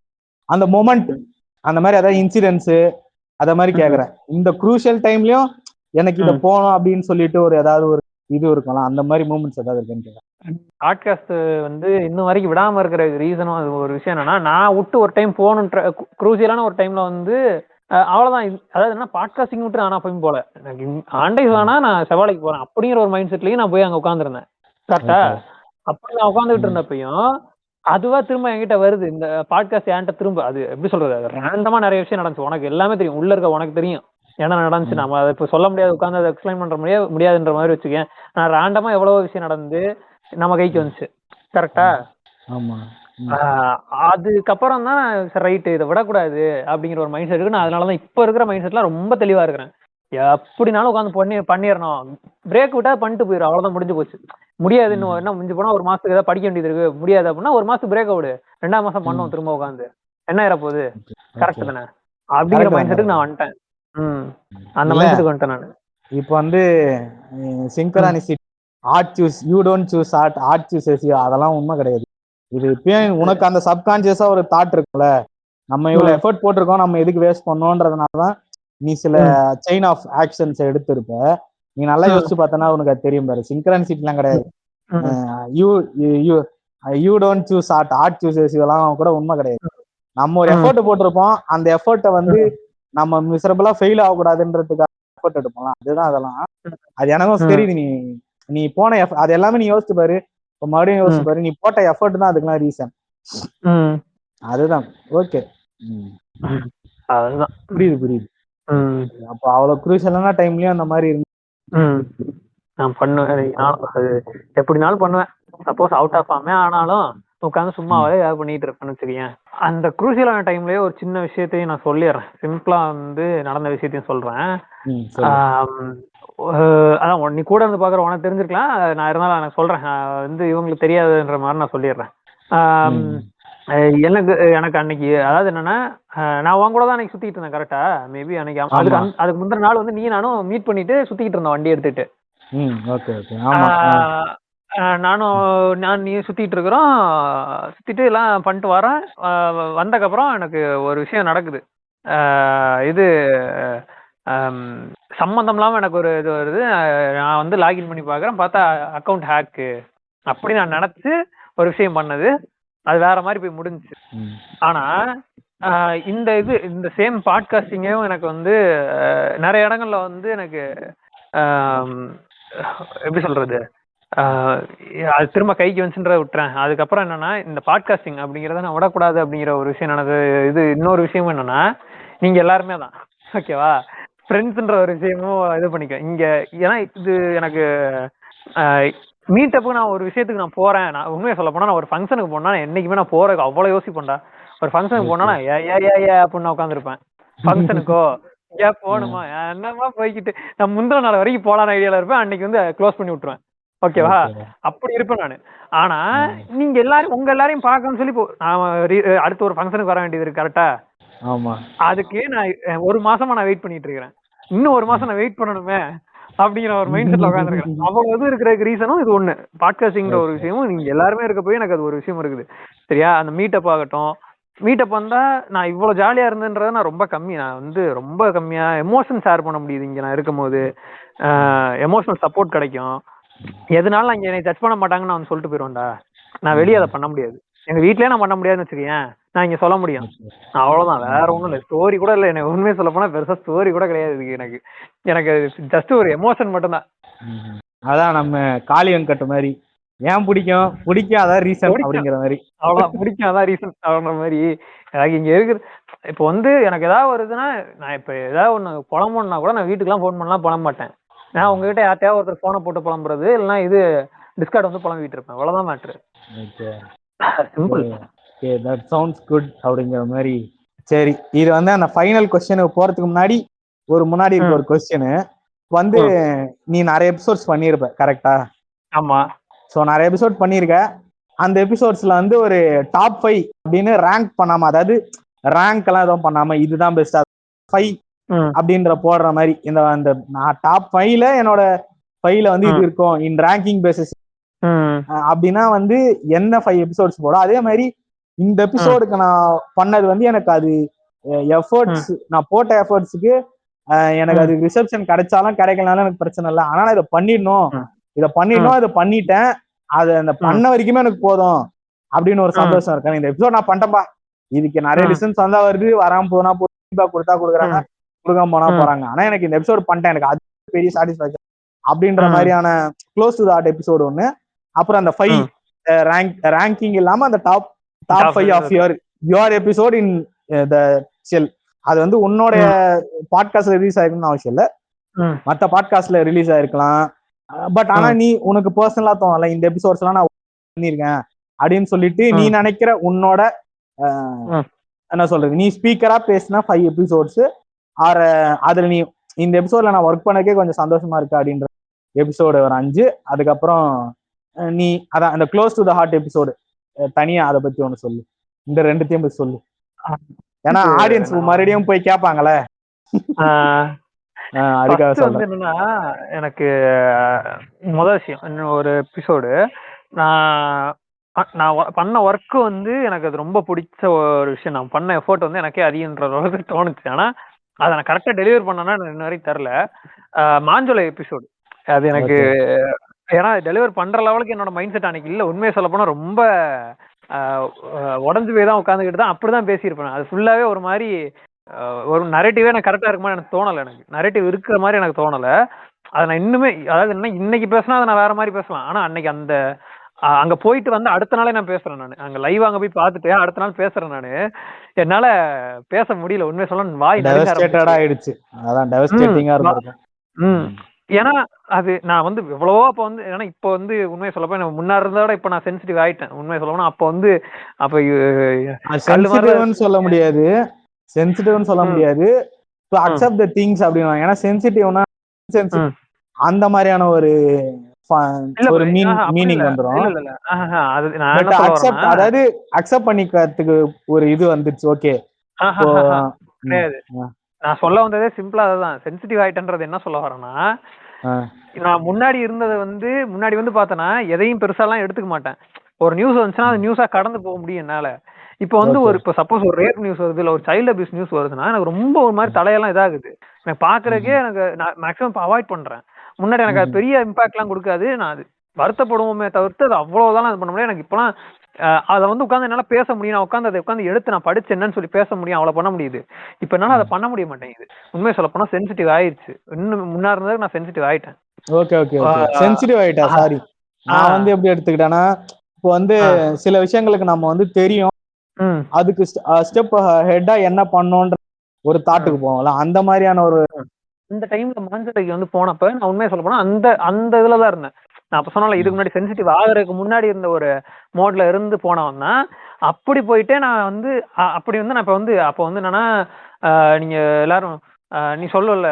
அந்த மொமெண்ட், அந்த மாதிரி அதாவது இன்சிடென்ட்ஸ் அத மாதிரி கேக்குறேன். இந்த குரூஷியல் டைம்லயும் எனக்கு இத போகணும் அப்படின்னு சொல்லிட்டு ஒரு ஏதாவது ஒரு இது இருக்கலாம், அந்த மாதிரி மூமெண்ட்ஸ் ஏதாவது இருக்குன்னு. பாட்காஸ்ட் வந்து இன்னும் வரைக்கும் விடாம இருக்கிற ரீசனும் அது ஒரு விஷயம் என்னன்னா, நான் விட்டு ஒரு டைம் போகணும் குரூசியலான ஒரு டைம்ல வந்து அவ்வளவுதான். அதாவது என்ன, பாட்காஸ்டிங் விட்டு நான் போய் போல, எனக்கு ஆண்டைஸ் வேணா நான் செவாலைக்கு போறேன் அப்படிங்கிற ஒரு மைண்ட் செட்லயும் நான் போய் அங்க உட்காந்துருந்தேன். கரெக்டா? அப்படி நான் உட்காந்துட்டு இருந்தப்பையும் அதுவா திரும்ப என்கிட்ட வருது இந்த பாட்காஸ்ட். என்கிட்ட திரும்ப அது எப்படி சொல்றது, ரேண்டமா நிறைய விஷயம் நடந்துச்சு. உனக்கு எல்லாமே தெரியும், உள்ள இருக்க உனக்கு தெரியும் என்ன நடந்துச்சு. நம்ம அதை இப்போ சொல்ல முடியாது, உட்காந்து அதை எக்ஸ்பிளைன் பண்ற முடியாதுன்ற மாதிரி வச்சுக்கேன். நான் ரேண்டமா எவ்வளவோ விஷயம் நடந்து நம்ம கைக்கு வந்துச்சு. கரெக்டா? அதுக்கப்புறம் தான் ரைட்டு, இதை விடக்கூடாது அப்படிங்கிற ஒரு மைண்ட் செட் இருக்கு. நான் அதனாலதான் இப்ப இருக்கிற மைண்ட் செட்லாம் ரொம்ப தெளிவா இருக்கிறேன். எப்படினாலும் உட்காந்து பண்ணிடணும், பிரேக் விட்டா பண்ணிட்டு போயிடும், அவ்வளவுதான், முடிஞ்சு போச்சு. முடியாது, இன்னும் என்ன முடிஞ்சு போனா ஒரு மாசத்துக்கு ஏதாவது படிக்க வேண்டியது இருக்கு, முடியாது அப்படின்னா ஒரு மாசத்துக்கு பிரேக் விடு, 2ஆம் மாசம் பண்ணுவோம் திரும்ப உட்காந்து, என்ன ஆயிர போகுது, கரெக்ட் தானே அப்படிங்கிற மைண்ட் செட்டுக்கு நான் வந்துட்டேன். அந்த மைண்ட் செட்டுக்கு வந்துட்டேன் நான். இப்போ வந்து synchronicity, art choose you don't choose art chooses you, அதெல்லாம் உண்மை கிடையாது. இது இப்பயும் உனக்கு அந்த சப்கான்சியஸா ஒரு தாட் இருக்குல்ல, நம்ம இவ்வளவு எஃபர்ட் போட்டிருக்கோம், நம்ம எதுக்கு வேஸ்ட் பண்ணோன்றதுனாலதான் நீ சில செயின் ஆஃப் ஆக்ஷன்ஸ் எடுத்திருப்ப. நீ நல்லா யோசிச்சு பார்த்தனா உனக்கு அது தெரியும் பாரு. சிங்க்ரானிசிட்டி எல்லாம் கிடையாது. You don't choose art chooses இதெல்லாம் கூட உண்மை கிடையாது. நம்ம ஒரு எஃபர்ட் போட்டிருப்போம், அந்த எஃபர்ட்டை வந்து நம்ம மிசரபிளா ஃபெயில் ஆகக்கூடாதுன்றதுக்காக எஃபர்ட் எடுப்போம்ல, அதுதான் அதெல்லாம். அது எனக்கும் தெரியுது. நீ போன அது எல்லாமே நீ யோசிச்சு பாரு, இப்ப மறுபடியும் யோசிச்சு பாரு, நீ போட்ட எஃபர்ட் தான் அதுக்கெல்லாம் ரீசன். அதுதான். ஓகே, அதுதான், புரியுது. அப்ப அவ்வளவு குரூஷியலான டைம்லயும் அந்த மாதிரி இருந்து நான் பண்ணுவேன். அது எப்படினாலும் பண்ணுவேன். சப்போஸ் அவுட் ஆஃப் ஃபார்மே ஆனாலும் உட்காந்து சும்மாவே ஏதாவது பண்ணிட்டு இருப்பேன்னு வச்சுக்கேன். அந்த குரூசியலான டைம்லயே ஒரு சின்ன விஷயத்தையும் நான் சொல்லிடுறேன், சிம்பிளா வந்து நடந்த விஷயத்தையும் சொல்றேன். அதான் நீ கூட இருந்து பாக்குற உனக்கு தெரிஞ்சிருக்கலாம், நான் இருந்தாலும் எனக்கு சொல்றேன், வந்து இவங்களுக்கு தெரியாதுன்ற மாதிரி நான் சொல்லிடுறேன். எனக்கு அன்னைக்கு அதாவது என்னன்னா, நான் உன் கூட தான் அன்னைக்கு சுத்திட்டு இருந்தேன். கரெக்டா? மேபி அன்னைக்கு அதுக்கு முந்தின நாள் வந்து நீ நானும் மீட் பண்ணிட்டு சுத்திட்டு இருந்தோம் வண்டி எடுத்துட்டு. Okay okay. ஆமா. நான் நீ சுத்திட்டு இருக்கிறோம். சுத்திட்டு எல்லாம் பண்ணிட்டு வரேன். வந்தக்கப்புறம் எனக்கு ஒரு விஷயம் நடக்குது. இது சம்மந்தம் இல்லாம எனக்கு ஒரு இது வருது. நான் வந்து லாகின் பண்ணி பாக்குறேன், பார்த்தா அக்கௌண்ட் ஹேக்கு அப்படி நான் நினைச்சு ஒரு விஷயம் பண்ணது. அது வேற மாதிரி போய் முடிஞ்சுச்சு. ஆனா இந்த சேம் பாட்காஸ்டிங்கும் எனக்கு வந்து நிறைய இடங்கள்ல வந்து எனக்கு எப்படி சொல்றது, அது திரும்ப கைக்கு வந்துச்சுன்றத விட்டுறேன். அதுக்கப்புறம் என்னன்னா, இந்த பாட்காஸ்டிங் அப்படிங்கிறத நான் விடக்கூடாது அப்படிங்கிற ஒரு விஷயம் எனக்கு இது. இன்னொரு விஷயம் என்னன்னா, நீங்க எல்லாருமே தான் ஓகேவா, ஃப்ரெண்ட்ஸ்ன்ற ஒரு விஷயமும் இது பண்ணிக்க இங்க. ஏன்னா இது எனக்கு மீட்டப்புக்கு நான் ஒரு விஷயத்துக்கு நான் போறேன். நான் உண்மையை சொல்ல போனா, நான் ஒரு ஃபங்க்ஷனுக்கு போனா என்னைக்குமே நான் போறதுக்கு அவ்வளவு யோசிப்பேன்டா. ஒரு ஃபங்க்ஷனுக்கு போனா நான் ஏ அப்படின்னு உட்காந்துருப்பேன். ஃபங்க்ஷனுக்கோ ஏன் போகணுமா, என்னமா போய்கிட்டு நான் முந்தின நாள் வரைக்கும் போலான ஐடியால இருப்பேன். அன்னைக்கு வந்து க்ளோஸ் பண்ணி விட்டுருவேன். ஓகேவா, அப்படி இருப்பேன் நானு. ஆனா நீங்க எல்லாரும் உங்க எல்லாரையும் பார்க்கணும்னு சொல்லி அடுத்த ஒரு ஃபங்க்ஷனுக்கு வர வேண்டியது இருக்கு கரெக்டா. ஆமா. அதுக்கு நான் ஒரு மாசமா நான் வெயிட் பண்ணிட்டு இருக்கிறேன். இன்னும் ஒரு மாசம் நான் வெயிட் பண்ணணுமே அப்படிங்கிற ஒரு மைண்ட் செட்ல உட்காந்துருக்கேன். அவ்வளவு இது இருக்கிறதுக்கு ரீசனும் இது ஒண்ணு. பாட்காஸ்டிங்கிற ஒரு விஷயமும் நீங்க எல்லாருமே இருக்க போய் எனக்கு அது ஒரு விஷயம் இருக்குது. சரியா, அந்த மீட்டப் ஆகட்டும். மீட்டப் வந்தா நான் இவ்வளவு ஜாலியா இருந்தேன்றத நான் ரொம்ப கம்மி. நான் வந்து ரொம்ப கம்மியா எமோஷன் ஷேர் பண்ண முடியுது இங்க நான் இருக்கும் போது. எமோஷனல் சப்போர்ட் கிடைக்கும். எதனால நான் இங்க என்னை டச் பண்ண மாட்டாங்கன்னு நான் சொல்லிட்டு போயிடுவேன்டா. நான் வெளியே அதை பண்ண முடியாது. எங்க வீட்லயே நான் பண்ண முடியாதுன்னு வச்சுக்கேன். நான் இங்க சொல்ல முடியும், அவ்வளவுதான். வேற ஒண்ணும் இல்லை. ஸ்டோரி கூட இல்லை. எனக்கு உண்மையை சொல்ல போனா பெருசா ஸ்டோரி கூட கிடையாது இதுக்கு. எனக்கு ஜஸ்ட் ஒரு எமோஷன் மட்டும்தான். அதான் நம்ம காளி வெங்கட் மாதிரி, ஏன் பிடிக்கும் அதான் ரீசன் அப்படிங்கிற மாதிரி. அவ்வளவுதான், பிடிக்கும் அதான் ரீசன் அப்படின்ற மாதிரி. எனக்கு இங்க இருக்கிற இப்போ வந்து எனக்கு ஏதாவது வருதுன்னா, நான் இப்ப ஏதாவது ஒண்ணு புலம்புனா கூட நான் வீட்டுக்குலாம் ஃபோன் பண்ணலாம் புலம்ப மாட்டேன். நான் உங்ககிட்ட யார்ட்டையாவது ஒருத்தர் போனை போட்டு புலம்புறது, இல்லைன்னா இது டிஸ்கார்ட் வந்து புலம்பிட்டு இருப்பேன். அவ்வளவுதான் matter. Simple. Okay, that sounds good அப்படிங்கிற மாதிரி. சரி, இது வந்து அந்த ஃபைனல் கொஸ்டினுக்கு போறதுக்கு முன்னாடி இருக்க ஒரு கொஸ்டின் வந்து, நீ நிறைய எபிசோட்ஸ் பண்ணியிருப்ப கரெக்டா? ஆமா. ஸோ நிறைய எபிசோட் பண்ணியிருக்க. அந்த எபிசோட்ஸ்ல வந்து ஒரு டாப் 5 அப்படின்னு ரேங்க் பண்ணாம, அதாவது ரேங்க் எல்லாம் எதுவும் பண்ணாம இதுதான் பெஸ்டா 5 அப்படின்ற போடுற மாதிரி, இந்த நான் டாப் 5ல என்னோட 5ல வந்து இது இருக்கும் இன் ரேங்கிங் பேசிஸ் அப்படின்னா வந்து என்ன 5 எபிசோட்ஸ் போடும். அதே மாதிரி இந்த எபிசோடுக்கு நான் பண்ணது வந்து எனக்கு அது எஃபர்ட்ஸ், நான் போட்ட எஃபர்ட்ஸுக்கு எனக்கு அது ரிசப்ஷன் கிடைச்சாலும் கிடைக்கலனாலும் எனக்கு பிரச்சனை இல்லை. ஆனா இதை பண்ணிடணும், இதை பண்ணிட்டேன், அது அந்த பண்ண வரைக்குமே எனக்கு போதும் அப்படின்னு ஒரு சந்தோஷம் இருக்கு. இந்த எபிசோட் நான் பண்ணிட்டேன்பா, இதுக்கு நிறைய லிசன்ஸ் வந்தா வருது, வராம போனா கொடுத்தா கொடுக்குறாங்க, கொடுக்காம போனா போறாங்க. ஆனா எனக்கு இந்த எபிசோட் பண்ணிட்டேன், எனக்கு அது பெரிய சாட்டிஸ்பாக்சன் அப்படின்ற மாதிரியான close to the heart episode ஒண்ணு. அப்புறம் அந்த 5 ரேங்கிங் இல்லாம அந்த top 5 of your episode in the cell, அது வந்து உன்னோட பாட்காஸ்ட்ல ரிலீஸ் ஆயிருக்குன்னு அவசியம் இல்ல, மற்ற பாட்காஸ்ட்ல ரிலீஸ் ஆயிருக்கலாம். பட் ஆனா நீ உனக்கு பர்சனலா தோணல இந்த எபிசோட்ஸ் எல்லாம் நான் பண்ணிருக்கேன் அப்படின்னு சொல்லிட்டு நீ நினைக்கிற உன்னோட என்ன சொல்றது, நீ ஸ்பீக்கரா பேசினா 5 எபிசோட்ஸ் ஆர் அதுல நீ இந்த எபிசோட்ல நான் ஒர்க் பண்ணக்கே கொஞ்சம் சந்தோஷமா இருக்கு அப்படின்ற எபிசோடு ஒரு 5. அதுக்கப்புறம் நீ அதான் அந்த close to the heart episode தனியா அதை பத்தி ஒண்ணு சொல்லு. இந்த ரெண்டுத்தையும் போய் சொல்லு, ஏன்னா ஆடியன்ஸ் மறுபடியும் போய் கேட்பாங்களே. அதுக்காக வந்து என்னன்னா, எனக்கு முதல் விஷயம் ஒரு எபிசோடு நான் பண்ண ஒர்க்கு வந்து எனக்கு அது ரொம்ப பிடிச்ச ஒரு விஷயம். நான் பண்ண எஃபோர்ட் வந்து எனக்கே அதிகன்ற அளவுக்கு தோணுச்சு. ஆனா அதை நான் கரெக்டா டெலிவர் பண்ணனா இன்ன வரைக்கும் தெரில. மாஞ்சோலை எபிசோடு அது எனக்கு, ஏன்னா டெலிவர் பண்ற லெவலுக்கு என்னோட மைண்ட் செட் அன்னைக்கு இல்லை. உண்மையை சொல்ல போனா ரொம்ப உடஞ்சு போய் தான் உட்காந்துக்கிட்டு தான் அப்படிதான் பேசியிருப்பேன். அது ஃபுல்லாவே ஒரு மாதிரி ஒரு நரேட்டிவே எனக்கு கரெக்டா இருக்குமா எனக்கு தோணலை. எனக்கு நரேட்டிவ் இருக்கிற மாதிரி எனக்கு தோணலை. அதை நான் இன்னுமே, அதாவது என்ன இன்னைக்கு பேசினா அதை நான் வேற மாதிரி பேசலாம். ஆனா அன்னைக்கு அந்த அங்க போயிட்டு வந்து அடுத்த நாளே நான் பேசுறேன். நான் அங்க லைவ் அங்க போய் பார்த்துட்டு அடுத்த நாள் பேசுறேன். நானு என்னால பேச முடியல. உண்மையை சொல்ல வாய் ஆயிடுச்சு. அதான் டெவஸ்டேட்டிங்கா இருக்கும். ஏன்னா அது நான் வந்து எவ்வளவோ அப்ப வந்து, ஏன்னா இப்ப வந்து உண்மையை சொல்லப்போ எனக்கு முன்னாடி இருந்தோட இப்ப நான் சென்சிட்டிவ் ஆயிட்டேன். உண்மையை சொல்லப்போனா அப்ப வந்து சொல்ல முடியாது, சென்சிட்டிவ்னு சொல்ல முடியாது, டு அக்செப்ட் தி திங்ஸ் அப்படினா. ஏன்னா சென்சிட்டிவ்னா அந்த மாதிரியான ஒரு மீனிங் வந்துரும். அதாவது அக்செப்ட் பண்ணிக்கிறதுக்கு ஒரு இது வந்துச்சு. ஓகே, நான் சொல்ல வந்ததே சிம்பிளா அதுதான். சென்சிட்டிவ் ஆயிட்டன்றது என்ன சொல்ல வரேன்னா, நான் முன்னாடி இருந்ததை வந்து முன்னாடி வந்து பார்த்தேன்னா எதையும் பெருசாலாம் எடுத்துக்க மாட்டேன். ஒரு நியூஸ் வந்துச்சுன்னா அது நியூஸா கடந்து போக முடியும் என்னால. இப்போ வந்து ஒரு இப்போ சப்போஸ் ஒரு ரேப் நியூஸ் வருது, இல்ல ஒரு சைல்டு அபியூஸ் நியூஸ் வருதுன்னா எனக்கு ரொம்ப ஒரு மாதிரி தலையெல்லாம் இதாகுது. எனக்கு பாக்குறதுக்கே எனக்கு நான் மேக்ஸிமம் இப்போ அவாய்ட் பண்றேன். முன்னாடி எனக்கு அது பெரிய இம்பாக்ட்லாம் கொடுக்காது. நான் அது வருத்தப்படுவோமே தவிர்த்து அது அவ்வளவுதான் இது பண்ண முடியும். எனக்கு இப்பெல்லாம் அதை வந்து உட்காந்து என்னால பேச முடியும். நான் உட்காந்து அதை உட்காந்து எடுத்து நான் படிச்சு என்னன்னு சொல்லி பேச முடியும். அவ்வளவு பண்ண முடியுது. இப்ப என்னால அதை பண்ண முடிய மாட்டேங்குது. உண்மையை சொல்ல போனா சென்சிட்டிவ் ஆயிடுச்சு. இன்னும் முன்னா இருந்ததுக்கு நான் சென்சிட்டிவ் ஆயிட்டேன். ஓகே ஓகே ஓகே சென்சிட்டிவ் ஆயிட்டா? சாரி, நான் வந்து எப்படி எடுத்துக்கிட்டேன்னா, இப்போ வந்து சில விஷயங்களுக்கு நம்ம வந்து தெரியும், அதுக்கு ஸ்டெப் ஹெட்டா என்ன பண்ணோன்ற ஒரு தாட்டுக்கு போவோம்ல, அந்த மாதிரியான ஒரு இந்த டைம்ல மாஞ்சலைக்கு வந்து போனப்ப நான் உண்மையை சொல்ல போனா அந்த அந்த இதுலதான் இருந்தேன். நான் அப்ப சொன்னால இதுக்கு முன்னாடி சென்சிட்டிவ் ஆகுறதுக்கு முன்னாடி இருந்த ஒரு மோட்ல இருந்து போனவன் தான். அப்படி போயிட்டே நான் வந்து அப்படி வந்து நான் இப்ப வந்து அப்போ வந்து என்னன்னா நீங்க எல்லாரும் நீ சொல்லல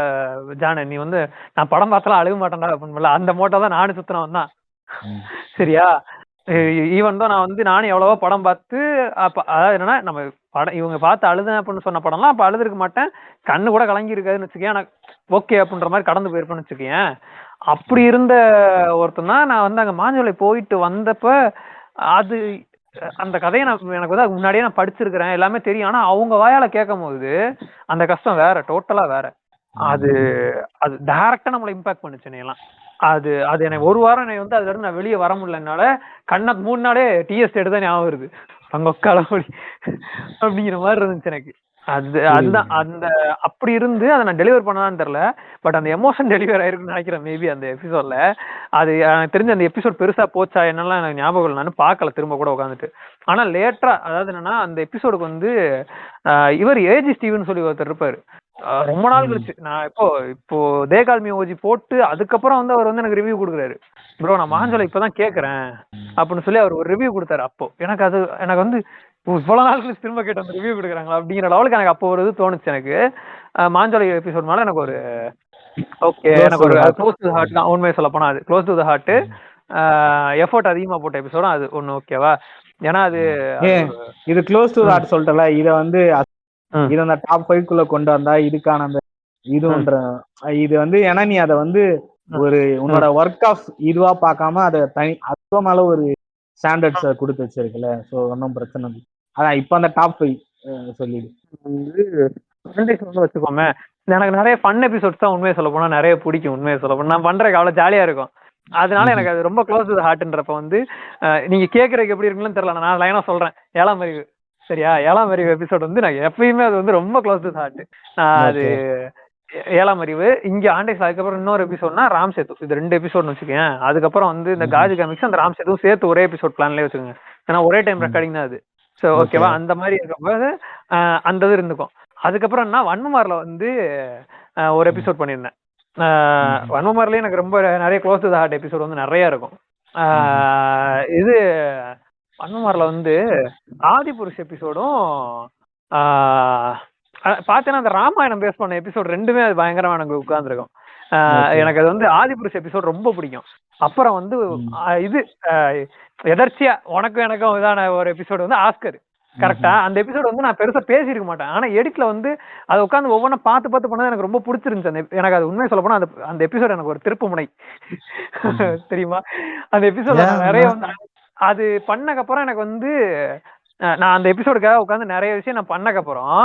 ஜான, நீ வந்து நான் படம் பார்த்தாலும் அழுக மாட்டேன்டா அப்படின்னு அந்த மோட்டை தான் நானும் சுத்தினவன் தான். சரியா? ஈவன் தான் நான் வந்து நானும் எவ்வளவோ படம் பார்த்து அப்ப அதாவது என்னன்னா நம்ம படம் இவங்க பார்த்து அழுதேன் அப்படின்னு சொன்ன படம்லாம் அப்ப அழுதுருக்க மாட்டேன். கண்ணு கூட கலங்கி இருக்காதுன்னு வச்சுக்கேன். எனக்கு ஓகே அப்படின்ற மாதிரி கடந்து போயிருப்பேன்னு வச்சுக்கேன். அப்படி இருந்த ஒருத்தன் தான் நான் வந்து அங்க மாஞ்சோலை போயிட்டு வந்தப்ப அது அந்த கதையை நான் எனக்கு வந்து முன்னாடியே நான் படிச்சிருக்கிறேன், எல்லாமே தெரியும். ஆனா அவங்க வாயால கேட்கும் போது அந்த கஷ்டம் வேற, டோட்டலா வேற. அது அது டைரக்டா நம்மளை இம்பாக்ட் பண்ணுச்சு எல்லாம். அது அது எனக்கு ஒரு வாரம் வந்து அதுல இருந்து நான் வெளியே வர முடியலனால கண்ணா 3 நாளே டிஎஸ்ட் எடுத்தா ஞாபகம் வருது. அங்க உட்காலப்படி அப்படிங்கிற மாதிரி இருந்துச்சு எனக்கு. அதுதான் அந்த அப்படி இருந்து அதை நான் டெலிவர் பண்ணலான்னு தெரியல. பட் அந்த எமோஷன் டெலிவர் ஆயிருக்குன்னு நினைக்கிறேன் மேபி அந்த எபிசோட்ல. அது எனக்கு தெரிஞ்ச அந்த எபிசோட் பெருசா போச்சா என்னெல்லாம் எனக்கு ஞாபகம் இல்லை. நான் பார்க்கல திரும்ப கூட உட்காந்துட்டு. ஆனா லேட்டரா அதாவது என்னன்னா அந்த எபிசோடுக்கு வந்து இவர் ஏஜி ஸ்டீவன் சொல்லி ஒருத்தர் இருப்பாரு. ரொம்ப நாள் கழிச்சு நான் இப்போ தேகால்மி ஓஜி போட்டு அதுக்கப்புறம் வந்து அவர் வந்து எனக்கு ரிவ்யூ கொடுக்குறாரு. ப்ரோ நான் மாஞ்சோலை இப்பதான் கேட்கறேன் அப்படின்னு சொல்லி அவர் ஒரு ரிவ்யூ கொடுத்தாரு. அப்போ எனக்கு வந்து இவ்வளவு நாள் கழிச்சு திரும்ப கேட்டு வந்து ரிவ்யூ கொடுக்குறாங்களா அப்படிங்கிற லெவலுக்கு எனக்கு அப்போ ஒரு இது தோணுச்சு. எனக்கு மாஞ்சோலை எபிசோட் மேல எனக்கு ஒரு ஓகே, எனக்கு ஒரு க்ளோஸ் டு தி ஹார்ட் தான் உண்மையை சொல்ல போனா. அது close to the heart, effort அதிகமா போட்ட எபிசோடும் அது ஒண்ணு. ஓகேவா? ஏன்னா அது இது க்ளோஸ் டு தி ஹார்ட் சொல்லிட்டல, இத வந்து இது அந்த டாப் 5 குள்ள கொண்டு வந்தா இதுக்கான அந்த இதுன்ற இது வந்து ஏன்னா நீ அதை வந்து ஒரு உன்னோட ஒர்க் ஆஃப் இதுவா பார்க்காம அதை தனி அதுவா மேல ஒரு ஸ்டாண்டர்ட்ஸை கொடுத்து வச்சிருக்குல்ல. ஸோ ஒன்றும் பிரச்சனை இல்லை. அதான் இப்போ அந்த டாப் 5 சொல்லிடு வச்சுக்கோமே. எனக்கு நிறைய ஃபன் எபிசோட்ஸ் தான் உண்மையை சொல்ல போனா நிறைய பிடிக்கும். உண்மையை சொல்ல போனா நான் பண்றதுக்கு அவ்வளவு ஜாலியா இருக்கும். அதனால எனக்கு அது ரொம்ப க்ளோஸ் டு தி ஹார்ட்ன்றப்ப வந்து நீங்க கேட்கறதுக்கு எப்படி இருக்குன்னு தெரியல. நான் லைனா சொல்றேன். 7ஆம் அறிவு சரியா? 7ஆம் அறிவு எபிசோட் வந்து நான் எப்பயுமே அது வந்து ரொம்ப க்ளோஸ் டு தி ஹார்ட். அது 7ஆம் அறிவு. இங்க ஆண்டேஸ் அதுக்கப்புறம் இன்னொரு எபிசோட்னா ராம் சேது. இது 2 எபிசோட்னு வச்சுக்கேன். அதுக்கப்புறம் வந்து இந்த காஜி காமிக்ஸ் அந்த ராம் சேதுவும் சேர்த்து ஒரே எபிசோட் பிளான்லயே வச்சுக்கோங்க. ஏன்னா ஒரே டைம் ரெக்கார்டிங் தான் அது. ஸோ ஓகேவா? அந்த மாதிரி இருக்கும்போது அந்த இது இருந்துக்கும். அதுக்கப்புறம் என்ன வன்மமாரில் வந்து ஒரு எபிசோட் பண்ணியிருந்தேன். வன்மமாரிலேயே எனக்கு ரொம்ப நிறைய close to the heart episode வந்து நிறைய இருக்கும். இது வன்மமாரில் வந்து ஆதிபுருஷ் எபிசோடும் பார்த்தேன்னா அந்த ராமாயணம் பேஸ் பண்ண எபிசோட் 2மே அது பயங்கரமா எனக்கு உட்கார்ந்துருக்கும். எனக்கு அது வந்து ஆதிபுருஷ் எபிசோட் ரொம்ப பிடிக்கும். அப்புறம் வந்து இது எதர்ச்சியா உனக்கும் எனக்கும் இதான ஒரு எபிசோடு வந்து ஆஸ்கர். கரெக்டா? அந்த எபிசோட் வந்து நான் பெருசா பேசியிருக்க மாட்டேன். ஆனா எடிட்ல வந்து அதை உட்காந்து ஒவ்வொன்றும் பார்த்து பண்ணது எனக்கு ரொம்ப பிடிச்சிருந்துச்சு. எனக்கு அது உண்மையை சொல்ல போனா அந்த எபிசோட் எனக்கு ஒரு திருப்பு முனை. தெரியுமா? அந்த எபிசோட் நிறைய வந்து அது பண்ணக்கப்புறம் எனக்கு வந்து நான் அந்த எபிசோடுக்காக உட்காந்து நிறைய விஷயம் நான் பண்ணக்கப்புறம்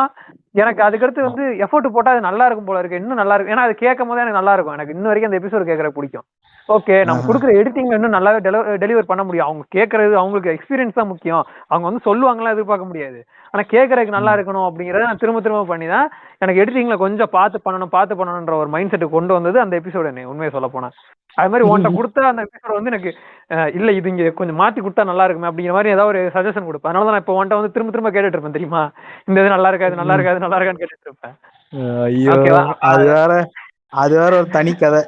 எனக்கு அதுக்கடுத்து வந்து எஃபோர்ட் போட்டா அது நல்லா இருக்கும் போல இருக்கு. இன்னும் நல்லா இருக்கும். ஏன்னா அது கேட்கும் போதே எனக்கு நல்லா இருக்கும். எனக்கு இன்ன வரைக்கும் அந்த எபிசோடு கேட்கற பிடிக்கும். ஓகே, நம்ம கொடுக்குற எடிட்டிங் இன்னும் நல்லாவே டெலிவர் பண்ண முடியும். அவங்க கேட்கறது அவங்களுக்கு எக்ஸ்பீரியன்ஸ் தான் முக்கியம். அவங்க வந்து சொல்லுவாங்களாம் எதிர்பார்க்க முடியாது. ஆனா கேட்கறதுக்கு நல்லா இருக்கணும் அப்படிங்கறத நான் திரும்ப பண்ணிதான் எனக்கு எடிட்டிங்ல கொஞ்சம் பார்த்து பண்ணணும்ன்ற ஒரு மைண்ட் செட்டு கொண்டு வந்தது அந்த எபிசோடு. என்ன உண்மையை சொல்ல போனா அது மாதிரி உன்ட்ட கொடுத்தா அந்த எபிசோட் வந்து எனக்கு இல்ல இது இங்க கொஞ்சம் மாத்தி கொடுத்தா நல்லா இருக்குமே அப்படிங்கிற மாதிரி ஏதாவது ஒரு சஜஷன் கொடுப்பேன். அதனால நான் இப்போ உன்ட்ட வந்து திரும்ப கேட்டுட்டு இருப்பேன். தெரியுமா? இந்த இது நல்லா இருக்கான்னு கேட்டுட்டு இருப்பேன். அது வேற ஒரு தனி கதை.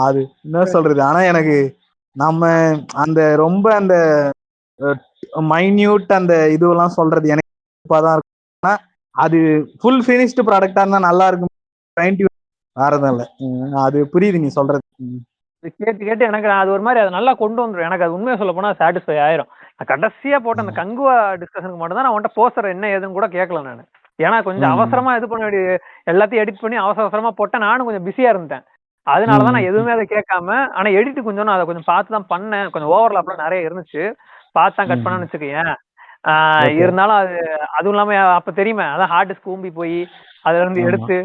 அது என்ன சொல்றது. ஆனா எனக்கு நம்ம அந்த ரொம்ப அந்த மைன்யூட் அந்த இதுவெல்லாம் சொல்றது எனக்கு தான் இருக்கும். அது ஃபுல் ஃபினிஷ்டு ப்ராடக்டா இருந்தா நல்லா இருக்கும். வேறதும் இல்ல. அது புரியுது நீ சொல்றது. கேட்டு எனக்கு அது ஒரு மாதிரி அதை நல்லா கொண்டு வந்துடும். எனக்கு அது உண்மையை சொல்ல போனா சாட்டிஸ்ஃபை ஆயிரும். நான் கடைசியா போட்ட அந்த கங்குவா டிஸ்கஷனுக்கு மட்டும் தான் நான் உன்ட்ட போஸ்டர் என்ன ஏதுன்னு கூட கேட்கல நான். ஏன்னா கொஞ்சம் அவசரமா இது பண்ண வேண்டிய எல்லாத்தையும் எடிட் பண்ணி அவசரமா போட்டேன். நானும் கொஞ்சம் பிஸியா இருந்தேன். அதனாலதான் நான் எதுவுமே அதை கேட்காம, ஆனா எடிட் கொஞ்சம் நான் அதை கொஞ்சம் பார்த்து தான் பண்ணேன். கொஞ்சம் ஓவர்லாப்லாம் நிறைய இருந்துச்சு, பார்த்து தான் கட் பண்ணான்னு வச்சுக்கேன். இருந்தாலும் அதுவும் இல்லாம அப்ப தெரியுமே, அதான் ஹார்ட் டிஸ்க் ஊம்பி போய் அதுல இருந்து எடுத்து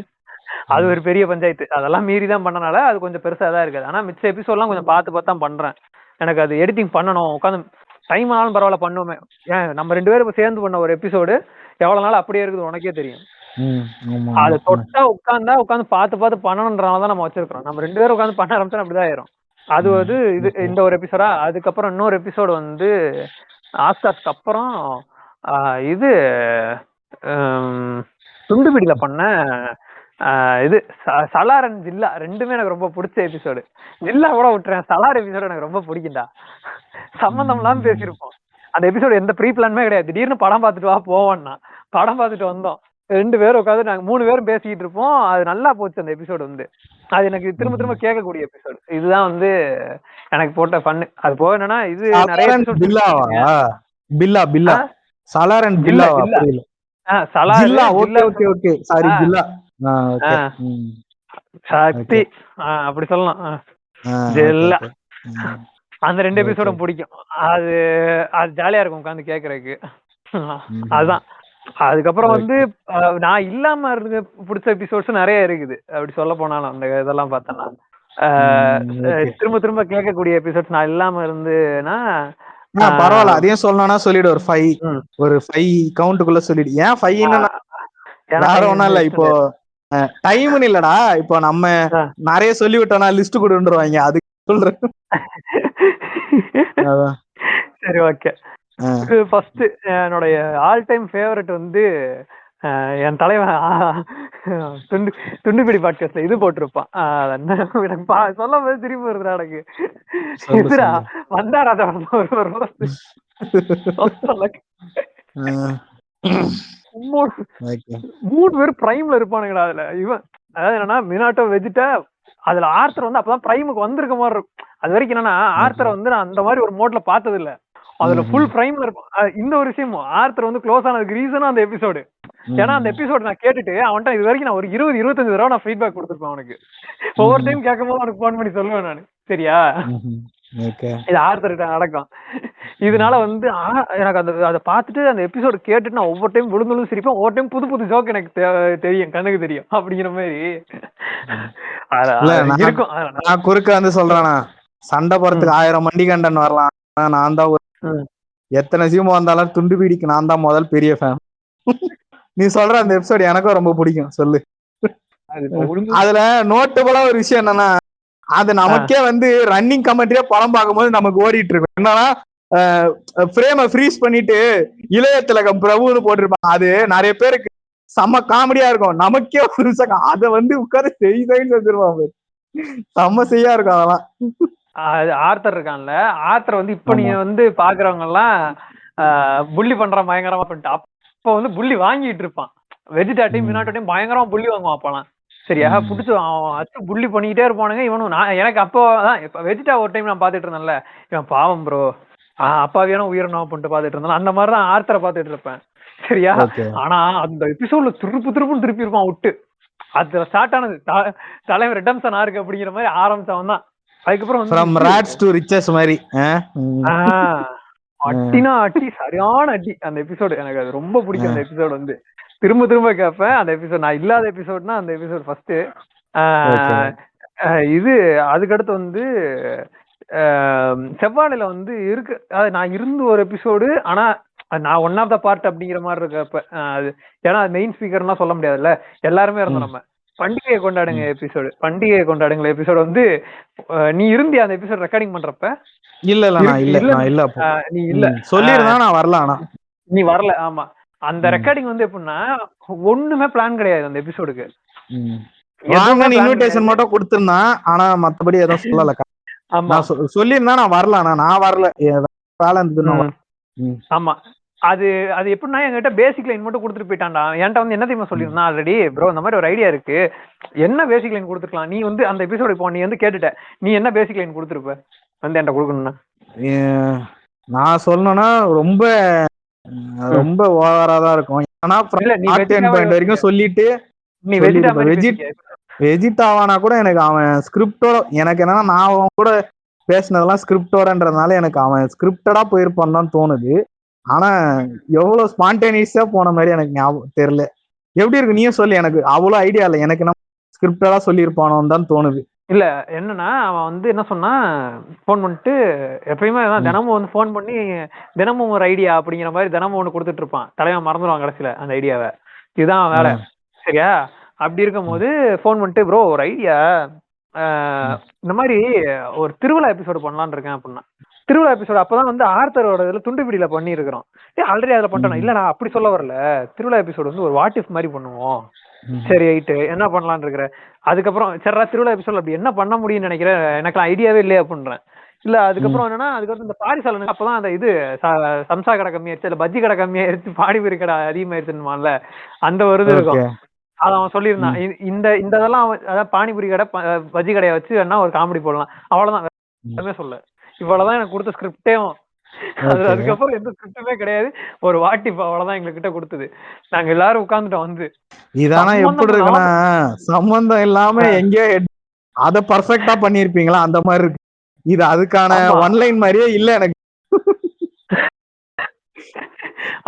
அது ஒரு பெரிய பஞ்சாயத்து. அதெல்லாம் மீறி தான் பண்ணனால அது கொஞ்சம் பெருசா தான் இருக்காது. ஆனா மிச்ச எபிசோட்லாம் கொஞ்சம் பார்த்து தான் பண்றேன். எனக்கு அது எடிட்டிங் பண்ணணும், உட்காந்து டைம் ஆனாலும் பரவாயில்ல பண்ணுவோமே. ஏன் நம்ம 2 பேரும் சேர்ந்து பண்ண ஒரு எபிசோடு எவ்வளவு நாள் அப்படியே இருக்குது உனக்கே தெரியும். அது தொட்டா உட்காந்து பார்த்து பண்ணணும்ன்றனாலதான் நம்ம வச்சிருக்கிறோம். நம்ம 2 பேரும் உட்காந்து பண்ண ஆரம்பிச்சா அப்படிதான் ஆயிரும். அது இது இந்த ஒரு எபிசோடா. அதுக்கப்புறம் இன்னொரு எபிசோடு வந்து ஆஸ்கார்ஸ்க்கு அப்புறம் இது துண்டுபிடியில பண்ண இது சலார் அண்ட் ஜில்லா ரெண்டுமே எனக்கு ரொம்ப பிடிச்ச எபிசோடு. ஜில்லா கூட விட்டுறேன், சலார் எபிசோடு எனக்கு ரொம்ப பிடிக்கும்டா. சம்பந்தம் இல்லாம பேசியிருப்போம். அந்த எபிசோடு எந்த ப்ரீ பிளானுமே கிடையாது. திடீர்னு படம் பார்த்துட்டு வா போவோம்னா படம் பார்த்துட்டு வந்தோம். 2 பேரும் உட்காந்து நாங்க 3 பேரும் பேசிக்கிட்டு இருப்போம். அது நல்லா போச்சு அந்த எபிசோடு வந்து. அது எனக்கு திரும்ப கேட்கக்கூடிய எபிசோடு. இதுதான் வந்து எனக்கு போட்ட ஃபன்னு. அது போக என்னன்னா இது நிறைய பில்லா சலார் அண்ட் பில்லா சக்தி அப்படி சொல்லலாம். ஜெல்லா அந்த 2 எபிசோடும் பிடிக்கும். அது ஜாலியா இருக்கும் உட்காந்து கேக்குறதுக்கு. அதுதான். அதுக்கப்புறம் வந்து நான் இல்லாம இருந்து பிடிச்ச எபிசோட்ஸ் நிறைய இருக்குது. அப்படி சொல்ல போனாலும் அந்த இதெல்லாம் பார்த்தேன்னா திரும்ப கேட்கக்கூடிய எபிசோட்ஸ் நான் இல்லாம இருந்துன்னா பரவாயில்ல. அதையும் சொல்லணும்னா சொல்லிடு. ஒரு 5 கவுண்ட்டுக்குள்ள சொல்லிடு. ஏன் 5 வேற ஒண்ணும் இல்ல. இப்போ டைம்னு இல்லடா, இப்போ நம்ம நிறைய சொல்லி விட்டோம்னா லிஸ்ட் கொடுத்துருவாங்க. அதுக்கு சொல்றேன். சரி, ஓகே. ஃபர்ஸ்ட் என்னுடைய ஆல் டைம் ஃபேவரட் வந்து என் தலைவன் துண்டுபிடி பாட்காஸ்ட்ல இது போட்டிருப்பான். எனக்கு சொல்ல போது திரும்பி வருதுடா எனக்கு. இதுடா வந்தாராஜா மூணு பேர் பிரைம்ல இருப்பானுங்கடா அதுல. இவன் அதாவது என்னன்னா மினாட்டோ வெஜிட்டா அதுல ஆர்த்தர் வந்து அப்பதான் பிரைமுக்கு வந்திருக்க மாதிரி இருக்கும். அது வரைக்கும் என்னன்னா ஆர்த்தரை வந்து நான் அந்த மாதிரி ஒரு மோட்ல பார்த்தது இல்ல. அதுல ஃபுல் பிரைம்ல இருக்கும். இந்த ஒரு விஷயமும் ஆர்த்தர் வந்து க்ளோஸ் ஆனதுக்கு ரீசனும் அந்த எபிசோடு. ஏன்னா அந்த எபிசோடு நான் கேட்டுட்டு அவன்கிட்ட இது வரைக்கும் நான் ஒரு 20-25 தடவை நான் ஃபீட்பேக் கொடுத்துருப்பேன் அவனுக்கு. ஒவ்வொரு டைம் கேட்கும் போது அவனுக்கு ஃபோன் பண்ணி சொல்லுவேன் நான். சரியா, இது ஆர்த்தர்கிட்ட நடக்கும். இதனால வந்து எனக்கு அதை பார்த்துட்டு அந்த எபிசோடு கேட்டுட்டு நான் ஒவ்வொரு டைம் விழுந்தாலும் சிரிப்பேன். ஒவ்வொரு டைம் புது ஜோக் எனக்கு தெரியும், கண்ணுக்கு தெரியும். அப்படிங்கிற மாதிரி இருக்கும். நான் குறுக்க வந்து சொல்றேன்னா சண்டை போறதுக்கு 1000 மண்டி கண்டன் வரலாம். நான் தான் எத்தனை சீமோ வந்தாலும் துண்டுபிடிக்கு நான் தான் முதல் பெரிய ஃபேன். நீ சொல்ற அந்த எபிசோடு எனக்கும் ரொம்ப பிடிக்கும். சொல்லு. அதுல நோட்டபுளா ஒரு விஷயம் என்னன்னா, அது நமக்கே வந்து ரன்னிங் கமெண்ட்ரியா படம் பார்க்கும்போது நமக்கு ஓடிட்டு இருக்கும். என்னன்னா ஃப்ரேமை ஃப்ரீஸ் பண்ணிட்டு இளைய திலகம் பிரபுன்னு போட்டிருப்பாங்க. அது நிறைய பேருக்கு செம்ம காமெடியா இருக்கும். நமக்கே ஒரு நிமிஷம் அதை வந்து உட்காந்து செய்தேன்னு வச்சிருப்பாங்க. செம்ம செய்யா இருக்கும் அதெல்லாம். ஆர்த்தர் இருக்கான்ல, ஆர்த்தர் வந்து இப்ப நீங்க வந்து பாக்குறவங்க எல்லாம் புள்ளி பண்ற பயங்கரமா பண்ணிட்டு அப்ப வந்து புள்ளி வாங்கிட்டு இருப்பான். வெஜிடாட்டையும் மினாட்டையும் பயங்கரமா புள்ளி வாங்குவான் அப்பெல்லாம். சரியா, புடிச்சு அச்சு புள்ளி பண்ணிக்கிட்டே இருப்பானுங்க. இவனும் எனக்கு அப்போதான் இப்ப வெஜிடா ஒரு டைம் நான் பாத்துட்டு இருந்தேன்ல, இவன் பாவம் ப்ரோ அப்பாவியான உயிரினம் அப்படின்ட்டு பாத்துட்டு இருந்தான். அந்த மாதிரிதான் ஆர்த்தரை பாத்துட்டு இருப்பேன். சரியா, ஆனா அந்த எபிசோட்ல திருப்புன்னு திருப்பி இருப்பான் விட்டு. அதுல ஸ்டார்ட் ஆனது தலைவர் ரிடம்சன் ஆருக்கு அப்படிங்கிற மாதிரி ஆரம்பிச்சவன் தான். அதுக்கப்புறம் அட்டினா அட்டி, சரியான அட்டி அந்த எபிசோடு. எனக்கு அது ரொம்ப பிடிக்கும். அந்த எபிசோடு வந்து திரும்ப கேட்பேன். அந்த எபிசோட் நான் இல்லாத எபிசோட்னா அந்த எபிசோட் ஃபர்ஸ்ட். இது அதுக்கடுத்து வந்து செவ்வாழையில வந்து இருக்கு. நான் இருந்து ஒரு எபிசோடு, ஆனா நான் ஒன் ஆஃப் த பார்ட் அப்படிங்கிற மாதிரி இருக்கப்ப அது ஏன்னா மெயின் ஸ்பீக்கர்லாம் சொல்ல முடியாதுல்ல, எல்லாருமே இருந்தோம். நம்ம பண்டிகையை கொண்டாடுங்க எபிசோடு வந்து நீ இருந்தியா அந்த எபிசோட் ரெக்கார்டிங் பண்றப்ப? நீ இல்ல சொல்லிருந்தா நான் வரல. ஆனா நீ வரல. ஆமா, அந்த ரெக்கார்டிங் வந்து எப்படின்னா ஒண்ணுமே பிளான் கிடையாது அந்த எபிசோடுக்கு. இன்விடேஷன் மட்டும் கொடுத்திருந்தான், ஆனா மத்தபடி எதுவும் சொல்லல. சொல்லிருந்தா நான் வரல. நான் வரல, வேலை இருந்தது. ஆமா, அது எப்படின்னா என்கிட்ட பேசிக் லைன் மட்டும் கொடுத்துட்டு போயிட்டான்டா. என்கிட்ட வந்து என்ன தெரியுமா சொல்லியிருந்தான், ஆல்ரெடி ப்ரோ இந்த மாதிரி ஒரு ஐடியா இருக்கு, என்ன பேசிக் லைன் கொடுத்துருக்கலாம், நீ வந்து அந்த எபிசோடு இப்போ நீ வந்து கேட்டுட்ட, நீ என்ன பேசிக் லைன் கொடுத்துருப்ப வந்து என்கிட்ட கொடுக்கணும்னா? நான் சொல்லணும்னா ரொம்ப ஓவரா தான் இருக்கும். ஆனா வரைக்கும் சொல்லிட்டு நீ வெஜிடாவானா கூட எனக்கு அவன் ஸ்கிரிப்டோட, எனக்கு என்னன்னா நான் அவன் கூட பேசினதெல்லாம் ஸ்கிரிப்டோடன்றதுனால எனக்கு அவன் ஸ்கிரிப்டடா போயிருப்பான்னு தான் தோணுது. ஆனா எவ்வளவு ஸ்பான்டேனியஸா போன மாதிரி எனக்கு ஞாபகம் தெரியல. எப்படி இருக்கு நீயே சொல்லு, எனக்கு அவ்வளவு ஐடியா இல்லை, எனக்கு நம்ம ஸ்கிரிப்டடா சொல்லியிருப்பானோன்னு தான் தோணுது. இல்ல என்னன்னா அவன் வந்து என்ன சொன்னா, ஃபோன் பண்ணிட்டு எப்பயுமே தினமும் வந்து ஃபோன் பண்ணி தினமும் ஒரு ஐடியா அப்படிங்கிற மாதிரி தினமும் ஒண்ணு கொடுத்துட்டு இருப்பான். தலைவன் மறந்துடுவான் கடைசியில அந்த ஐடியாவை. இதுதான் வேலை. சரியா? அப்படி இருக்கும் போது ஃபோன் பண்ணிட்டு ப்ரோ ஒரு ஐடியா, இந்த மாதிரி ஒரு திருவிழா எபிசோடு பண்ணலான்னு இருக்கேன் அப்படின்னா. திருவிழா எபிசோடு அப்பதான் வந்து ஆர்த்தரோட இதுல துண்டுபிடியில பண்ணி இருக்கிறோம். ஆல்ரெடி அதுல பண்ணிட்டோம். இல்ல நான் அப்படி சொல்ல வரல, திருவிழா எபிசோடு வந்து ஒரு வாட் இஃப் மாதிரி பண்ணுவோம். சரி ரைட்டு, என்ன பண்ணலான்னு இருக்கிற. அதுக்கப்புறம் சரிடா திருவிழா எபிசோட் அப்படி என்ன பண்ண முடியும்னு நினைக்கிறேன், எனக்கு ஐடியாவே இல்லையே அப்படின்றேன். இல்ல அதுக்கப்புறம் என்னன்னா அதுக்கப்புறம் இந்த பாரிசாலனுக்கு அப்பதான் அந்த இது சம்சா கடை கம்மியாயிருச்சு, இல்ல பஜ்ஜி கடை கம்மியாயிருச்சு, பாடிபுரி கடை அதிகமாயிருச்சுன்னுமான்ல அந்த ஒரு இது இருக்கும். அதை அவன் சொல்லியிருந்தான். இந்த இதெல்லாம் அவன் அதாவது பானிபுரி கடை பஜ்ஜி கடையை வச்சு வேணா ஒரு காமெடி போடலாம், அவ்வளவுதான், எதுவுமே சொல்ல. இவ்வளவுதான் எனக்கு கொடுத்த ஸ்கிரிப்டேவும். அதுக்கப்புறம் எந்த ஸ்கிரிப்டுமே கிடையாது, ஒரு வாட்டிப் அவ்வளவுதான் எங்ககிட்ட கொடுத்தது. நாங்க எல்லாரும் உட்கார்ந்துட்டோம் வந்து. இதானா எப்படி இருக்குன்னா சம்பந்தம் இல்லாம எங்கேயோ அத பர்ஃபெக்டா பண்ணிருப்பீங்களா அந்த மாதிரி இருக்கு. இது அதுக்கான ஒன்லைன் மாதிரியே இல்ல எனக்கு.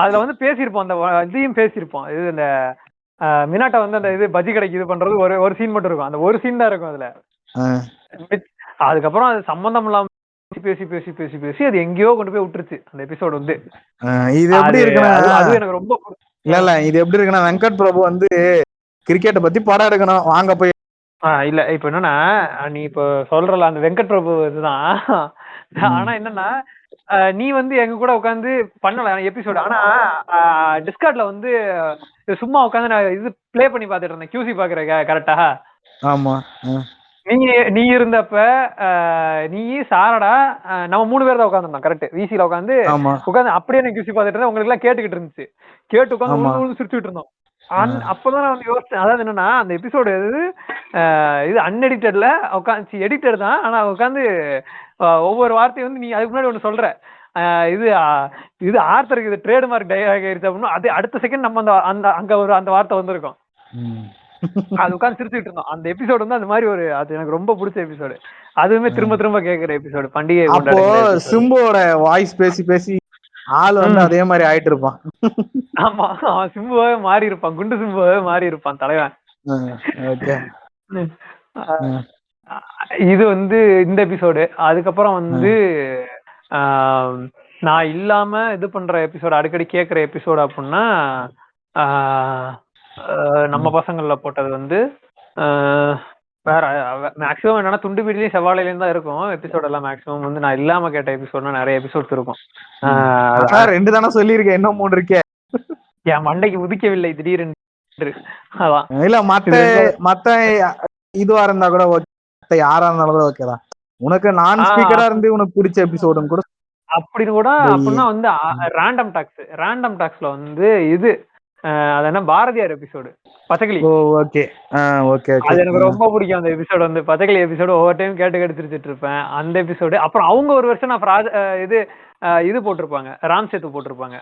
அதுல வந்து பேசியிருப்போம், அந்த இதையும் பேசியிருப்போம். இது இந்த மினாட்டா வந்து அந்த இது பஜ்ஜி கடைக்கு இது பண்றது ஒரு சீன் மட்டும் இருக்கும். அந்த ஒரு சீன் தான் இருக்கும் அதுல. அதுக்கப்புறம் அது சம்பந்தம் இல்லாம பேசி பேசி பேசி பேசி அது எங்கேயோ கொண்டு போய் விட்டுருச்சு அந்த எபிசோடு வந்து. இது எப்படி இருக்குன்னா அது எனக்கு ரொம்ப இல்ல இது எப்படி இருக்குன்னா வெங்கட் பிரபு வந்து கிரிக்கெட்டை பத்தி படம் எடுக்கணும் வாங்க போய். இல்ல இப்ப என்னன்னா நீ இப்ப சொல்றல அந்த வெங்கட் பிரபு இதுதான். ஆனா என்னன்னா நீ வந்து எங்க கூட உட்காந்து பண்ணல எபிசோடு. ஆனா டிஸ்கார்ட்ல வந்து சும்மா உட்காந்து நான் இது பிளே பண்ணி பாத்துட்டு இருந்தேன், QC பாக்குறேன் கரெக்டா? ஆமா. நீ இருந்தப்ப நீ சாரடா நம்ம 3 பேர் தான் உட்காந்துருந்தோம் கரெக்ட். விசில உட்காந்து அப்படியே நான் QC பாத்துட்டு இருந்தேன். உங்களுக்கு எல்லாம் கேட்டுக்கிட்டு இருந்துச்சு. கேட்டு உட்காந்து சிரிச்சுட்டு இருந்தோம். அப்பதான் நான் வந்து யோசிச்சேன், அதாவது என்னன்னா அந்த எபிசோடு இது அன்எடிட்டட்ல உட்காந்து எடிட்டட் தான், ஆனா உட்காந்து ஒவ்வொரு வார்த்தையும் வந்து நீ அதுக்கு முன்னாடி ஒண்ணு சொல்ற, இது ஆர்த்தருக்கு இது ட்ரேட்மார்க் டைலாக் ஆயிருச்சு அப்படின்னு. அது அடுத்த செகண்ட் நம்ம அந்த அங்க அந்த வார்த்தை வந்திருக்கும். அது உட்காந்து சிரிச்சுட்டு இருந்தோம். அந்த எபிசோடு வந்து அந்த மாதிரி ஒரு அது எனக்கு ரொம்ப பிடிச்ச எபிசோடு. அதுவுமே திரும்ப திரும்ப கேட்கிற எபிசோடு. பண்டிகை அப்போ சிம்புவோட வாய்ஸ் பேசி பேசி ஆள் வந்து அதே மாதிரி ஆயிட்டு இருப்பான். ஆமா, அவன் சிம்புவே மாறி இருப்பான், குண்டு சிம்புவே மாறி இருப்பான் தலைவன். இது வந்து இந்த எபிசோடு. அதுக்கப்புறம் வந்து நான் இல்லாம இது பண்ற எபிசோடு, அடிக்கடி கேட்கிற எபிசோடு அப்படின்னா நம்ம பசங்கள்ல போட்டது வந்து வேற மேக்சிமம் என்னன்னா துண்டு வீட்லயும் செவ்வாழையிலயும் தான் இருக்கும் எபிசோட் எல்லாம். மேக்சிமம் வந்து நான் இல்லாம கேட்ட எபிசோட்னா நிறைய எபிசோட்ஸ் இருக்கும். 2 தானே சொல்லியிருக்கேன், இன்னும் 3 இருக்கே. என் மண்டைக்கு உதிக்கவில்லை திடீரென்று. அதான் இல்ல மத்த இதுவா இருந்தா கூட ஓகே, யாரா இருந்தாலும் கூட ஓகேதான். உனக்கு நான் ஸ்பீக்கரா இருந்து உனக்கு பிடிச்ச எபிசோடுன்னு கூட அப்படின்னு கூட அப்படின்னா வந்து ரேண்டம் டாக்ஸ்ல வந்து இது அது என்ன பாரதியார் எபிசோடு பச்சைக்கிளி. அது எனக்கு ரொம்ப பிடிக்கும் அந்த எபிசோடு வந்து. பச்சைக்கிளி எபிசோடு ஒவ்வொரு டைம் கேட்டு சிரிச்சிட்டு இருப்பேன் அந்த எபிசோடு. அப்புறம் அவங்க ஒரு வருஷம் இது போட்டிருப்பாங்க, ராம் சேத்து போட்டிருப்பாங்க.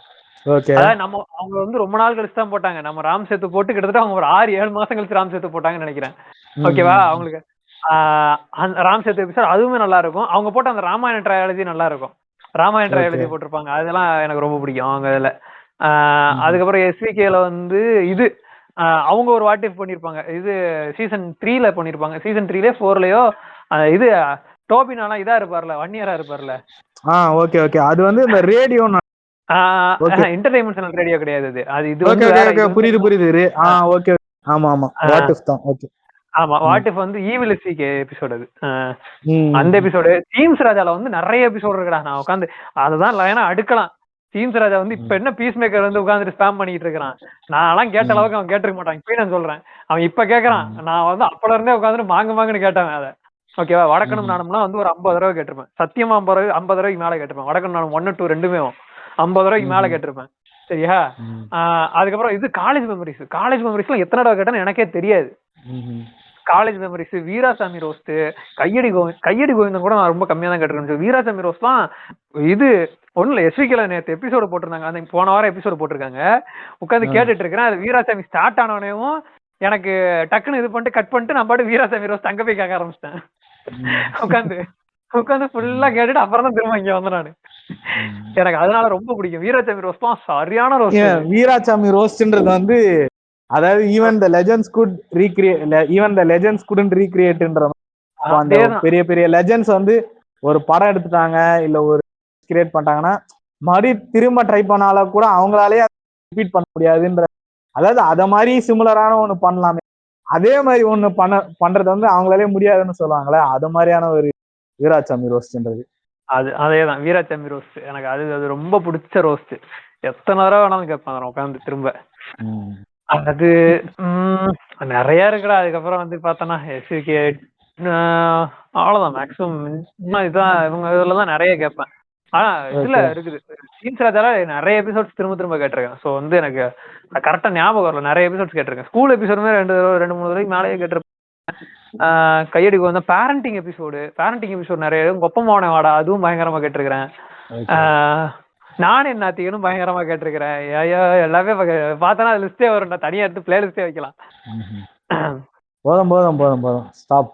அதாவது அவங்க வந்து ரொம்ப நாள் கழிச்சு தான் போட்டாங்க. நம்ம ராம் சேத்து போட்டு கிட்டத்தட்ட அவங்க ஒரு 6-7 மாசம் கழிச்சு ராம் சேத்து போட்டாங்கன்னு நினைக்கிறேன். ஓகேவா? அவங்களுக்கு ராம் சேத்து எபிசோட் அதுவுமே நல்லா இருக்கும். அவங்க போட்ட அந்த ராமாயண ட்ரையாலஜி நல்லா இருக்கும். ராமாயண ட்ரையாலஜி போட்டிருப்பாங்க, அதெல்லாம் எனக்கு ரொம்ப பிடிக்கும் அவங்க இதுல. அதுக்கப்புறம் SVKல வந்து இது அவங்க ஒரு வாட் இஃப் பண்ணிருப்பாங்க. இது சீசன் 3ல பண்ணிருப்பாங்க. சீசன் 3லயோ 4லயோ இது டோபினாலாம் இதா இருப்பார்ல, வன்னியரா இருப்பார்ல. அது வந்து இந்த ரேடியோ என்டர்டைன்மெண்ட் சேனல் ரேடியோ கிடையாது அது. அது இது புரியுது. ஆமா வாட் இஃப் தான். ஆமா, வாட் இஃப் வந்து ஈவில் SVK எபிசோட் அது. அந்த எபிசோடு டீம்ஸ் ராஜால வந்து நிறைய எபிசோடு இருக்குடா. நான் உட்காந்து அதுதான் லைனா அடுக்கலாம். டீம்ஸ் ராஜா வந்து இப்ப என்ன பீஸ் மேக்கர் வந்து உட்காந்துட்டு ஸ்பாம் பண்ணிட்டு இருக்கிறான். நான் கேட்ட அளவுக்கு அவன் கேட்டிருக்க மாட்டான். இப்ப நான் சொல்றேன், அவன் இப்ப கேட்கறான். நான் வந்து அப்பல இருந்தே உட்காந்துட்டு மாங்குன்னு கேட்டேன் அதை. ஓகேவா? வடக்கணும் நானும்லாம் வந்து ஒரு 50 தடவை கேட்டிருப்பேன். சத்தியமா 50 தடவைக்கு மேல கேட்டிருப்பேன். வடக்கணும் நானும் 1 2 ரெண்டுமே 50 தடவைக்கு மேல கேட்டிருப்பேன். சரியா? அதுக்கப்புறம் இது காலேஜ் மெமரிஸ்லாம் எத்தனை தடவை கேட்டேன்னு எனக்கே தெரியாது. காலேஜ் மெமரிஸ், வீராசாமி ரோஸ்ட், கையடி கோவிந்தன் கூட நான் ரொம்ப கம்மியா தான் கேட்டிருக்கேன். வீராசாமி ரோஸ்ட்லாம் இது ஒண்ணும் இல்ல, SVKல நேற்று எபிசோடு போட்டிருந்தாங்க. அந்த போன வாரம் எபிசோடு போட்டிருக்காங்க. உட்காந்து கேட்டுட்டு இருக்கிறேன். அது வீராசாமி ஸ்டார்ட் ஆனவனையும் எனக்கு டக்குன்னு இது பண்ணிட்டு கட் பண்ணிட்டு நான் பாட்டு வீராசாமி ரோஸ் அங்க போய் கேட்க ஆரம்பிச்சிட்டேன். உட்காந்து ஃபுல்லா கேட்டுட்டு அப்புறம் தான் திரும்ப இங்க வந்தேன் நானு. எனக்கு அதனால ரொம்ப பிடிக்கும் வீராசாமி ரோஸ் தான் சரியான ரோஸ். வீராசாமி ரோஸ்ட்ன்றது வந்து அதாவது ஈவன் த லெஜெண்ட்ஸ் குட் ரீக்ரியேட்ன்ற அந்த பெரிய பெரிய லெஜெண்ட்ஸ் வந்து ஒரு படம் எடுத்துட்டாங்க இல்ல ஒரு கிரியேட் பண்ணிட்டாங்கன்னா மறுபடியும் திரும்ப ட்ரை பண்ணாலும் கூட அவங்களாலே ரிப்பீட் பண்ண முடியாதுன்ற, அதாவது அத மாதிரி சிமிலரான ஒண்ணு பண்ணலாமே, அதே மாதிரி ஒண்ணு பண்றது வந்து அவங்களாலே முடியாதுன்னு சொல்லுவாங்களே, அது மாதிரியான ஒரு வீராசாமி ரோஸ்ட்ன்றது. அதேதான் வீராசாமி ரோஸ்ட். எனக்கு அது ரொம்ப பிடிச்ச ரோஸ்ட். எத்தனை தடவை வேணாலும் கேட்பாங்க உட்காந்து திரும்ப. அது நிறைய இருக்குடா. அதுக்கப்புறம் வந்து பார்த்தோன்னா எஸ்விகே அவ்வளவுதான் மேக்ஸிமம் இதுதான். இவங்க இதுலதான் நிறைய கேட்பேன். ஆனா இதுல இருக்குது சீன்ஸ் ராஜால நிறைய எபிசோட்ஸ் திரும்ப திரும்ப கேட்டிருக்கேன். ஸோ வந்து எனக்கு கரெக்டா ஞாபகம் வரல. நிறைய எபிசோட்ஸ் கேட்டிருக்கேன். ஸ்கூல் எபிசோடுமே 2-3 தடவைக்கு மேலேயே கேட்டிருப்பேன். கையடிக்கு வந்து பேரண்டிங் எபிசோடு நிறைய. கொப்பமாவன வாடா அதுவும் பயங்கரமா கேட்டிருக்கிறேன். நானும் என்னாத்தியும் பயங்கரமா கேட்டிருக்கிறேன். ஐயோ எல்லாமே பார்த்தனா லிஸ்டே வரும். தனியா எடுத்து பிளே லிஸ்டே வைக்கலாம். போதும் ஸ்டாப்.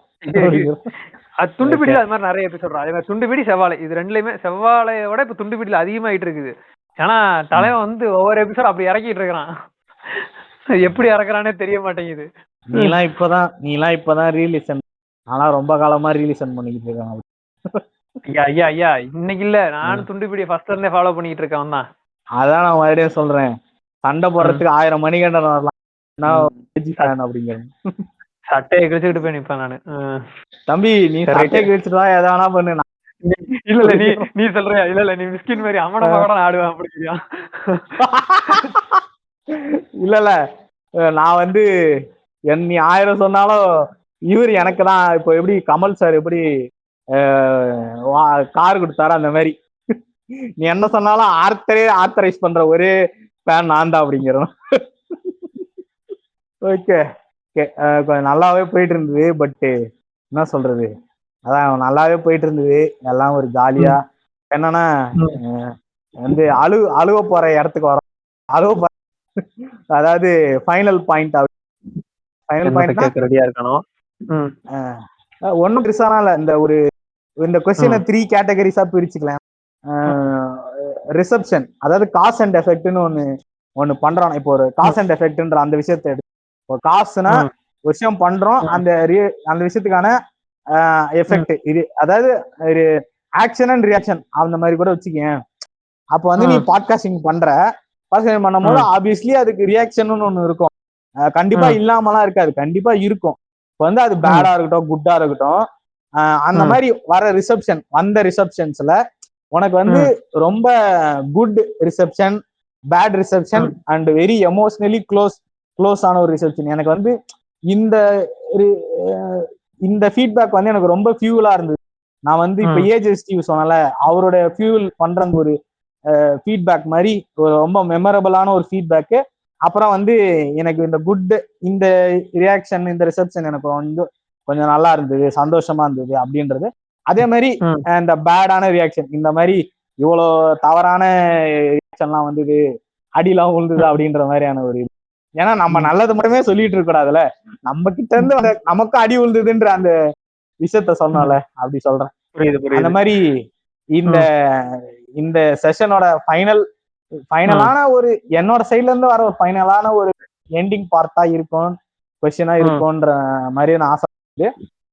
அது துண்டுபிடியில அது மாதிரி நிறைய எபிசோட். அதே மாதிரி துண்டுபிடி செவ்வாழை இது ரெண்டுலயுமே செவ்வாழையோட இப்ப துண்டுபிடியில அதிகமாயிட்டு இருக்குது. ஏன்னா தலைவன் வந்து ஒவ்வொரு எபிசோட் அப்படி இறக்கிட்டு இருக்கிறான். எப்படி இறக்குறானே தெரிய மாட்டேங்குது. நீலாம் இப்பதான் ரீலிசன், ஆனா ரொம்ப காலமா ரீலிசன் பண்ணிக்கிட்டு இருக்காங்க. ஐயா இன்னைக்கு இல்ல, நானும் துண்டுபிடியை ஃபர்ஸ்ட்ல இருந்தே ஃபாலோ பண்ணிட்டு இருக்கேன் தான். அதான் நான் மறுபடியும் சொல்றேன், சண்டை போடுறதுக்கு 1000 மணிகண்டன் வரலாம் அப்படிங்கிறேன். சட்டையை கிழிச்சுக்கிட்டு போய் நிப்பேன் நானு. தம்பி நீ சட்டையை கிழிச்சுட்டு எதனா பண்ணு. இல்ல நீ சொல்றியா? இல்ல நீ மிஸ்கின் மாதிரி அம்மனமா கூட ஆடுவேன் அப்படிங்கிறியா? இல்ல நான் வந்து நீ 1000 சொன்னாலும் இவரு எனக்கு தான். இப்போ எப்படி கமல் சார் எப்படி கார் கொடுத்தாரு அந்த மாதிரி நீ என்ன சொன்னாலும் ஆத்தரைஸ் பண்ற ஒரே ஃபேன் நான் தான் அப்படிங்கிறோம். ஓகே கொஞ்சம் நல்லாவே போயிட்டு இருந்தது. பட்டு என்ன சொல்றது, அதான் நல்லாவே போயிட்டு இருந்தது எல்லாம் ஒரு ஜாலியா. என்னன்னா வந்து அழுவ போற இடத்துக்கு வரோம். அதாவது ஃபைனல் பாயிண்ட் ரெடியா இருக்கணும். ஒன்னும் பெருசானா இல்ல. இந்த கொஸ்டினை 3 கேட்டகரிஸா பிரிச்சுக்கலாம். ரிசப்ஷன், அதாவது காஸ் அண்ட் எஃபெக்ட்னு ஒண்ணு பண்றான். இப்போ ஒரு காஸ் அண்ட் எஃபெக்ட்ன்ற அந்த விஷயத்தை எடுத்து, இப்போ காசுனா விஷயம் பண்றோம், அந்த விஷயத்துக்கான எஃபெக்ட் இது, அதாவது ஒரு ஆக்ஷன் அண்ட் ரியாக்ஷன் அந்த மாதிரி கூட வச்சுக்கேன். அப்போ வந்து நீ பாட்காஸ்டிங் பண்ணும் போது ஆப்வியஸ்லி அதுக்கு ரியாக்ஷன் ஒண்ணு இருக்கும். கண்டிப்பா இல்லாமலாம் இருக்காது, கண்டிப்பா இருக்கும். இப்போ வந்து அது பேடா இருக்கட்டும் குட்டா இருக்கட்டும், அந்த மாதிரி வர ரிசப்ஷன்ஸ்ல உனக்கு வந்து ரொம்ப good reception, bad reception and very emotionally close ஆன ஒரு ரிசப்ஷன். எனக்கு வந்து இந்த ஃபீட்பேக் வந்து எனக்கு ரொம்ப ஃபியூலா இருந்தது. நான் வந்து இப்ப ஏஜெஸ்டிவ் சொன்னல, அவரோட ஃபியூல் பண்ற ஒரு ஃபீட்பேக் மாதிரி ஒரு ரொம்ப மெமரபிளான ஒரு ஃபீட்பேக்கு. அப்புறம் வந்து எனக்கு இந்த ரியாக்ஷன், இந்த ரிசப்ஷன் எனக்கு வந்து கொஞ்சம் நல்லா இருந்தது, சந்தோஷமா இருந்தது அப்படின்றது. அதே மாதிரி இந்த பேடான ரியாக்ஷன், இந்த மாதிரி இவ்வளோ தவறான ரியாக்ஷன்லாம் வந்தது, அடிலாம் விழுந்தது அப்படின்ற மாதிரியான ஒரு இது. ஏன்னா நம்ம நல்லது மட்டுமே சொல்லிட்டு இருக்க கூடாதுல, நம்ம கிட்ட இருந்து நமக்கு அடி விழுந்ததுன்ற அந்த விஷயத்த சொன்னோம்ல, அப்படி சொல்றேன். அந்த மாதிரி இந்த செஷனோட ஃபைனலான ஒரு என்னோட சைட்ல இருந்து வர ஒரு ஃபைனலான ஒரு எண்டிங் பார்ட்டா இருக்கும், கொஸ்டினா இருக்கும்ன்ற மாதிரி நான் ஆசை.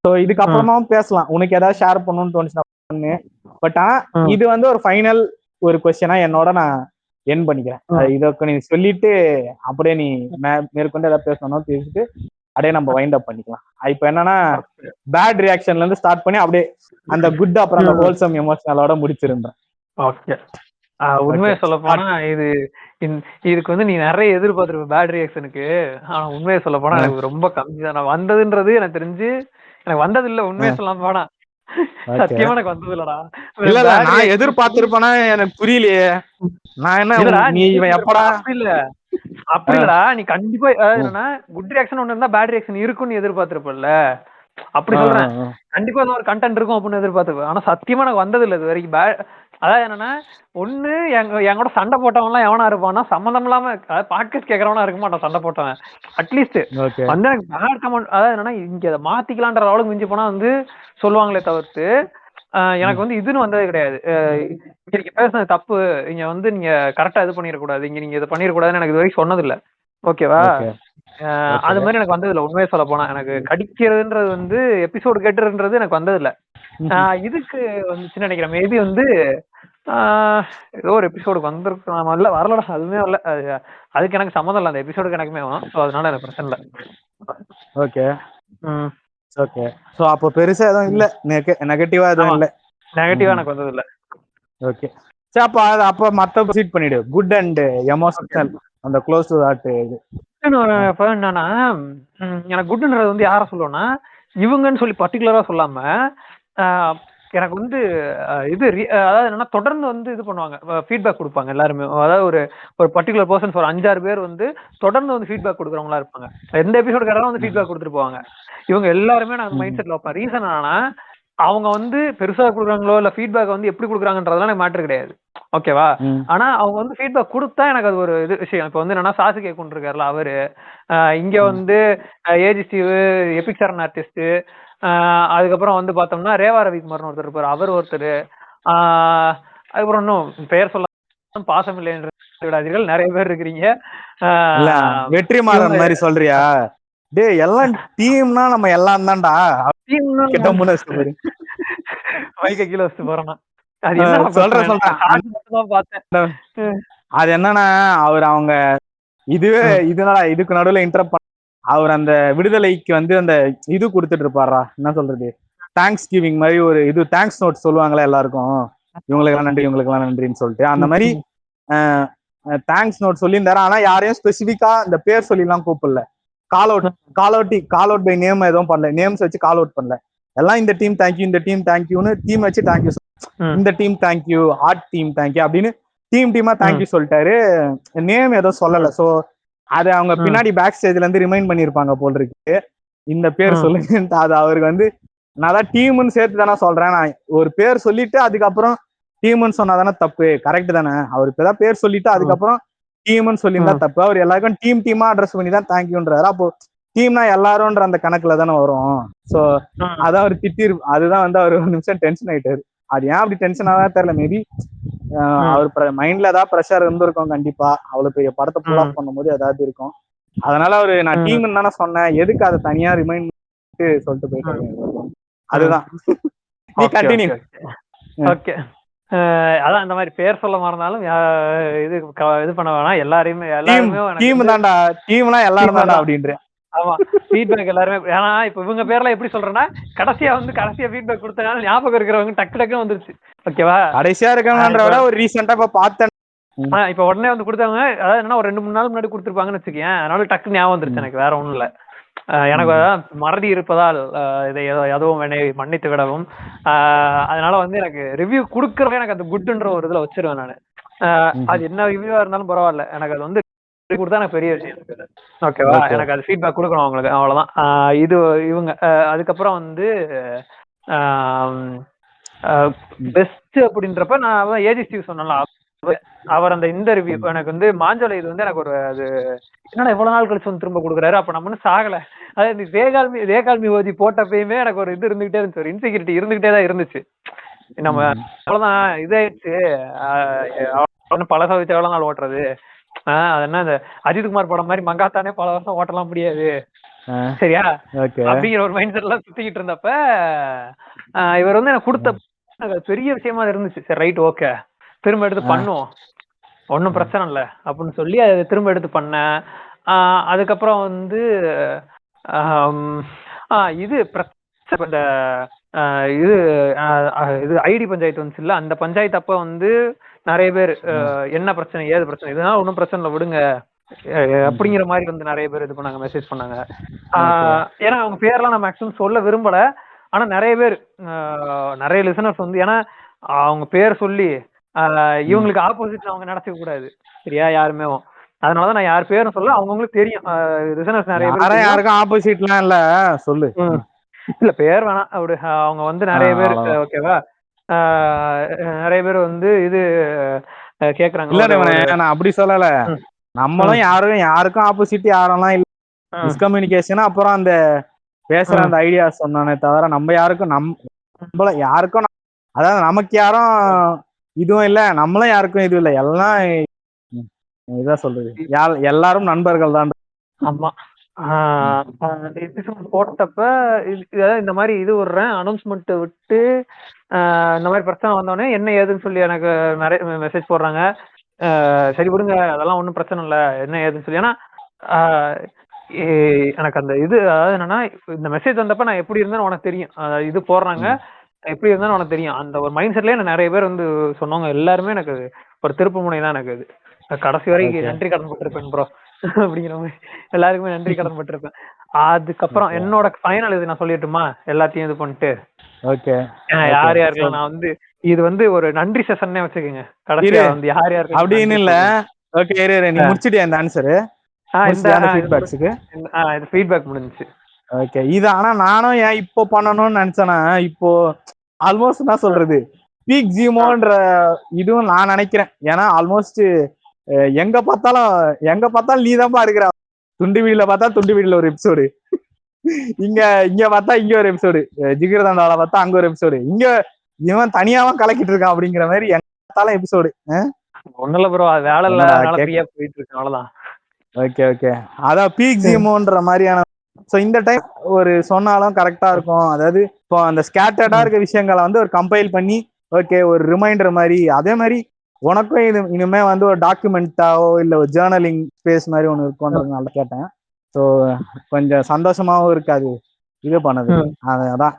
ஸோ இதுக்கப்புறமாவும் பேசலாம், உனக்கு ஏதாவது ஷேர் பண்ணணும்னு தோணுச்சுன்னா பண்ணு. பட் ஆனா இது வந்து ஒரு ஃபைனல் ஒரு கொஸ்டினா என்னோட நான் என் பண்ணிக்கிறேன். இதற்கு நீ சொல்லிட்டு அப்படியே நீ மேற்கொண்டு ஏதாவது பேசணும் பேசிட்டு அப்படியே நம்ம வைண்ட் அப் பண்ணிக்கலாம். இப்ப என்னன்னா பேட் ரியாக்ஷன்ல இருந்து ஸ்டார்ட் பண்ணி அப்படியே அந்த குட் அப்புறம் அந்த ஹோல்சம் எமோஷனலோட முடிச்சிருந்தேன். ஓகே, உண்மையை சொல்ல போனா இதுக்கு வந்து நீ நிறைய எதிர்பார்த்திருப்ப பேட் ரியாக்ஷனுக்கு. ஆனா உண்மையை சொல்ல போனா எனக்கு ரொம்ப கம்மி தான். நான் வந்ததுன்றது எனக்கு தெரிஞ்சு எனக்கு வந்தது இல்ல. உண்மையை சொல்லலாம் போனா சத்தியமா எனக்கு வந்தது இல்லடா. இல்ல நான் எதிர்பார்த்திருப்பேனா எனக்கு புரியலையே. நான் என்ன நீ இவன் எப்படா அப்படி இல்லடா, நீ கண்டிப்பா என்னன்னா குட் ரியாக்ஷன் ஒண்ணு இருந்தா பேட் ரியாக்ஷன் இருக்குன்னு எதிர்பார்த்திருப்பல, அப்படி சொல்றேன். கண்டிப்பா ஒரு கண்டென்ட் இருக்கும் அப்படின்னு எதிர்பார்த்திருப்பேன். ஆனா சத்தியமா எனக்கு வந்தது இல்ல இது வரைக்கும். அதாவது என்னன்னா ஒண்ணு என் கூட சண்டை போட்டவன்லாம் எவனா இருப்பான்னா சம்மந்தம் இல்லாம பாட்காஸ்ட் கேட்கறவனா இருக்க மாட்டான் சண்டை போட்டவன். அட்லீஸ்ட் வந்து எனக்கு பேட் கமெண்ட் அதாவது என்னன்னா இங்க அதை மாத்திக்கலான்ற அளவுக்கு மிஞ்சி போனா வந்து சொல்லுவாங்களே தவிர்த்து எனக்கு வந்து இதுன்னு வந்தது கிடையாது. இங்க பேசுனது தப்பு, இங்க வந்து நீங்க கரெக்டா இது பண்ணிடக்கூடாது, இங்க நீங்க இதை பண்ணிடக்கூடாதுன்னு எனக்கு இது வரைக்கும் சொன்னது இல்ல. ஓகேவா? அது மாதிரி எனக்கு வந்தது இல்ல. உண்மையை சொல்ல போனா எனக்கு கடிக்கிறதுன்றது வந்து எபிசோடு கேட்டுன்றது எனக்கு வந்தது இல்ல. இதுக்கு வந்துச்சுன்னு நினைக்கிறேன். மேபி வந்து ஏதோ ஒரு எபிசோடுக்கு வந்திருக்கலாம், இல்ல வரலடா, அதுவுமே வரல. அதுக்கு எனக்கு சம்மந்தம் இல்லை, அந்த எபிசோடுக்கு எனக்குமே வரும். ஸோ அதனால எனக்கு பிரச்சனை இல்லை. Okay okay. ஸோ அப்போ பெருசா எதுவும் இல்ல, நெகட்டிவா எதுவும் இல்ல. நெகட்டிவா எனக்கு வந்தது இல்ல. ஓகே சரி, அப்போ அது அப்போ மத்த ப்ரொசீட் பண்ணிடு. குட் அண்ட் எமோஷனல் அந்த க்ளோஸ் டு தட் இது என்னன்னா எனக்கு குட்ன்றது வந்து யார சொல்லுவேன்னா இவங்கன்னு சொல்லி பர்டிகுலரா சொல்லாம எனக்கு வந்து இது அதாவது என்னன்னா தொடர்ந்து வந்து இது பண்ணுவாங்க, ஃபீட்பேக் கொடுப்பாங்க எல்லாருமே. அதாவது ஒரு பர்டிகுலர் பர்சன்ஸ் ஒரு 5-6 பேர் வந்து தொடர்ந்து வந்து ஃபீட்பேக் கொடுக்குறவங்களா இருப்பாங்க. எந்த எபிசோடு கேட்டாலும் வந்து ஃபீட்பேக் கொடுத்துட்டு போவாங்க. இவங்க எல்லாருமே நான் மைண்ட் செட்ல வைப்பேன். ரீசன் என்னன்னா அவங்க வந்து பெருசா கொடுக்குறாங்களோ இல்ல ஃபீட்பேக் வந்து எப்படி கொடுக்குறாங்கன்றதுலாம் எனக்கு மேட்டர் கிடையாது. ஓகேவா? ஆனா அவங்க வந்து ஃபீட்பேக் கொடுத்தா எனக்கு அது ஒரு இது விஷயம். இப்ப வந்து என்னன்னா சாசுகே கொண்டிருக்காருல அவரு, இங்க வந்து ஏஜி ஸ்டீவ், எபிக் சரண் ஆர்டிஸ்ட், அதுக்கப்புறம் வந்து பார்த்தோம்னா ரேவா ரவிக்குமார்னு ஒருத்தர் இருப்பாரு, அவர் ஒருத்தர், அதுக்கப்புறம் இன்னும் பெயர் சொல்ல பாசம் இல்லை என்று விடாதீர்கள், நிறைய பேர் இருக்கிறீங்க. வெற்றிமாறன் மாதிரி சொல்றியா? டேய் எல்லாம் டீம்னா நம்ம எல்லாம் தான்டா. மைக்க கீழ வச்சு போறேன்னா அது என்னன்னா அவங்க இதுக்கு நடுவுல இன்டரப்ட் அவர் அந்த விடுதலைக்கு வந்து அந்த இது கொடுத்துட்டு இருப்பாரா, என்ன சொல்றது, தேங்க்ஸ் கிவிங் மாதிரி ஒரு இது தேங்க்ஸ் நோட் சொல்லுவாங்களா எல்லாருக்கும், இவங்களுக்கெல்லாம் நன்றி இவங்களுக்கெல்லாம் நன்றின்னு சொல்லிட்டு அந்த மாதிரி தேங்க்ஸ் நோட் சொல்லியிருந்தாரு. ஆனா யாரையும் ஸ்பெசிபிக்கா இந்த பேர் சொல்லி எல்லாம் கூப்பிடல, கால் அவுட் பை நேம் எதுவும் பண்ணல, நேம்ஸ் வச்சு கால் அவுட் பண்ணல. எல்லாம் இந்த டீம் தேங்க்யூ, இந்த டீம் தேங்க்யூன்னு டீம் வச்சு தேங்க்யூ, இந்த team thank you, art team thank you அப்படின்னு டீமா தேங்க்யூ சொல்லிட்டாரு. நேம் ஏதோ சொல்லல. சோ அதை அவங்க பின்னாடி பேக் ஸ்டேஜ்ல இருந்து ரிமைண்ட் பண்ணிருப்பாங்க போல் இருக்கு, இந்த பேர் சொல்லுங்கன்ட்டு. அது அவருக்கு வந்து நான் தான் டீம்னு சேர்த்து தானே சொல்றேன், நான் ஒரு பேர் சொல்லிட்டு அதுக்கப்புறம் டீம்னு சொன்னாதானே தப்பு, கரெக்ட் தானே? அவர் இப்பதான் பேர் சொல்லிட்டு அதுக்கப்புறம் டீம்னு சொல்லியிருந்தா தப்பு. அவர் எல்லாருக்கும் டீமா அட்ரஸ் பண்ணி தான் தேங்க்யூன்றாரு. அப்போ டீம்னா எல்லாரும்ன்ற அந்த கணக்குல தானே வரும். சோ அதான் அவர் அதுதான் வந்து அவர் ஒரு நிமிஷம் டென்ஷன் ஆயிட்டாரு. அது ஏன் அப்படி டென்ஷன் ஆகா தெரியல. மேபி அவர் மைண்ட்ல ஏதாவது ப்ரெஷர் இருந்திருக்கும் கண்டிப்பா, அவ்வளவு பெரிய படத்தை புல் ஆஃப் பண்ணும் போது ஏதாவது இருக்கும். அதனால அவரு நான் டீம் தானே சொன்னேன், எதுக்கு அதை தனியா ரிமைண்ட் சொல்லிட்டு போயிட்டாரு. அதுதான். நீ கண்டினியூ. ஓகே. அதான் இந்த மாதிரி பேர் சொல்ல மறந்தாலும் இது பண்ண வேணாம். எல்லாருமே டீம் தான்டா, டீம்னா எல்லாரும் தான்டா அப்படின்ற. ஆமா, ஃபீட்பேக் எல்லாருமே. ஏன்னா இப்ப இவங்க பேர்ல எப்படி சொல்றேன்னா கடைசியா ஃபீட்பேக் கொடுத்தனால ஞாபகம் இருக்கிறவங்க டக்கு வந்துருச்சு. ஓகேவா? கடைசியா இருக்காங்கன்ற விட ஒரு ரீசெண்டா இப்ப பார்த்தேன், இப்ப உடனே வந்து கொடுத்தாங்க. அதாவது என்ன ஒரு 2-3 நாள் முன்னாடி கொடுத்துருப்பாங்கன்னு வச்சுக்கேன். அதனால டக்கு ஞாபகம் வந்துருச்சு எனக்கு, வேற ஒண்ணும் இல்ல. எனக்கு மறதி இருப்பதால் இதை எதுவும் மன்னித்து விடவும். அதனால வந்து எனக்கு ரிவ்யூ கொடுக்கறவங்க எனக்கு அந்த குட்ன்ற ஒரு இதுல வச்சிருவேன் நானு. அது என்ன ரிவ்யூவா இருந்தாலும் பரவாயில்ல, எனக்கு அது வந்து கொடுத்தா எனக்கு பெரிய விஷயம். ஓகேவா? எனக்கு அது ஃபீட்பேக் கொடுக்கணும் அவங்களுக்கு, அவ்வளவுதான். இது இவங்க அதுக்கப்புறம் வந்து பெஸ்ட் அப்படின்றப்ப நான் ஏஜி ஸ்டீவ் சொன்னல, அவர் அந்த இந்த ரிவ்யூ எனக்கு வந்து மாஞ்சோலை இது வந்து எனக்கு ஒரு அது என்னடா இவ்வளவு நாள் கழிச்சு வந்து திரும்ப கொடுக்குறாரு, அப்ப நம்மன்னு சாகல. அதாவது வேகால்மி ஓதி போட்டப்பயுமே எனக்கு ஒரு இது இருந்துகிட்டே இருந்துச்சு, ஒரு இன்செக்யூரிட்டி இருந்துகிட்டே தான் இருந்துச்சு. நம்ம அவ்வளவுதான் இதாயிடுச்சு, பழச வச்சு எவ்வளவு நாள் ஓட்டுறது, அது என்ன இந்த அஜித்குமார் படம் மாதிரி மங்காத்தானே பல வருஷம் ஓட்டலாம் முடியாது, சரியா? அப்படிங்கிற ஒரு மைண்ட் செட் எல்லாம் சுத்திக்கிட்டு இருந்தப்ப இவர் வந்து எனக்கு கொடுத்த பெரிய விஷயமா இருந்துச்சு. சரி ரைட் ஓகே, திரும்ப எடுத்து பண்ணுவோம், ஒன்னும் பிரச்சனை இல்லை அப்படின்னு சொல்லி அதை திரும்ப எடுத்து பண்ணேன். அதுக்கப்புறம் வந்து இது இந்த இது ஐடி பஞ்சாயத்து வந்துச்சு இல்ல, அந்த பஞ்சாயத்து அப்ப வந்து நிறைய பேர் என்ன பிரச்சனை ஏது பிரச்சனை இதனால ஒன்னும் பிரச்சனை இல்லை விடுங்க அப்படிங்கிற மாதிரி வந்து நிறைய பேர் இது பண்ணாங்க, மெசேஜ் பண்ணாங்க. ஏன்னா அவங்க பேர்லாம் நான் மேக்ஸிமம் சொல்ல விரும்பல, ஆனா நிறைய பேர் நிறைய லிசனர்ஸ் வந்து ஏன்னா அவங்க பேர் சொல்லி இவங்களுக்கு ஆப்போசிட் அவங்க நடத்திக்க கூடாது, சரியா? யாருமே. அதனாலதான் நான் யார் பேரும் சொல்ல, அவங்களுக்கு தெரியும் லிசனர்ஸ் நிறைய பேர், யாருக்கும் ஆப்போசிட்லாம் இல்ல சொல்லு, இல்ல பேர் வேணாம் அப்படி, அவங்க வந்து நிறைய பேர். ஓகேவா? நிறைய பேர் வந்து இது கேக்குறாங்க. இல்ல நான் அப்படி சொல்லல. நம்மளும் யாருக்கும் ஆப்போசிட் யாரெல்லாம் இல்ல. மிஸ்கம்யூனிகேஷன் அப்புறம் அந்த பேசுற அந்த ஐடியா சொன்னானே தவிர நம்ம யாருக்கும் அதாவது நமக்கு யாரும் இதுவும் இல்ல, நம்மளும் யாருக்கும் இதுவும் இல்ல. எல்லாம் இதான் சொல்றது, எல்லாரும் நண்பர்கள் தான். ஆமா. எபிசோட் போட்டப்ப இந்த மாதிரி இது விடுறேன் அனௌன்ஸ்மெண்ட் விட்டு இந்த மாதிரி பிரச்சனை வந்தோடனே என்ன ஏதுன்னு சொல்லி எனக்கு நிறைய மெசேஜ் போடுறாங்க. சரி விடுங்க, அதெல்லாம் ஒன்றும் பிரச்சனை இல்லை, என்ன ஏதுன்னு சொல்லி. ஏன்னா எனக்கு அந்த இது அதாவது என்னன்னா, இந்த மெசேஜ் வந்தப்ப நான் எப்படி இருந்தேன்னு உனக்கு தெரியும். இது போடுறாங்க எப்படி இருந்தாலும் உனக்கு தெரியும். அந்த ஒரு மைண்ட் செட்லயே நிறைய பேர் வந்து சொன்னவங்க எல்லாருமே எனக்கு ஒரு திருப்பு முனை தான். எனக்கு அது கடைசி வரைக்கும் நன்றி கடன் பட்டிருப்பேன் ப்ரோ அப்படிங்கிற மாதிரி எல்லாருக்குமே நன்றி கடன் பட்டிருப்பேன். அதுக்கப்புறம் என்னோட ஃபைனல் இது நான் சொல்லிட்டுமா எல்லாத்தையும் இது பண்ணிட்டு யார் யாருக்கெல்லாம் நான் வந்து இது வந்து ஒரு நன்றி செஷன்னே வச்சுக்கோங்க. கடைசியா வந்து யார் யாருக்கு அப்படின்னு இல்ல. ஓகே நீ முடிச்சிட்டியா இந்த ஆன்சர்? ஃபீட்பேக் முடிஞ்சுச்சு. ஓகே இது ஆனா நானும் ஏன் இப்போ பண்ணணும்னு நினைச்சேன்னா, இப்போ ஆல்மோஸ்ட் என்ன சொல்றது பீக் ஜீமோன்ற இதுவும் நான் நினைக்கிறேன். ஏன்னா ஆல்மோஸ்ட் எங்க பார்த்தாலும் நீ தான்ப்பா இருக்கிற. துண்டு வீடுல பார்த்தா துண்டு வீடுல ஒரு எபிசோடு, இங்க பார்த்தா இங்க ஒரு எபிசோடு, ஜிகிரதண்டால பார்த்தா அங்க ஒரு எபிசோடு, இங்க இவன் தனியாவும் கலக்கிட்டு இருக்கான் அப்படிங்கிற மாதிரி எங்க பார்த்தாலும் எபிசோடு. ஒண்ணுல ப்ரோ வேலை இல்ல போயிட்டு இருக்கு, அவ்வளவுதான். ஓகே அதான் பீக் ஜீமோன்ற மாதிரியான. ஸோ இந்த டைம் ஒரு சொன்னாலும் கரெக்டா இருக்கும். அதாவது இப்போ அந்த ஸ்கேட்டர்டா இருக்க விஷயங்களை வந்து ஒரு கம்பைல் பண்ணி ஓகே ஒரு ரிமைண்டர் மாதிரி, அதே மாதிரி உனக்கும் இது இனிமே வந்து ஒரு டாக்குமெண்டாவோ இல்லை ஒரு ஜேர்னலிங் ஸ்பேஸ் மாதிரி ஒன்று இருக்கும்ன்றதுனால கேட்டேன். ஸோ கொஞ்சம் சந்தோஷமாவும் இருக்காது இது பண்ணது. அதான்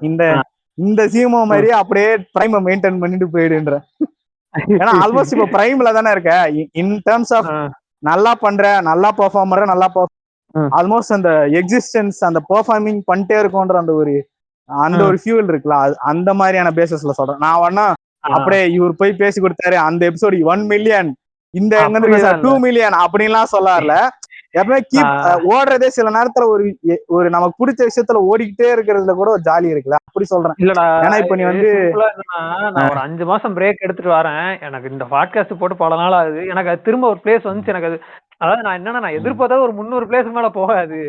இந்த ஜீமோ மாதிரி அப்படியே பிரைமை மெயின்டைன் பண்ணிட்டு போயிடுன்ற. ஏன்னா ஆல்மோஸ்ட் இப்போ பிரைம்ல தானே இருக்க. இன் டேர்ம்ஸ் ஆஃப் நல்லா பண்ற, நல்லா பெர்ஃபார்ம் பண்ற, நல்லா ஆல்மோஸ்ட் அந்த எக்ஸிஸ்டன்ஸ் அந்த பெர்ஃபார்மிங் பண்ணிட்டே இருக்கும்ன்ற அந்த ஒரு ஃபியூல் இருக்குல்ல, அந்த மாதிரியான பேசஸ்ல சொல்றேன் நான். வேணா அப்படியே இவர் போய் பேசி கொடுத்தாரு அந்த எபிசோடு 1 மில்லியன், இந்த 2 மில்லியன் அப்படின்லாம் சொல்லார்ல. எப்பவுமே ஓடுறதே சில நேரத்துல ஒரு நமக்கு பிடிச்ச விஷயத்துல ஓடிக்கிட்டே இருக்கிறதுல கூட ஒரு ஜாலி இருக்குல்ல, அப்படி சொல்றேன். இல்லடா ஏன்னா இப்ப நீ வந்து நான் ஒரு 5 மாசம் பிரேக் எடுத்துட்டு வரேன். எனக்கு இந்த பாட்காஸ்ட் போட்டு பல நாள் ஆகுது. எனக்கு அது திரும்ப ஒரு பிளேஸ் வந்துச்சு. எனக்கு அது அதாவது நான் என்னன்னா, நான் எதிர்பார்த்தா ஒரு 300 பிளேஸ் மேல போகாது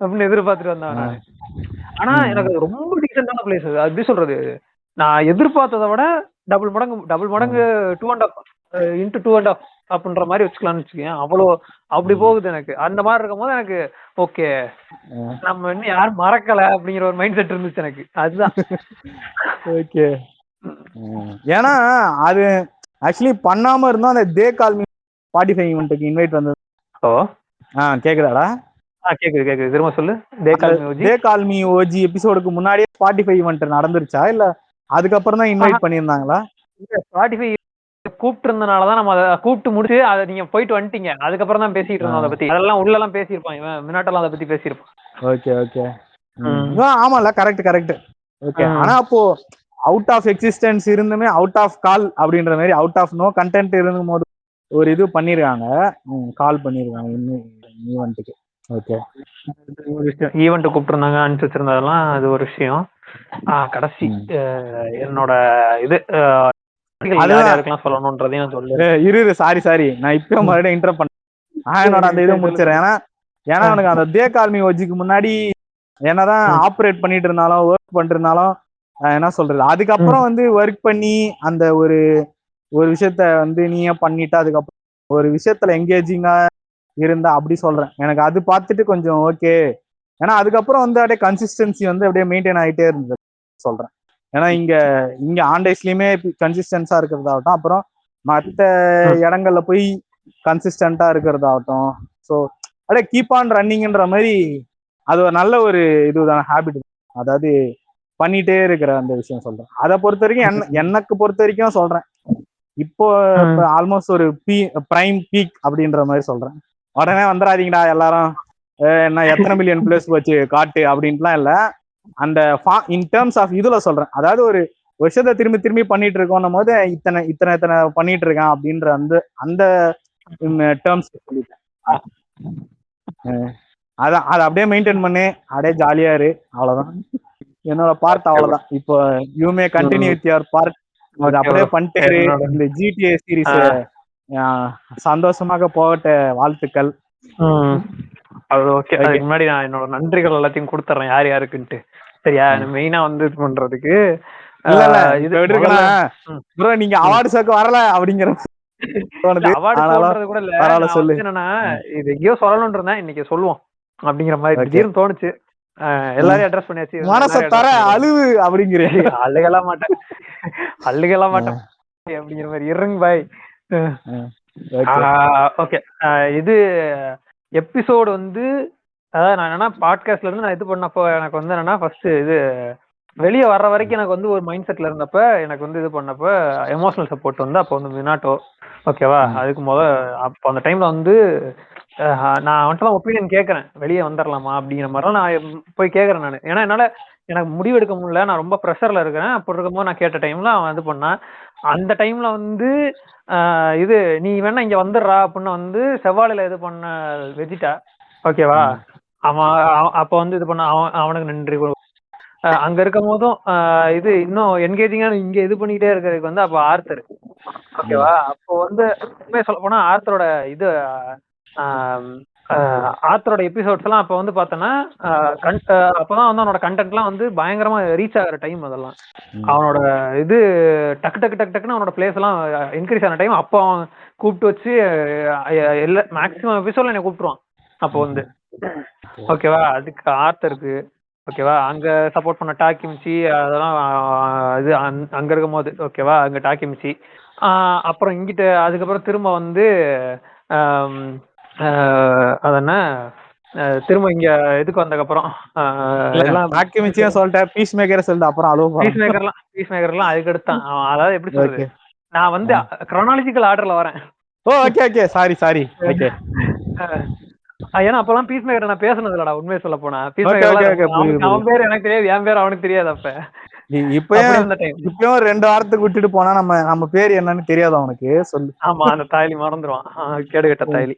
அப்படின்னு எதிர்பார்த்துட்டு வந்தேன். ஆனா எனக்கு ரொம்ப டீசென்டான பிளேஸ். அது எப்படி சொல்றது, நான் எதிர்பார்த்ததை விட டபுள் மடங்கு 2.5 × 2.5 அப்படின்ற மாதிரி வச்சுக்கலாம்னு வச்சுக்கேன். அப்படி போகுது எனக்கு. அந்த மாதிரி இருக்கும் போது எனக்கு ஓகே நம்ம இன்னும் யாரும் மறக்கல அப்படிங்கிற ஒரு மைண்ட் செட் இருந்துச்சு எனக்கு. அதுதான் ஓகே. ஏன்னா அது ஆக்சுவலி பண்ணாம இருந்தோம். அந்த தே கால் மீ 45 ஈவென்ட்க்கு இன்வைட் வந்தது. கேக்குதாடா? கேக்குது. திரும்ப சொல்லு. தே கால் மீ ஓஜி எபிசோடுக்கு முன்னாடியே 45 ஈவென்ட் நடந்துருச்சா இல்ல அதுக்கப்புறம் தான் இன்வைட் பண்ணியிருந்தாங்களா? 45 கூப்பிட்டு இருந்தனாலதான் நம்ம அதை கூப்பிட்டு முடிச்சு அதை நீங்க போயிட்டு வந்துட்டீங்க. அதுக்கப்புறம் தான் பேசிட்டு இருந்தோம் அதை பத்தி. அதெல்லாம் உள்ள எல்லாம் பேசியிருப்பான் இவன் மினாட்டெல்லாம் அதை பத்தி பேசியிருப்பான். ஓகே ஆமால கரெக்ட். ஓகே. ஆனா அப்போ அவுட் ஆஃப் எக்ஸிஸ்டன்ஸ் இருந்துமே அவுட் ஆஃப் கால் அப்படின்ற மாதிரி அவுட் ஆஃப் நோ கண்டென்ட் இருக்கும் போது ஒரு இது பண்ணிருக்காங்க, கால் பண்ணிருக்காங்க ஈவென்ட்டுக்கு. ஓகே ஈவெண்ட் கூப்பிட்டு இருந்தாங்க, அனுப்பிச்சு வச்சிருந்ததெல்லாம் அது ஒரு விஷயம். கடைசி என்னோட இது சொல்லணும்ன்றதையும் சொல்லு. சாரி நான் இப்ப மறுபடியும் இன்டர் பண்ணேன். என்னோட அந்த இதை முடிச்சிடறேன். ஏன்னா எனக்கு அந்த தே கால் மீ ஓஜிக்கு முன்னாடி என்னதான் ஆப்ரேட் பண்ணிட்டு இருந்தாலும் ஒர்க் பண்ணிட்டு இருந்தாலும் என்ன சொல்றது, அதுக்கப்புறம் வந்து ஒர்க் பண்ணி அந்த ஒரு விஷயத்த வந்து நீயே பண்ணிட்டு அதுக்கப்புறம் ஒரு விஷயத்துல எங்கேஜிங்கா இருந்தா அப்படி சொல்றேன். எனக்கு அது பார்த்துட்டு கொஞ்சம் ஓகே. ஏன்னா அதுக்கப்புறம் வந்து அப்படியே கன்சிஸ்டன்சி வந்து அப்படியே மெயின்டைன் ஆகிட்டே இருந்தது சொல்றேன். ஏன்னா இங்க ஆன்டைஸ்லயுமே கன்சிஸ்டன்ஸா இருக்கிறதாகட்டும், அப்புறம் மற்ற இடங்கள்ல போய் கன்சிஸ்டண்டா இருக்கிறதாகட்டும், ஸோ அப்படியே கீப் ஆன் ரன்னிங்ன்ற மாதிரி அது ஒரு நல்ல ஒரு இதுதான ஹேபிட். அதாவது பண்ணிட்டே இருக்கிற அந்த விஷயம் சொல்றேன். அதை பொறுத்த வரைக்கும் எனக்கு பொறுத்த வரைக்கும் சொல்றேன், இப்போ ஆல்மோஸ்ட் ஒரு பிரைம் பீக் அப்படின்ற மாதிரி சொல்றேன். உடனே வந்துடாதீங்கடா எல்லாரும் என்ன எத்தனை மில்லியன் பிளேஸ் வச்சு காட்டு அப்படின்ட்டுலாம் இல்லை. அந்த இன் டேர்ம்ஸ் ஆஃப் இதுல சொல்றேன். அதாவது ஒரு விஷயத்த திரும்பி பண்ணிட்டு இருக்கோம் போது இத்தனை பண்ணிட்டு இருக்கான் அப்படின்ற அந்த டேர்ம்ஸ் சொல்லிட்டேன். அதான் அதை அப்படியே மெயின்டைன் பண்ணி அப்படியே ஜாலியா இரு, அவ்வளவுதான் என்னோட பார்ட். அவ்வளவுதான். இப்போ you may continue with your part. அது அப்படியே பண்ணிட்டாரு. என்னோட இந்த GTA சீரிஸ் சந்தோஷமாக போகட்ட வாழ்த்துக்கள். அது ஓகே. அதுக்கு முன்னாடி நான் என்னோட நன்றிகள் எல்லாத்தையும் கொடுத்துறேன் யார் யாருக்குன்ட்டு. சரியா? மெயினா வந்து இது பண்றதுக்கு இல்ல இது ப்ரோ நீங்க அவார்டு ஷோக்கு வரல அப்படிங்கிற அவார்டு சொல்றது கூட இல்ல. நான் சொல்லு. என்னன்னா இது எங்கேயோ சொல்லணும்னு இருந்தேன், இன்னைக்கு சொல்லுவோம் அப்படிங்கிற மாதிரி திடீர்னு தோணுச்சு. எல்லாரையும் அட்ரஸ் பண்ணியாச்சு. மனச தர அழுவு அப்படிங்கிற அழுகலாம் மாட்டேன் அழுகலாம் மாட்டேன் அப்படிங்கிற மாதிரி இருங்க பாய். ஓகே. இது எபிசோடு வந்து அதாவது நான் என்னன்னா பாட்காஸ்ட்ல இருந்து நான் இது பண்ணப்போ எனக்கு வந்து என்னன்னா ஃபர்ஸ்ட் இது வெளியே வர்ற வரைக்கும் எனக்கு வந்து ஒரு மைண்ட் செட்ல இருந்தப்ப எனக்கு வந்து இது பண்ணப்ப எமோஷனல் சப்போர்ட் வந்து அப்போ வந்து மினாட்டோ. ஓகேவா? அதுக்கு அப்போ அந்த டைம்ல வந்து நான் வந்துட்டு ஒப்பீனியன் கேட்கறேன், வெளியே வந்துடலாமா அப்படிங்கிற மாதிரிலாம் நான் போய் கேட்கறேன் நான். ஏன்னா என்னால எனக்கு முடிவெடுக்க முடியல, நான் ரொம்ப ப்ரெஷர்ல இருக்கிறேன். அப்படி இருக்கும்போது நான் கேட்ட டைம்ல அவன் இது பண்ணான். அந்த டைம்ல வந்து இது நீ வேணா இங்க வந்துடுறா அப்படின்னு வந்து செவ்வாழையில இது பண்ண வெஜிட்டா. ஓகேவா? அவன் அப்ப வந்து இது பண்ண அவனுக்கு நன்றி. அங்க இருக்கும் போதும் இது இன்னும் என்கேஜிங்கா இங்க இது பண்ணிக்கிட்டே இருக்கிறதுக்கு வந்து அப்போ ஆர்த்தர். ஓகேவா? அப்போ வந்து உண்மையை சொல்ல போனா ஆர்த்தரோட இது ஆர்த்தரோட எபிசோட்ஸ் எல்லாம் அப்ப வந்து பார்த்தோன்னா அப்பதான் வந்து அவனோட கண்டென்ட்லாம் வந்து பயங்கரமா ரீச் ஆகிற டைம். அதெல்லாம் அவனோட இது டக்கு டக்கு டக்கு டக்குன்னு அவனோட பிளேஸ் எல்லாம் இன்க்ரீஸ் ஆன டைம். அப்போ அவன் கூப்பிட்டு வச்சு எல்லா மேக்ஸிமம் எபிசோட்ல என்னை கூப்பிட்டுருவான் அப்போ வந்து. ஓகேவா? அதுக்கு ஆர்த்தருக்கு ஓகேவா அங்க சப்போர்ட் பண்ண டாக்கிமிச்சி அதெல்லாம் இது அங்க இருக்கும் போது ஓகேவா அங்க டாக்கிமிச்சி. அப்புறம் இங்கிட்ட அதுக்கப்புறம் திரும்ப வந்து அதென்ன திரும்ப இங்க இதுக்கு வந்ததுக்கப்புறம் சொல்லிட்டேன். பீஸ் மேக்கர் சொல்லிட்டு அப்புறம் பீஸ் மேக்கர்லாம் அதுக்கு எடுத்தான். அதாவது எப்படி சொல்றது, நான் வந்து குரோனாலஜிக்கல் ஆர்டர்ல வரேன். Okay sorry. ஏன்னா அப்பெல்லாம் பீஸ் மேக்கர் நான் பேசுனது இல்லடா உண்மையை சொல்ல போனா. பீஸ் மேக்கர் அவன் பேர் எனக்கு தெரியாது, என் பேர் அவனுக்கு தெரியாது. அப்ப இப்பயும் 2 வாரத்துக்கு விட்டுட்டு போனா நம்ம பேர் என்னன்னு தெரியாது அவனுக்கு. சொல்லு. ஆமா, அந்த தாயலி மறந்துடுவான், கேடுகட்ட தாயலி.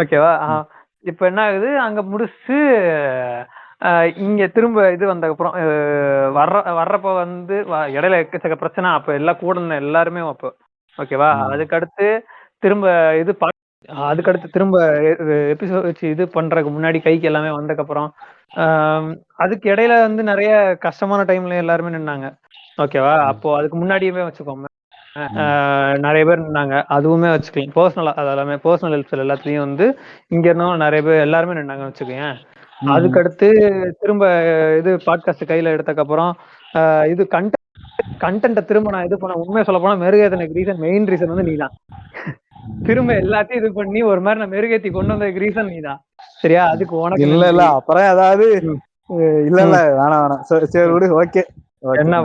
ஓகேவா? இப்ப என்ன ஆகுது, அங்க முடிச்சு இங்க திரும்ப இது வந்ததுக்கப்புறம் வர்றப்ப வந்து இடையில எக்கச்சக்க பிரச்சனை. அப்ப எல்லாம் கூட எல்லாருமே அப்போ ஓகேவா. அதுக்கடுத்து திரும்ப இது அதுக்கடுத்து திரும்ப எபிசோட் வச்சு இது பண்றதுக்கு முன்னாடி கைக்கு எல்லாமே வந்ததுக்கப்புறம் அதுக்கு இடையில வந்து நிறைய கஷ்டமான டைம்ல எல்லாருமே நின்னாங்க. ஓகேவா? அப்போ அதுக்கு முன்னாடியுமே வச்சுக்கோங்க நிறைய பேர் நின்னாங்க. அதுவுமே வச்சுக்கலாம் பர்சனலா, அதெல்லாமே பர்சனல் ஹெல்ப்ஸ் எல்லாத்துலயும் வந்து இங்க இருந்தவங்க நிறைய பேர் எல்லாருமே நின்னாங்க வச்சுக்கேன். அதுக்கடுத்து திரும்ப இது பாட்காஸ்ட் கையில எடுத்ததுக்கப்புறம் இது கண்டென்ட்டை திரும்ப நான் இது பண்ண உண்மையை சொல்ல போனா மெருகேத்தனுக்கு ரீசன் மெயின் ரீசன் வந்து நீதான். திரும்ப எல்லாத்தையும் இது பண்ணி ஒரு மாதிரி நான் மெருகேத்தி கொண்டு வந்ததுக்கு ரீசன் நீதான். சரியா? அதுக்கு உனக்கு இல்ல அப்புறம் ஏதாவது இல்ல வேணாம் சரி விடு. ஓகே என்ன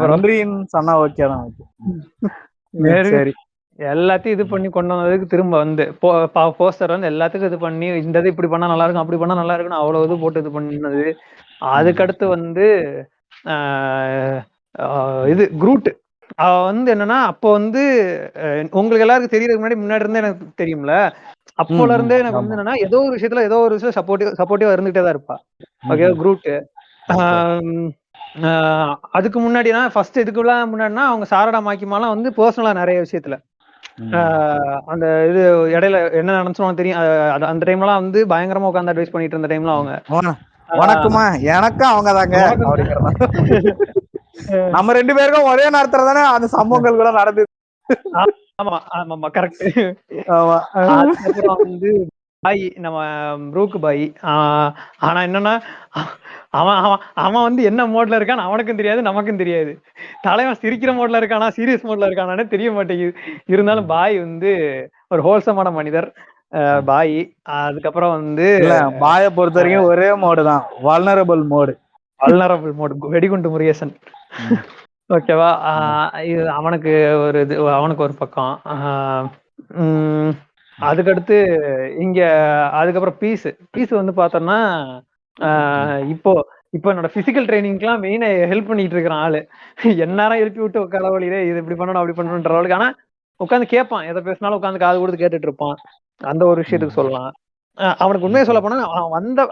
சொன்னா ஓகே தான். சரி, எல்லாத்தையும் இது பண்ணி கொண்டு வந்ததுக்கு திரும்ப வந்து போஸ்டர் வந்து எல்லாத்துக்கும் இது பண்ணி இந்த இது இப்படி பண்ணா நல்லா இருக்கும் அப்படி பண்ணா நல்லா இருக்குன்னு அவ்வளவு இது போட்டு இது பண்ணது. அதுக்கடுத்து வந்து இது குரூட் வந்து என்னன்னா அப்போ வந்து உங்களுக்கு எல்லாருக்கும் தெரியறதுக்கு முன்னாடி இருந்தே எனக்கு தெரியும்ல. அப்போல இருந்தே எனக்கு வந்து என்னன்னா ஏதோ ஒரு விஷயம் சப்போர்ட்டிவா இருந்துகிட்டே தான் இருப்பா. Okay crude. அதுக்கு முன்னாடினா ஃபர்ஸ்ட் இதுக்குள்ள முன்னாடினா அவங்க சாரடா மாக்கிமாலாம் வந்து பர்சனலா நிறைய விஷயத்துல அந்த இது இடையில என்ன நடந்துச்சுன்னு தெரியும். அந்த டைம்லாம் வந்து பயங்கரமா உட்காந்து அட்வைஸ் பண்ணிட்டு இருந்த டைம்ல அவங்க வணக்கமா எனக்கும் அவங்க தாங்க நம்ம 2 பேருக்கும் ஒரே நேரத்துல தானே அந்த சம்பவங்கள் கூட நடந்தது. ஆமா கரெக்ட். அதுக்கப்புறம் வந்து பாய் நம்ம ப்ரூக் பாய். ஆனா என்னன்னா அவன் வந்து என்ன மோட்ல இருக்கான்னு அவனுக்கும் தெரியாது நமக்கும் தெரியாது. தலைவன் சிரிக்கிற மோட்ல இருக்கானா சீரியஸ் மோட்ல இருக்கானே தெரிய மாட்டேங்குது. இருந்தாலும் பாய் வந்து ஒரு ஹோல்சமான மனிதர் பாய். அதுக்கப்புறம் வந்து பாயை பொறுத்த வரைக்கும் ஒரே மோடு தான், வல்னரபிள் மோடு. வெடிகுண்டு முருகேசன். ஓகேவா? இது அவனுக்கு ஒரு பக்கம். அதுக்கடுத்து இங்க அதுக்கப்புறம் பீஸ் வந்து பார்த்தோம்னா இப்போ என்னோட பிசிக்கல் ட்ரைனிங்க்குலாம் மெயினா ஹெல்ப் பண்ணிட்டு இருக்கிறான் ஆளு. எந்நேரம் எழுப்பி விட்டு உட்கார வழியிலே இது இப்படி பண்ணணும் அப்படி பண்ணணுன்ற அளவுக்கு. ஆனா உட்காந்து கேட்பான், எதை பேசினாலும் உட்காந்து காது கொடுத்து கேட்டுட்டு இருப்பான். அந்த ஒரு விஷயத்துக்கு சொல்லலாம். அவனுக்கு உண்மையை சொல்ல போனா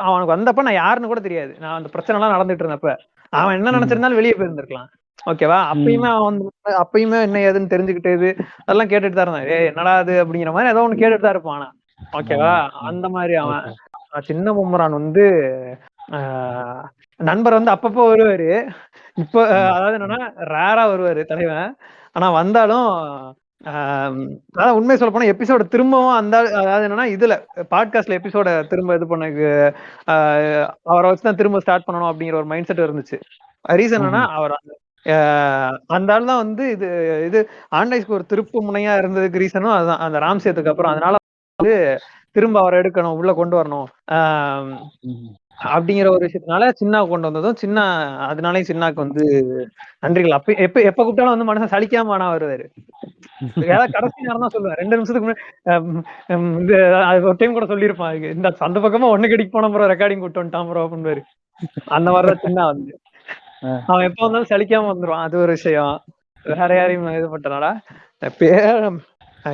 அவனுக்கு வந்தப்ப நான் யாருன்னு கூட தெரியாது. நான் அந்த பிரச்சனை எல்லாம் நடந்துட்டு இருந்தப்ப அவன் என்ன நினைச்சிருந்தாலும் வெளியே போயிருந்திருக்கலாம். ஓகேவா? அப்பயுமே அவன் வந்து அப்பயுமே என்ன ஏதுன்னு தெரிஞ்சுக்கிட்டு இது அதெல்லாம் கேட்டுட்டு தான் இருந்தான். என்னடா அது அப்படிங்கிற மாதிரி ஏதோ ஒண்ணு கேட்டுட்டு தான் இருப்பான் ஆனா. ஓகேவா? அந்த மாதிரி அவன் சின்ன பொம்மரான் வந்து நண்பர் வந்து அப்பப்போ வருவாரு. இப்போ அதாவது என்னன்னா ரேரா வருவாரு தலைவன். ஆனா வந்தாலும் அதான் உண்மையை சொல்ல போனா எபிசோட திரும்பவும் அந்த அதாவது என்னன்னா இதுல பாட்காஸ்ட்ல எபிசோட திரும்ப இது பண்ணக்கு அவரை வச்சுதான் திரும்ப ஸ்டார்ட் பண்ணணும் அப்படிங்கிற ஒரு மைண்ட் செட் இருந்துச்சு. ரீசன் என்னன்னா அவர் அந்த ஆள் தான் வந்து இது இது ஆன்லைஸ்க்கு ஒரு திருப்பு முனையா இருந்ததுக்கு ரீசனும் அதுதான் அந்த ராம் சேத்துக்கு அப்புறம். அதனால வந்து திரும்ப அவரை எடுக்கணும் உள்ள கொண்டு வரணும் அப்படிங்கிற ஒரு விஷயத்தினால சின்ன கொண்டு வந்ததும் சின்ன அதனாலே சின்னாக்கு வந்து நன்றிகள். அப்ப எப்ப எப்ப கூப்பிட்டாலும் வந்து மனசை சலிக்காம ஆனா வருவாரு. ஏதாவது கடைசி நேரம் தான் சொல்லுவேன் 2 நிமிஷத்துக்கு முன்னாடி ஒரு டைம் கூட சொல்லியிருப்பான் இந்த அந்த பக்கமா ஒண்ணு கடிக்கு போன ப்ரோ ரெக்கார்டிங் கூட்டு வந்துட்டான் ப்ரோ அப்படின்னு அந்த மாதிரிதான் சின்ன வந்து அவன் எப்ப வந்தாலும் சலிக்காம வந்துருவான். அது ஒரு விஷயம். வேற யாரையும் இது பண்றனால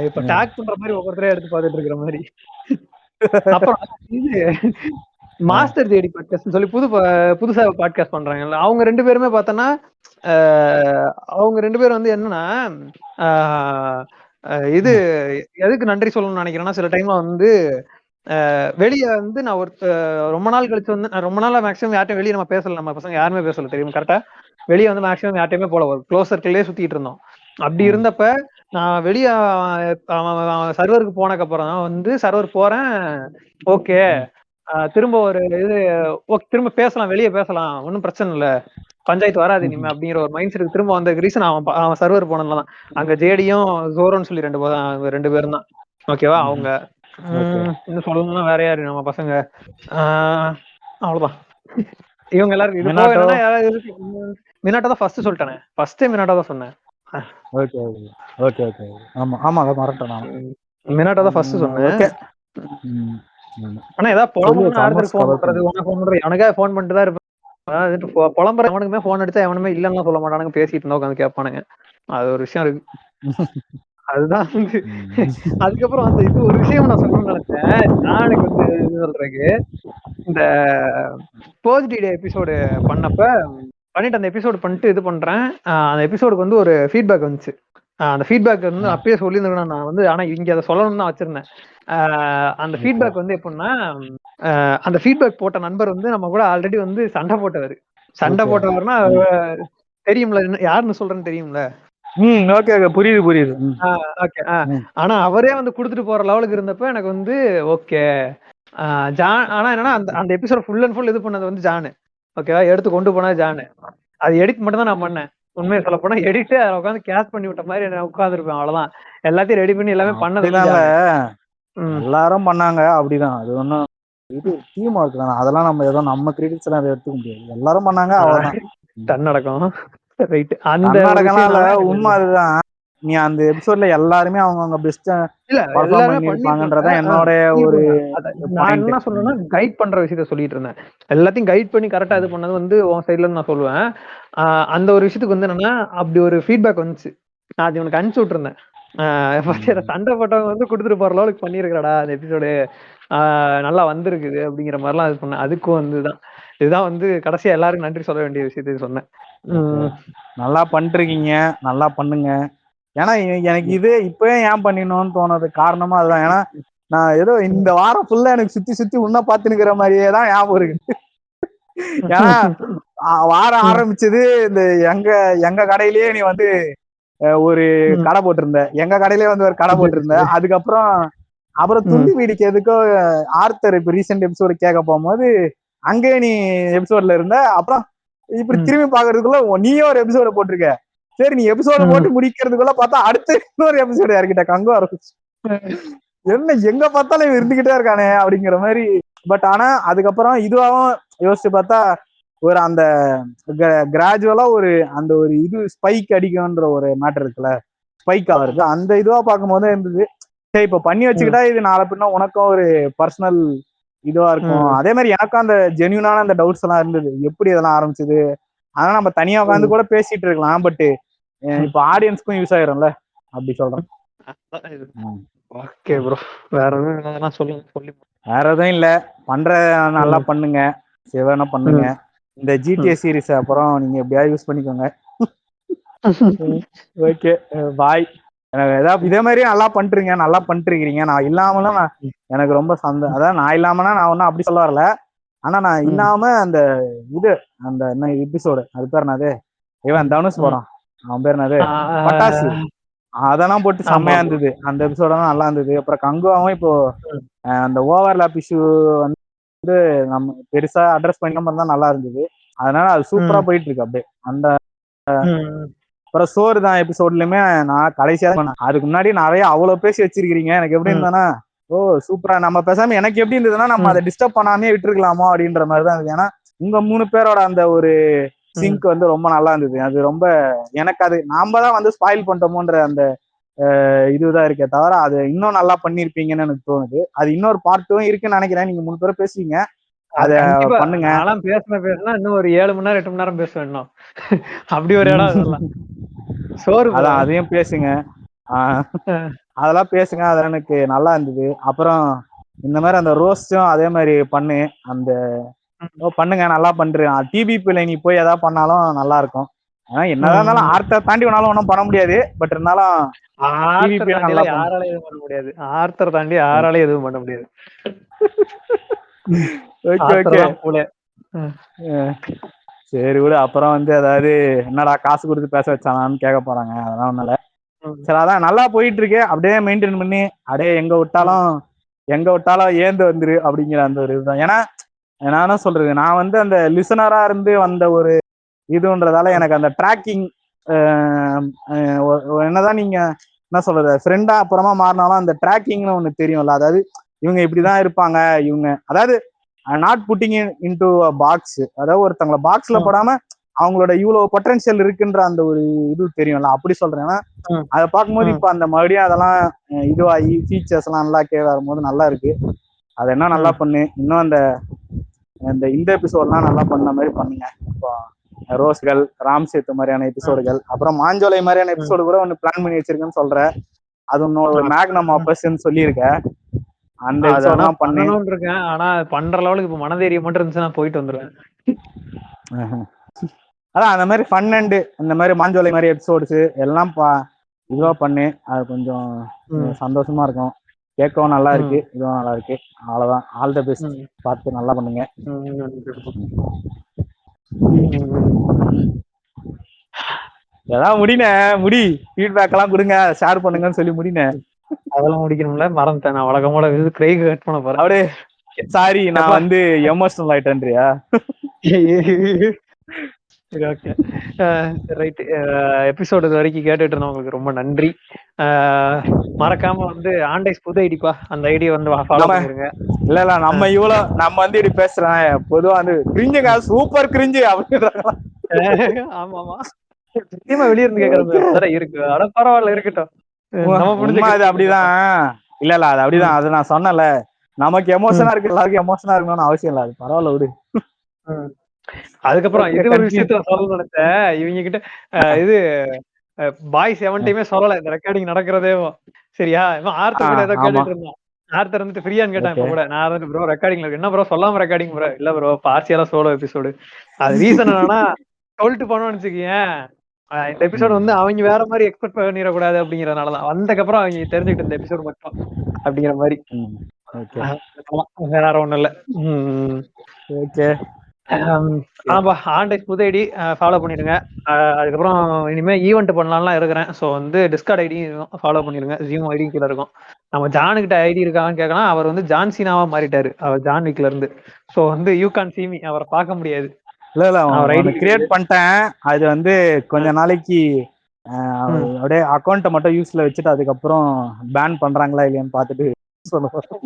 இப்ப டாக் பண்ற மாதிரி ஒவ்வொருத்தரையும் எடுத்து பாத்துட்டு இருக்கிற மாதிரி. அப்புறம் இது மாஸ்டர் ஜேடி பாட்காஸ்ட் சொல்லி புதுசா பாட்காஸ்ட் பண்றாங்கல்ல அவங்க 2 பேருமே பார்த்தோன்னா அவங்க 2 பேரும் வந்து என்னன்னா இது எதுக்கு நன்றி சொல்லணும்னு நினைக்கிறேன்னா சில டைம்ல வந்து வெளியே வந்து நான் ஒரு ரொம்ப நாள் கழிச்சு வந்து ரொம்ப நாளா மேக்ஸிமம் யார்ட்டையும் வெளியே நம்ம பேசல. நம்ம பசங்க யாருமே பேசல தெரியும் கரெக்டா. வெளியே வந்து மேக்ஸிமம் யார்ட்டையுமே போல ஒரு க்ளோஸ் சர்க்கிள்லயே சுத்திட்டு இருந்தோம். அப்படி இருந்தப்ப நான் வெளியே சர்வருக்கு போனக்கு அப்புறம் தான் வந்து சர்வர் போறேன். ஓகே திரும்ப ஒரு இது திரும்ப பேசலாம் வெளியே பேசலாம் ஒன்றும் பிரச்சனை இல்லை பஞ்சாயத்து வராது இனிமே அப்படிங்கிற ஒரு மைண்ட் செட்டுக்கு திரும்ப வந்த ரீசன் அவன் சர்வர் போனதுலதான். அங்க ஜேடியும் ஜோரோன்னு சொல்லி 2 பேரும் தான். ஓகேவா? அவங்க இன்னும் சொல்லணும்னா வேற யாரு நம்ம பசங்க அவ்வளவுதான். இவங்க எல்லாரும் இது போக யாராவது மினாட்டா தான் ஃபர்ஸ்ட் சொல்லிட்டேன். ஃபர்ஸ்டே மினாட்டா தான் சொன்னேன். மினாட்டா தான் ஃபர்ஸ்ட் சொன்னேன். ஆனா ஏதாவது புலம்புறது ஃபோன் பண்றது உனக்கு ஃபோன் பண்றது எனக்காக ஃபோன் பண்ணிட்டு தான் இருப்பேன். புலம்புற எவனுக்குமே ஃபோன் எடுத்தா எவனுமே இல்லைன்னா சொல்ல மாட்டானுங்க. பேசிட்டு இருந்தா உட்காந்து கேட்பானுங்க. அது ஒரு விஷயம் இருக்கு. அதுதான் வந்து அதுக்கப்புறம் அந்த இது ஒரு விஷயம் நான் சொல்லணும்னு நினைச்சேன். நானுக்கு வந்து இது சொல்றதுக்கு இந்த போஸ்ட் எபிசோடு பண்ணிட்டு அந்த எபிசோடு பண்ணிட்டு இது பண்றேன். அந்த எபிசோடுக்கு வந்து ஒரு ஃபீட்பேக் வந்துச்சு. அந்த ஃபீட்பேக் வந்து அப்பயே சொல்லியிருந்தேன் நான் வந்து. ஆனா இங்க அதை சொல்லணும்னு தான் வச்சிருந்தேன். அந்த ஃபீட்பேக் வந்து எப்படின்னா அந்த ஃபீட்பேக் போட்ட நண்பர் வந்து நம்ம கூட ஆல்ரெடி வந்து சண்டை போட்டவர்னா தெரியும்ல யாருன்னு சொல்றேன்னு தெரியும்ல. புரியுது. ஆனா அவரே வந்து குடுத்துட்டு போற லெவலுக்கு இருந்தப்ப எனக்கு வந்து ஓகே ஜான். ஆனா என்னன்னா அந்த எபிசோட் ஃபுல் அண்ட் ஃபுல் இது பண்ணது வந்து ஜானு. ஓகேவா? எடுத்து கொண்டு போனா ஜானு. அது எடிட் மட்டும் தான் நான் பண்ணேன். உண்மையை சொல்ல போனா எடிட்டு அதை உட்காந்து கேஸ் பண்ணி விட்ட மாதிரி நான் உட்காந்துருப்பேன். அவ்வளவுதான். எல்லாத்தையும் ரெடி பண்ணி எல்லாமே பண்ணது எல்லாரும் பண்ணாங்க. அப்படிதான். அது ஒன்னும் இது டீம் ஒர்க் தானே. அதெல்லாம் நம்ம ஏதோ நம்ம கிரெடிட்ஸ் எல்லாம் எடுத்துக்க முடியாது. எல்லாரும் பண்ணாங்க. அவ்வளவுதான். தன்னடக்கம் ரைட். அந்த உண்மை அதுதான். நீ அந்த எபிசோட்ல எல்லாருமே அவங்க பெஸ்ட் பெர்ஃபார்ம் பண்ணிருப்பாங்கன்றத என்னோட ஒரு நான் என்ன சொல்றேன்னா கைட் பண்ற விஷயத்த சொல்லிட்டு இருந்தேன். எல்லாத்தையும் கைட் பண்ணி கரெக்டா இது பண்ணது வந்து உன் சைட்ல நான் சொல்லுவேன். அந்த ஒரு விஷயத்துக்கு வந்து என்னன்னா அப்படி ஒரு ஃபீட்பேக் வந்துச்சு. நான் அது உனக்கு அனுப்பிச்சு விட்டுருந்தேன். சண்டை போட்டவங்க வந்து கொடுத்துட்டு போற அளவுக்கு பண்ணிருக்கடா அந்த எபிசோடு நல்லா வந்திருக்குது அப்படிங்கிற மாதிரிலாம் இது பண்ணேன். அதுக்கும் வந்துதான் இதுதான் வந்து கடைசியா எல்லாருக்கும் நன்றி சொல்ல வேண்டிய விஷயத்தையும் சொன்னேன். நல்லா பண்ணிருக்கீங்க. நல்லா பண்ணுங்க. ஏன்னா எனக்கு இது இப்பவே ஏன் பண்ணிடணும்னு தோணுது காரணமா அதுதான். ஏன்னா நான் ஏதோ இந்த வாரம் ஃபுல்லா எனக்கு சுத்தி உன்ன பாத்துனுக்கிற மாதிரியே தான் ஞாபகம் இருக்கு. ஏன்னா வாரம் ஆரம்பிச்சது இந்த எங்க கடையிலேயே நீ வந்து ஒரு கடை போட்டிருந்த. எங்க கடையிலேயே வந்து ஒரு கடை போட்டிருந்த. அப்புறம் துண்டி வீடிக்கு எதுக்கோ ஆர்த்தர் இப்ப ரீசெண்ட் எபிசோடு கேட்க போகும்போது அங்கேயே நீ எபிசோட்ல இருந்த. அப்புறம் இப்படி திரும்பி பாக்குறதுக்குள்ள நீயே ஒரு எபிசோட போட்டிருக்க. சரி நீ எபிசோட போட்டு முடிக்கிறதுக்குள்ள பார்த்தா அடுத்த இன்னொரு எபிசோடு இறக்கிட்ட கங்கு ஆரம்பிச்சு. என்ன எங்க பார்த்தாலும் இருந்துகிட்டே இருக்கானே அப்படிங்கிற மாதிரி. பட் ஆனா அதுக்கப்புறம் இதுவாகவும் யோசிச்சு பார்த்தா ஒரு அந்த கிராஜுவலா அந்த ஒரு இது ஸ்பைக் அடிக்கும்ன்ற ஒரு மேட்டர் இருக்குல்ல. ஸ்பைக் ஆகுறது அந்த இதுவா பார்க்கும்போது இருந்தது. சரி இப்ப பண்ணி வச்சுக்கிட்டா இது நாளை பின்னா உனக்கும் ஒரு பர்சனல் இதுவா இருக்கும். அதே மாதிரி எனக்கும் அந்த ஜென்யூனான அந்த டவுட்ஸ் எல்லாம் இருந்தது. எப்படி இதெல்லாம் ஆரம்பிச்சது அதெல்லாம் நம்ம தனியா உட்காந்து கூட பேசிட்டு இருக்கலாம். பட் இப்ப ஆடியன்ஸ்க்கும் யூஸ் ஆயிரும்ல அப்படி சொல்றேன். Okay bro. வேற எதுவும் சொல்லுங்க. வேற எதுவும் இல்ல. பண்ற நல்லா பண்ணுங்க. சேவனா பண்ணுங்க. இந்த GTA சீரிஸ் அப்புறம் நீங்க எப்படியாவது யூஸ் பண்ணிக்கோங்க. Okay bye. ஏதாவது இதே மாதிரி நல்லா பண்ணிருக்கீங்க. நான் இல்லாமலாம் எனக்கு ரொம்ப அதான் நான் இல்லாமனா நான் ஒன்னும் அப்படி சொல்ல வரல. ஆனா நான் இல்லாம அந்த இது அந்த என்ன எபிசோடு அது பேர் என்னது, இவன் தனுஷ் படம் அவன் பேர் என்னது, பட்டாசு, அதெல்லாம் போட்டு செம்மையா இருந்தது. அந்த எபிசோடெல்லாம் நல்லா இருந்தது. அப்புறம் கங்குவாவும் இப்போ அந்த ஓவர்லாப் இஷ்யூ வந்து நம்ம பெருசா அட்ரஸ் பண்ணிக்காம இருந்தா நல்லா இருந்தது. அதனால அது சூப்பரா போயிட்டு இருக்கு அப்படியே. அந்த அப்புறம் சோறு தான் எபிசோட்லயுமே நான் கடைசியா அதுக்கு முன்னாடி நிறைய அவ்வளவு பேசி வச்சிருக்கீங்க. எனக்கு எப்படி இருந்தானா, ஓ சூப்பரா நம்ம பேசாம எனக்கு எப்படி இருந்ததுன்னா நம்ம அதை டிஸ்டர்ப் பண்ணாமே விட்டுருக்கலாமோ அப்படின்ற மாதிரிதான் இருந்தது. ஏன்னா உங்க 3 பேரோட அந்த ஒரு சிங்க் வந்து ரொம்ப நல்லா இருந்தது. அது ரொம்ப எனக்கு அது நாம தான் வந்து ஸ்பாயில் பண்ணிட்டோமோன்ற அந்த இதுதான் இருக்கே தவிர அது இன்னும் நல்லா பண்ணிருப்பீங்கன்னு எனக்கு தோணுது. அது இன்னொரு பார்ட்டும் இருக்குன்னு நினைக்கிறேன். நீங்க 3 பேரும் பேசுவீங்க, அத பண்ணுங்க. பேசினா இன்னும் ஒரு 7 மணி நேரம் 8 மணி நேரம் பேசுவேன் இன்னும். அப்படி ஒரு இடம் அதெல்லாம். சோறு அதான் அதையும் பேசுங்க. அதெல்லாம் பேசுங்க. அதெல்லாம் எனக்கு நல்லா இருந்தது. அப்புறம் இந்த மாதிரி அந்த ரோஸ்டும் அதே மாதிரி பண்ணு, அந்த பண்ணுங்க, நல்லா பண்றேன். டிபிபில நீ போய் ஏதாவது பண்ணாலும் நல்லா இருக்கும். ஆனா என்னதான் இருந்தாலும் ஆர்த்தர் தாண்டி ஒன்னாலும் ஒன்றும் பண்ண முடியாது. பட் இருந்தாலும் யாராலையும் எதுவும் பண்ண முடியாது. ஆர்த்தர் தாண்டி யாராலையும் எதுவும் பண்ண முடியாது. சரி விடு. அப்புறம் வந்து அதாவது என்னடா காசு கொடுத்து பேச வச்சானான்னு கேட்க போறாங்க. அதெல்லாம் ஒண்ணுல. சரி அதான் நல்லா போயிட்டு இருக்கு. அப்படியே மெயின்டைன் பண்ணி அப்படியே எங்க விட்டாலும் ஏந்து வந்துரு அப்படிங்கிற அந்த ஒரு இதுதான். ஏன்னா நானும் சொல்றது, நான் வந்து அந்த லிசனரா இருந்து வந்த ஒரு இதுன்றதால எனக்கு அந்த ட்ராக்கிங் என்னதான் நீங்க என்ன சொல்றது ஃப்ரெண்டா அப்புறமா மாறினாலும் அந்த ட்ராக்கிங்னு ஒண்ணு தெரியும்ல. அதாவது இவங்க இப்படிதான் இருப்பாங்க, இவங்க அதாவது நாட் புட்டிங் இன்டு பாக்ஸ், அதாவது ஒருத்தவங்களை பாக்ஸ்ல போடாம அவங்களோட இவ்வளவு பொட்டன்ஷியல் இருக்குன்ற அந்த ஒரு இது தெரியும்ல, அப்படி சொல்றேன். அதை பார்க்கும்போது இப்ப அந்த மறுபடியும் அதெல்லாம் இதுவாகி ஃபீச்சர்ஸ் எல்லாம் நல்லா வரும்போது நல்லா இருக்கு. அதை என்ன நல்லா பண்ணு, இன்னும் அந்த இந்த எபிசோட்லாம் நல்லா பண்ண மாதிரி பண்ணுங்க. இப்போ ரோஸ்கள், ராம் சேத்து மாதிரியான எபிசோடுகள், அப்புறம் மாஞ்சோலை மாதிரியான எபிசோடு கூட ஒன்னு பிளான் பண்ணி வச்சிருக்கேன்னு சொல்றேன். அது ஒன்னு மேக்னம் ஆப்பர்ஸ்ன்னு சொல்லியிருக்கேன். அந்த எபிசோட்லாம் பண்ணணும்னு இருக்கேன். ஆனா பண்ற லெவலுக்கு இப்ப மனதைரியம் மட்டும் இருந்துச்சுன்னா போயிட்டு வந்துருவேன். அதான் அந்த மாதிரி ஃபன் அண்ட் இந்த மாதிரி மாஞ்சோலை மாதிரி எபிசோட்ஸ் எல்லாம் இதுவா பண்ணு. அது கொஞ்சம் சந்தோஷமா இருக்கும், கேட்கவும் நல்லா இருக்கு, இதுவும் நல்லா இருக்கு. அவ்வளவுதான். All the best. பார்த்து நல்லா பண்ணுங்க. ஏதாவது முடி ஃபீட்பேக் எல்லாம் கொடுங்க, ஷேர் பண்ணுங்கன்னு சொல்லி முடினேன். அதெல்லாம் முடிக்கணும்ல, மறந்துட்டேன். நான் வழக்கமோட கிரைக் கட் பண்ண போறேன். அப்படியே சாரி, நான் வந்து எமோஷனல் ஆயிட்டேன்றியா? சரி, ஓகே, ரைட். எபிசோடு இது வரைக்கும் கேட்டுட்டு இருந்தவங்களுக்கு ரொம்ப நன்றி. மறக்காம வந்து ஆண்டைஸ் புது ஐடிப்பா, அந்த ஐடியா வந்து ஃபாலோ பண்ணிருங்க. இல்ல நம்ம வந்து இப்படி பேசுறேன் பொதுவா வந்து கிரிஞ்சுங்க, சூப்பர் கிரிஞ்சு அப்படின்றாங்க. ஆமாமா, சத்தியமா வெளிய இருந்து கேக்குறது இருக்கு. அட பரவாயில்ல, இருக்கட்டும். அது அப்படிதான். இல்ல அது அப்படிதான். அது நான் சொன்னல, நமக்கு எமோஷனா இருக்கு, எல்லாருக்கும் எமோஷனா இருக்கணும்னு அவசியம் இல்ல. அது பரவாயில்ல விடு. அதுக்கப்புறம் இது ஒரு விஷயத்த சொல்ல நினைச்சேன் இவங்க கிட்ட. இது பாய்ஸ் எவன்டையுமே சொல்லல இந்த ரெக்கார்டிங் நடக்கிறதே. சரியா, ஆர்த்தர் கூட ஏதோ கேட்டுட்டு இருந்தான். ஆர்த்தர் வந்துட்டு ஃப்ரீயான்னு கேட்டான். இப்ப கூட நான் வந்துட்டு ப்ரோ ரெக்கார்டிங்ல இருக்கு. என்ன ப்ரோ சொல்லாம ரெக்கார்டிங் ப்ரோ? இல்ல ப்ரோ, பார்சியலா சோலோ எபிசோடு. அது ரீசன் என்னன்னா, சொல்லிட்டு போனோம்னு வச்சுக்கேன், இந்த எபிசோடு வந்து அவங்க வேற மாதிரி எக்ஸ்பெக்ட் பண்ணிடக்கூடாது அப்படிங்கறதுனாலதான். வந்ததுக்கப்புறம் அவங்க தெரிஞ்சுக்கிட்டு இந்த எபிசோடு மட்டும் அப்படிங்கிற மாதிரி. வேற ஒண்ணும் இல்ல. ஆமாப்பா, ஆண்டைஸ் புது ஐடி ஃபாலோ பண்ணிடுங்க. அதுக்கப்புறம் இனிமே ஈவெண்ட் பண்ணலாம்லாம் இருக்கிறேன். ஸோ வந்து டிஸ்கார்ட் ஐடி ஃபாலோ பண்ணிடுங்க. ஜிம் ஐடி கீழே இருக்கும். நம்ம ஜானுக்கிட்ட ஐடி இருக்கான்னு கேட்கலாம். அவர் வந்து ஜான்சினாவா மாறிட்டாரு, அவர் ஜான் வீக்ல இருந்து. ஸோ வந்து யூ கேன் see me, அவரை பார்க்க முடியாது. இல்ல அவர் ஐடி கிரியேட் பண்ணிட்டேன். அது வந்து கொஞ்ச நாளைக்கு அப்படியே அக்கௌண்ட்டை மட்டும் யூஸ்ல வச்சுட்டு அதுக்கப்புறம் பேன் பண்றாங்களா இல்லையான்னு பார்த்துட்டு சொல்லுவோம்.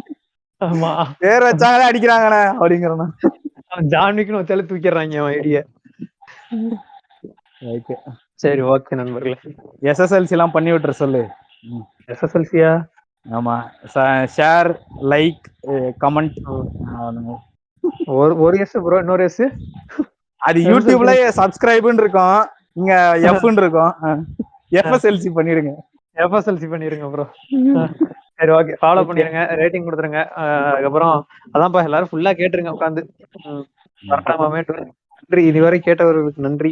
ஆமா, பேர் வச்சாங்களே அடிக்கிறாங்கண்ணே அப்படிங்கிறேன். ஜான்விக்னு வச்சாலே தூக்கிடுறாங்க அவன் ஐடிய. சரி, ஓகே நண்பர்களே. எஸ்எஸ்எல்சி எல்லாம் பண்ணி விட்டுற சொல்லு. எஸ்எஸ்எல்சியா? ஆமா, ஷேர், லைக், கமெண்ட். ஒரு எஸ் ப்ரோ, இன்னொரு எஸ் அது யூடியூப்ல சப்ஸ்கிரைப்னு இருக்கும், இங்க எஃப்னு இருக்கும். எஃப்எஸ்எல்சி பண்ணிடுங்க. எஃப்எஸ்எல்சி பண்ணிடுங்க ப்ரோ. சரி, ஓகே, ஃபாலோ பண்ணிருங்க, ரேட்டிங் கொடுத்துருங்க. அதுக்கப்புறம் அதான்ப்பா, எல்லாரும் ஃபுல்லா கேட்டுருங்க உட்காந்து. நன்றி, இதுவரை கேட்டவர்களுக்கு நன்றி.